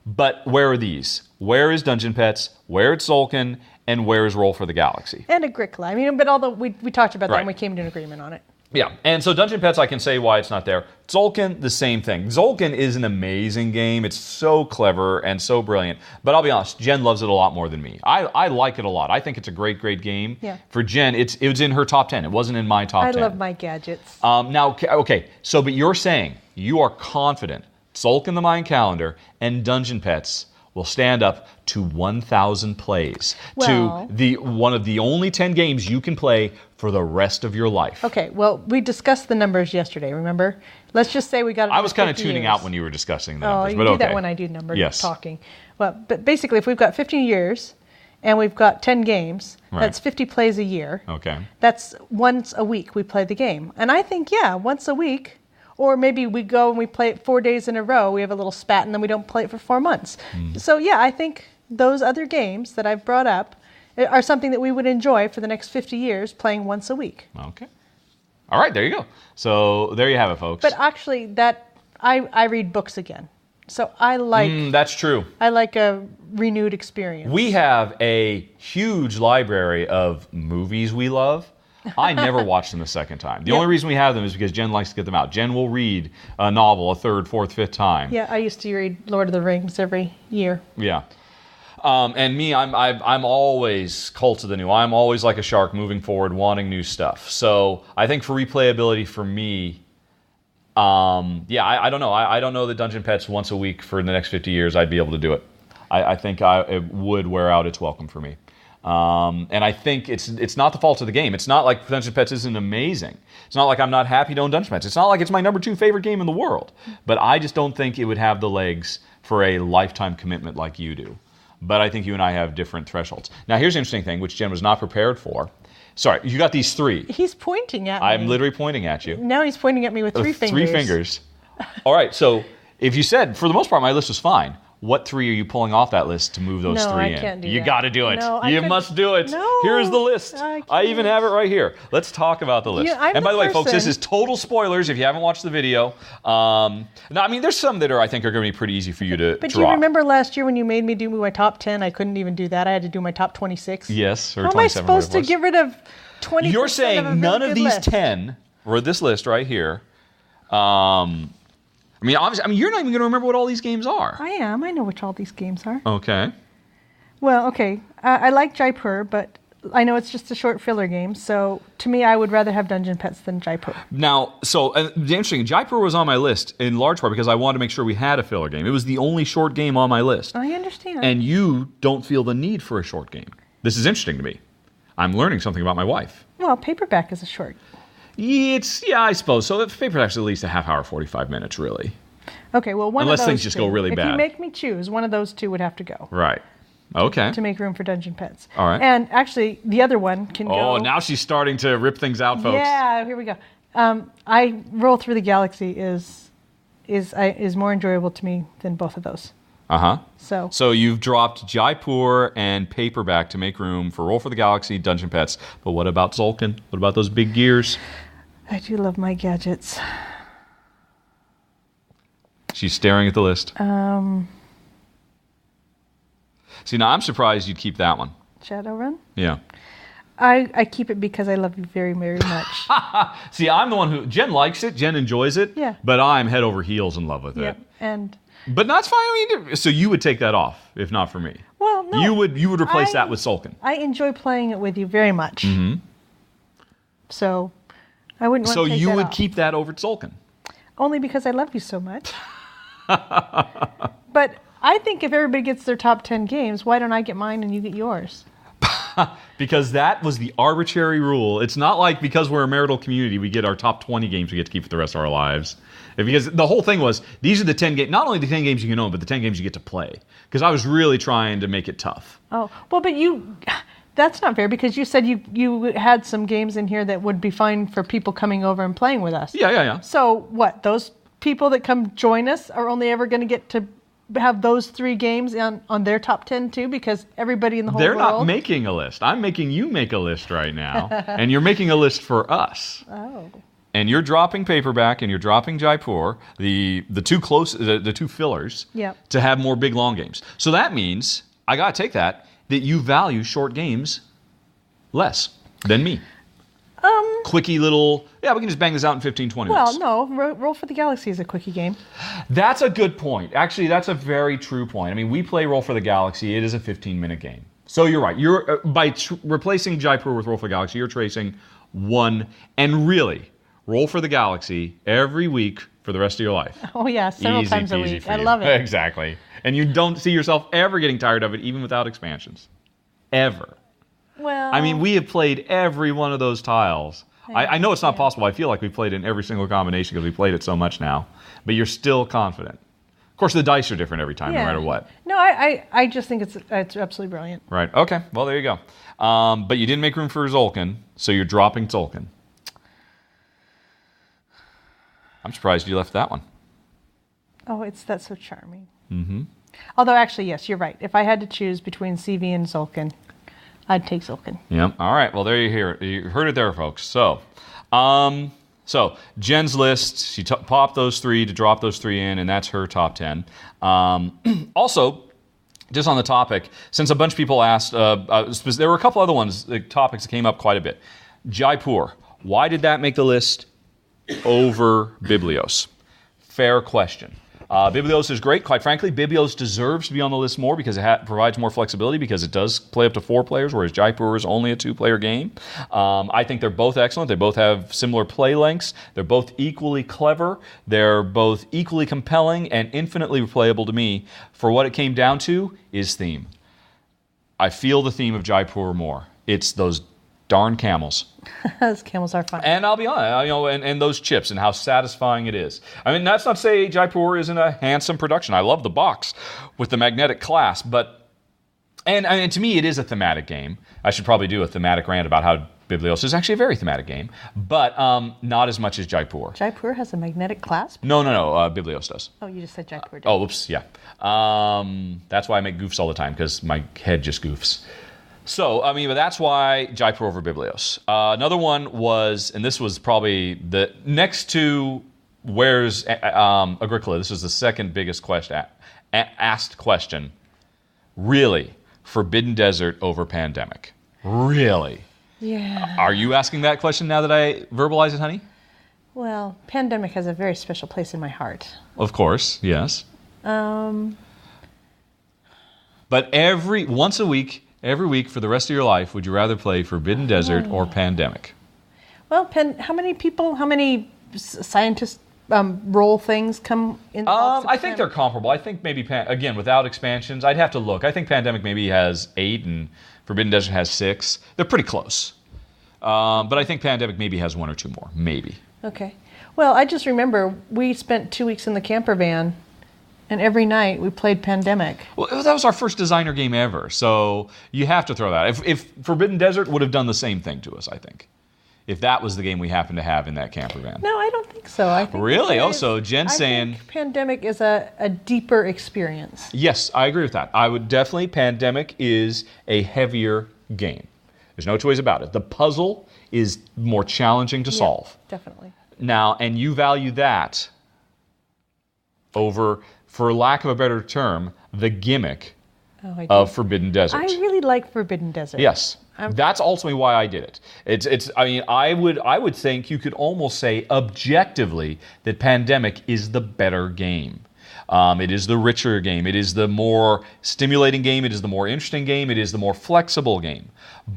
But where are these? Where is Dungeon Pets? Where is Tzolk'in? And where is Roll for the Galaxy? And Agricola. I mean, but although we talked about that Right. and we came to an agreement on it. Yeah, and so Dungeon Pets, I can say why it's not there. Tzolk'in, the same thing. Tzolk'in is an amazing game. It's so clever and so brilliant. But I'll be honest, Jen loves it a lot more than me. I like it a lot. I think it's a great, great game. Yeah. For Jen, it was in her top 10. It wasn't in my top 10. I love my gadgets. Now, okay, so but you're saying you are confident Tzolk'in, the Mayan calendar, and Dungeon Pets will stand up to 1,000 plays. Well, to one of the only 10 games you can play for the rest of your life. Okay, well, we discussed the numbers yesterday, remember? Let's just say we got... I was kind of 50 tuning years. out when you were discussing the Oh, numbers, you but do okay. that when I do number Yes. talking. Well, but basically, if we've got 15 years and we've got 10 games, Right. that's 50 plays a year. Okay. That's once a week we play the game. And I think, once a week, or maybe we go and we play it 4 days in a row, we have a little spat, and then we don't play it for 4 months. So, I think those other games that I've brought up are something that we would enjoy for the next 50 years playing once a week. Okay. All right, there you go. So there you have it, folks. But actually, I read books again. So I like... That's true. I like a renewed experience. We have a huge library of movies we love. I never watch them a second time. The only reason we have them is because Jen likes to get them out. Jen will read a novel a third, fourth, fifth time. Yeah, I used to read Lord of the Rings every year. Yeah. And me, I'm always cult of the new. I'm always like a shark moving forward, wanting new stuff. So I think for replayability for me, I don't know. I don't know that Dungeon Pets once a week for the next 50 years I'd be able to do it. I think it would wear out its welcome for me. And I think it's not the fault of the game. It's not like Dungeon Pets isn't amazing. It's not like I'm not happy to own Dungeon Pets. It's not like it's my number 2 favorite game in the world. But I just don't think it would have the legs for a lifetime commitment like you do. But I think you and I have different thresholds. Now, here's an interesting thing, which Jen was not prepared for. Sorry, you got these 3. He's pointing at me. I'm literally pointing at you. Now he's pointing at me with 3 fingers. 3 fingers. All right, so if you said, for the most part, my list was fine, what 3 are you pulling off that list to move those 3 in? No, I can't do that. You got to do it. No, you must do it. No, Here's the list. I even have it right here. Let's talk about the list. Yeah, I'm and by the way, folks, this person- is total spoilers if you haven't watched the video. Now, I mean, there's some that I think are going to be pretty easy for you to But drop. you remember last year when you made me do my top 10? I couldn't even do that. I had to do my top 26. Yes, or How am I 27, supposed to whatever it was. get rid of 20%? You're of a saying really none of good these list? 10, or this list right here, I mean, obviously, you're not even going to remember what all these games are. I am. I know which all these games are. Okay. Well, okay. I like Jaipur, but I know it's just a short filler game. So to me, I would rather have Dungeon Pets than Jaipur. Now, so the interesting, Jaipur was on my list in large part because I wanted to make sure we had a filler game. It was the only short game on my list. I understand. And you don't feel the need for a short game. This is interesting to me. I'm learning something about my wife. Well, paperback is a short. Yeah, I suppose. So the paperback's at least a half hour, 45 minutes, really. Okay, well, one Unless of those things just two. go really if bad. you make me choose, one of those 2 would have to go Right. Okay. to make room for Dungeon Pets. All right. And actually, the other one can go. Oh, now she's starting to rip things out, folks. Yeah, here we go. I Roll Through the Galaxy is more enjoyable to me than both of those. Uh-huh. So you've dropped Jaipur and paperback to make room for Roll for the Galaxy, Dungeon Pets. But what about Tzolk'in? What about those big gears? I do love my gadgets. She's staring at the list. See, now I'm surprised you'd keep that one. Shadowrun? Yeah. I keep it because I love you very, very much. See, I'm the one who... Jen likes it. Jen enjoys it. Yeah. But I'm head over heels in love with Yeah. it. And But that's fine. I mean, so you would take that off if not for me. Well, no. You would replace that with Sulkin. I enjoy playing it with you very much. Mm-hmm. So I wouldn't want to take that So you would off. keep that over Sulkin. Only because I love you so much. But I think if everybody gets their top 10 games, why don't I get mine and you get yours? Because that was the arbitrary rule. It's not like because we're a marital community, we get our top 20 games we get to keep for the rest of our lives. Because the whole thing was, these are the 10 games, not only the 10 games you can own, but the 10 games you get to play. Because I was really trying to make it tough. Oh, well, but that's not fair because you said you had some games in here that would be fine for people coming over and playing with us. Yeah. So what, those people that come join us are only ever going to get to have those 3 games on their top 10 too, because everybody in the whole They're world... not making a list. I'm making you make a list right now. And you're making a list for us. Oh. And you're dropping Paperback and you're dropping Jaipur, the two fillers, Yep. to have more big long games. So that means, I got to take that you value short games less than me. Quickie little, we can just bang this out in 15, 20 minutes. Well, no, Roll for the Galaxy is a quickie game. That's a good point. Actually, that's a very true point. I mean, we play Roll for the Galaxy. It is a 15-minute game. So you're right. You're by replacing Jaipur with Roll for the Galaxy, you're tracing 1, and really, Roll for the Galaxy every week for the rest of your life. Oh yeah, several Easy times a peasy week. for I you. love it. Exactly. And you don't see yourself ever getting tired of it, even without expansions. Ever. Well, I mean, we have played every one of those tiles. I know it's not possible. I feel like we played in every single combination because we played it so much now. But you're still confident. Of course, the dice are different every time, no matter what. No, I just think it's absolutely brilliant. Right. Okay. Well, there you go. But you didn't make room for Sulkin, so you're dropping Sulkin. I'm surprised you left that one. Oh, that's so charming. Mm-hmm. Although, actually, yes, you're right. If I had to choose between CV and Sulkin, I'd take Sulkin. Yep. All right. Well, there you hear it. You heard it there, folks. So Jen's list. She popped those 3 to drop those 3 in, and that's her top 10. Also, just on the topic, since a bunch of people asked, there were a couple other topics that came up quite a bit. Jaipur. Why did that make the list over Biblios? Fair question. Biblios is great. Quite frankly, Biblios deserves to be on the list more because it provides more flexibility because it does play up to 4 players, whereas Jaipur is only a 2-player game. I think they're both excellent. They both have similar play lengths. They're both equally clever. They're both equally compelling and infinitely replayable to me. For what it came down to is theme. I feel the theme of Jaipur more. It's those darn camels. Those camels are fun. And I'll be honest, and those chips and how satisfying it is. I mean, that's not to say Jaipur isn't a handsome production. I love the box with the magnetic clasp, but and to me, it is a thematic game. I should probably do a thematic rant about how Biblios is actually a very thematic game, but not as much as Jaipur. Jaipur has a magnetic clasp? No, Biblios does. Oh, you just said Jaipur did. Oh, oops, yeah. That's why I make goofs all the time, because my head just goofs. So, I mean, but that's why Jaipur over Biblios. Another one was, and this was probably the next to where's Agricola. This was the second biggest asked question. Really, Forbidden Desert over Pandemic? Really? Yeah. Are you asking that question now that I verbalize it, honey? Well, Pandemic has a very special place in my heart. Of course, yes. Um. But every week for the rest of your life, would you rather play Forbidden Desert or Pandemic? Well, how many scientist role things come in the box? I think they're comparable. I think maybe, again, without expansions, I'd have to look. I think Pandemic maybe has 8 and Forbidden Desert has 6. They're pretty close. But I think Pandemic maybe has 1 or 2 more, maybe. Okay. Well, I just remember we spent 2 weeks in the camper van, and every night we played Pandemic. Well, that was our first designer game ever, so you have to throw that. If Forbidden Desert would have done the same thing to us, I think. If that was the game we happened to have in that camper van. No, I don't think so. I think really? Oh, so Jen's saying... think Pandemic is a deeper experience. Yes, I agree with that. I would definitely... Pandemic is a heavier game. There's no two ways about it. The puzzle is more challenging to solve. Definitely. Now, and you value that over, for lack of a better term, the gimmick of Forbidden Desert. I really like Forbidden Desert. Yes. That's ultimately why I did it. It's. I mean, I would think you could almost say objectively that Pandemic is the better game. It is the richer game. It is the more stimulating game. It is the more interesting game. It is the more flexible game.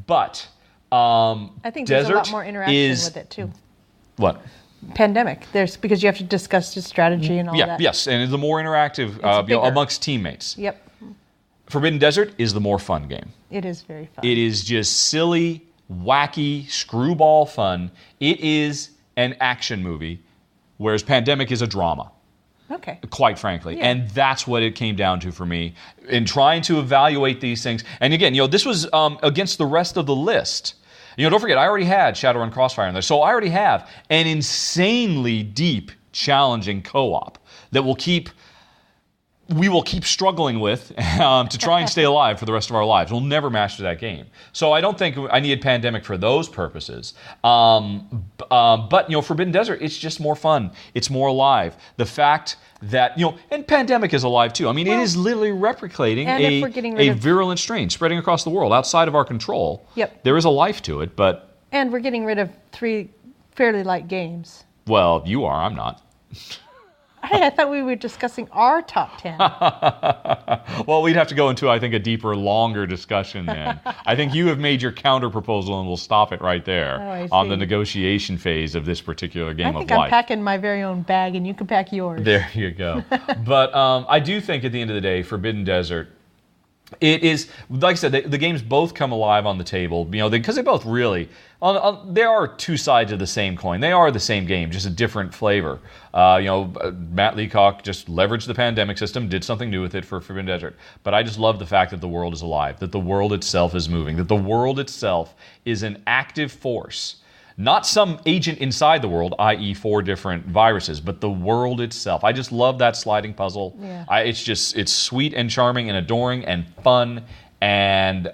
But I think there's a lot Desert more interaction with it too. What? Pandemic. There's because you have to discuss the strategy and all that. Yes, and it's the more interactive amongst teammates. Yep. Forbidden Desert is the more fun game. It is very fun. It is just silly, wacky, screwball fun. It is an action movie, whereas Pandemic is a drama. Okay. Quite frankly. Yeah. And that's what it came down to for me in trying to evaluate these things. And again, this was against the rest of the list. Don't forget, I already had Shadowrun Crossfire in there. So I already have an insanely deep, challenging co-op that we will keep struggling with to try and stay alive for the rest of our lives. We'll never master that game. So I don't think I needed Pandemic for those purposes. But Forbidden Desert, it's just more fun. It's more alive. The fact that, and Pandemic is alive too. I mean, it is literally replicating a virulent strain spreading across the world outside of our control. Yep. There is a life to it, but... And we're getting rid of 3 fairly light games. Well, you are. I'm not. Hey, I thought we were discussing our top 10. Well, we'd have to go into, I think, a deeper, longer discussion then. I think you have made your counter proposal and we'll stop it right there on the negotiation phase of this particular game of life. I think I'm packing my very own bag and you can pack yours. There you go. But I do think at the end of the day, Forbidden Desert, it is, like I said, the games both come alive on the table, because they both really, there are two sides of the same coin. They are the same game, just a different flavor. Matt Leacock just leveraged the Pandemic system, did something new with it for Forbidden Desert. But I just love the fact that the world is alive, that the world itself is moving, that the world itself is an active force. Not some agent inside the world, i.e. 4 different viruses, but the world itself. I just love that sliding puzzle. Yeah. It's sweet and charming and adoring and fun, and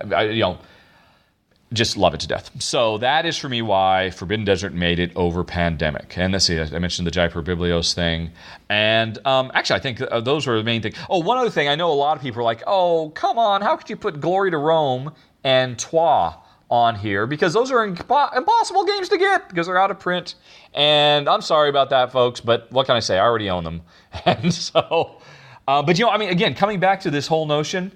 just love it to death. So that is for me why Forbidden Desert made it over Pandemic. And let's see, I mentioned the Jaipur Biblios thing. And actually, I think those were the main things. Oh, one other thing, I know a lot of people are like, oh, come on, how could you put Glory to Rome and Troyes on here, because those are impossible games to get because they're out of print. And I'm sorry about that, folks, but what can I say? I already own them. And so, but again, coming back to this whole notion,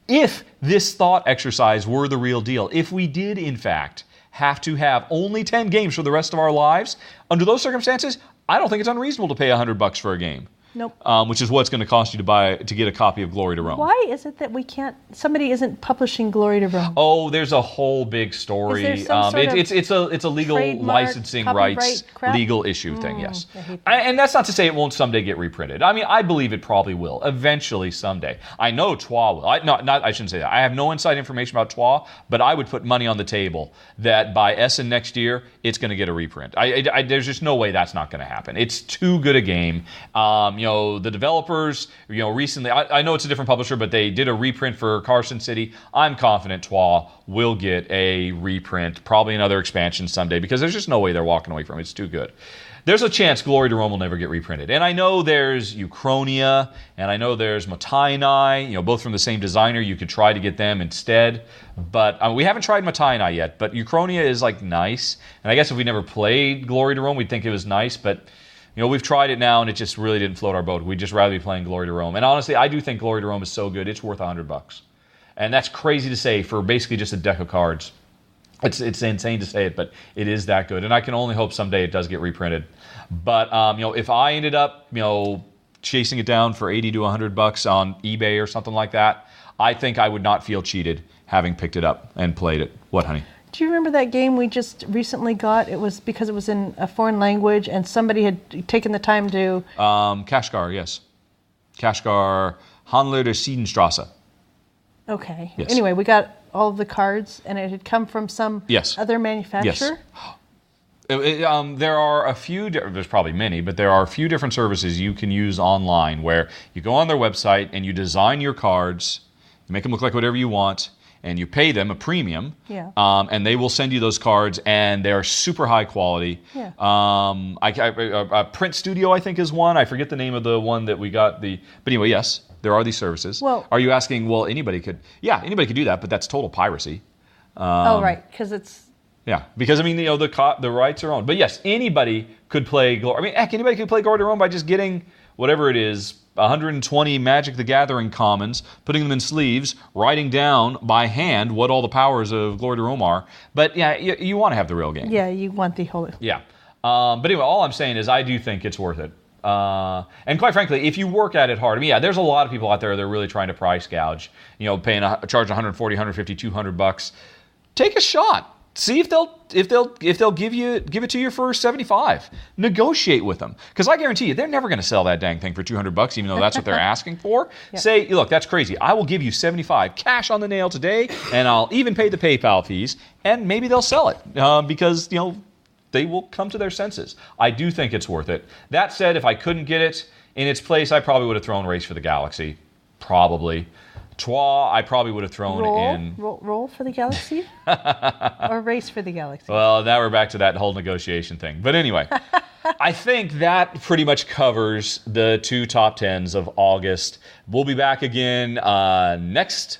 if this thought exercise were the real deal, if we did, in fact, have to have only 10 games for the rest of our lives, under those circumstances, I don't think it's unreasonable to pay $100 for a game. Nope. Which is what it's going to cost you to get a copy of Glory to Rome. Why is it that somebody isn't publishing Glory to Rome? Oh, there's a whole big story. Is there some sort of it's a legal licensing rights crap? Legal issue thing, yes. I hate that. And that's not to say it won't someday get reprinted. I mean, I believe it probably will, eventually someday. I know Troyes will. I shouldn't say that. I have no inside information about Troyes, but I would put money on the table that by Essen next year, it's going to get a reprint. There's just no way that's not going to happen. It's too good a game. The developers, recently, I know it's a different publisher, but they did a reprint for Carson City. I'm confident Troyes will get a reprint, probably another expansion someday, because there's just no way they're walking away from it. It's too good. There's a chance Glory to Rome will never get reprinted. And I know there's Uchronia, and I know there's Motainai, both from the same designer. You could try to get them instead. But we haven't tried Motainai yet, but Uchronia is nice. And I guess if we never played Glory to Rome, we'd think it was nice, but we've tried it now, and it just really didn't float our boat. We'd just rather be playing Glory to Rome. And honestly, I do think Glory to Rome is so good, it's worth $100. And that's crazy to say for basically just a deck of cards. It's insane to say it, but it is that good. And I can only hope someday it does get reprinted. But, if I ended up, chasing it down for $80 to $100 on eBay or something like that, I think I would not feel cheated having picked it up and played it. What, honey? Do you remember that game we just recently got? It was because it was in a foreign language and somebody had taken the time to... Kashgar, yes. Kashgar, Handler der Siedenstrasse. Okay. Yes. Anyway, we got all of the cards and it had come from some other manufacturer? Yes. There are a few, there's probably many, but there are a few different services you can use online where you go on their website and you design your cards, you make them look like whatever you want, and you pay them a premium, and they will send you those cards, and they're super high quality. Yeah. Print Studio, I think, is one. I forget the name of the one that we got. But anyway, yes, there are these services. Well, are you asking, well, anybody could do that, but that's total piracy. Right, because it's... Yeah, because, the rights are owned. But yes, anybody could play Glory. Heck, anybody could play Glory to Rome by just getting whatever it is, 120 Magic the Gathering commons, putting them in sleeves, writing down by hand what all the powers of Glory to Rome are. But yeah, you want to have the real game. Yeah, you want the whole... Yeah. But anyway, all I'm saying is I do think it's worth it. And quite frankly, if you work at it hard, I mean, yeah, there's a lot of people out there that are really trying to price gouge, charge 140, 150, 200 bucks. Take a shot. See if they'll give it to you for 75. Negotiate with them, because I guarantee you they're never going to sell that dang thing for 200 bucks, even though that's what they're asking for. Yeah. Say, look, that's crazy. I will give you 75 cash on the nail today, and I'll even pay the PayPal fees, and maybe they'll sell it because they will come to their senses. I do think it's worth it. That said, if I couldn't get it in its place, I probably would have thrown Race for the Galaxy. Probably. Trois, I probably would have thrown in... Roll for the Galaxy? Or Race for the Galaxy? Well, now we're back to that whole negotiation thing. But anyway, I think that pretty much covers the 2 top 10s of August. We'll be back again next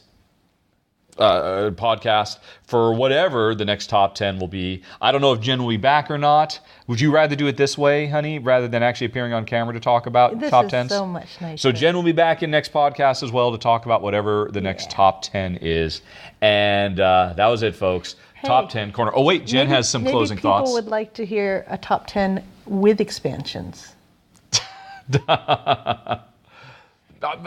podcast for whatever the next top 10 will be. I don't know if Jen will be back or not. Would you rather do it this way, honey, rather than actually appearing on camera to talk about top 10s? This is so much nicer. So Jen will be back in next podcast as well to talk about whatever the next top 10 is. And that was it, folks. Hey, top 10 corner. Oh, wait, Jen has some closing thoughts. Maybe people would like to hear a top 10 with expansions.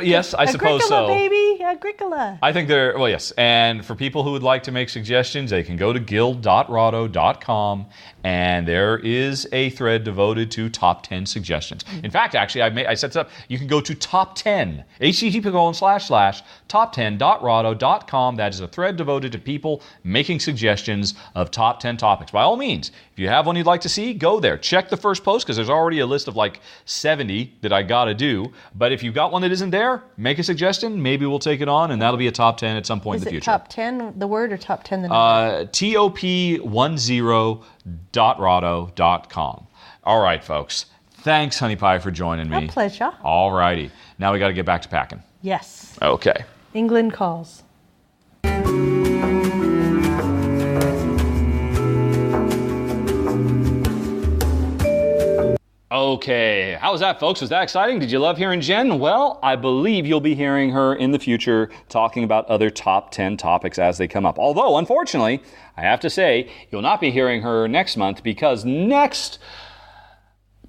Yes, I suppose so. Agricola, baby, Agricola. I think yes. And for people who would like to make suggestions, they can go to guild.rahdo.com, and there is a thread devoted to top 10 suggestions. In fact, actually, I set this up. You can go to top 10, http://top10.rahdo.com. That is a thread devoted to people making suggestions of top 10 topics. By all means, if you have one you'd like to see, go there. Check the first post, because there's already a list of like 70 that I got to do. But if you've got one that isn't there, make a suggestion. Maybe we'll take it on, and that'll be a top 10 at some point in the future. Is it top 10 the word or top 10 the number? top10.rahdo.com. All right, folks. Thanks, Honey Pie, for joining me. A pleasure. All righty. Now we got to get back to packing. Yes. Okay. England calls. Okay, how was that, folks? Was that exciting? Did you love hearing Jen? Well, I believe you'll be hearing her in the future talking about other top 10 topics as they come up. Although, unfortunately, I have to say, you'll not be hearing her next month, because next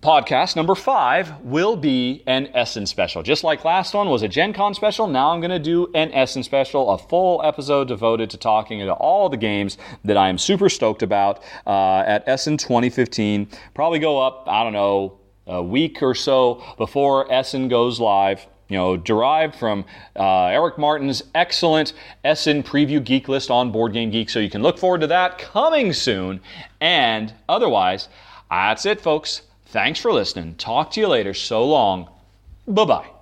podcast, number 5, will be an Essen special. Just like last one was a Gen Con special, now I'm going to do an Essen special, a full episode devoted to talking about all the games that I am super stoked about at Essen 2015. Probably go up, I don't know, a week or so before Essen goes live. Derived from Eric Martin's excellent Essen preview geek list on Board Game Geek. So you can look forward to that coming soon. And otherwise, that's it, folks. Thanks for listening. Talk to you later. So long. Bye-bye.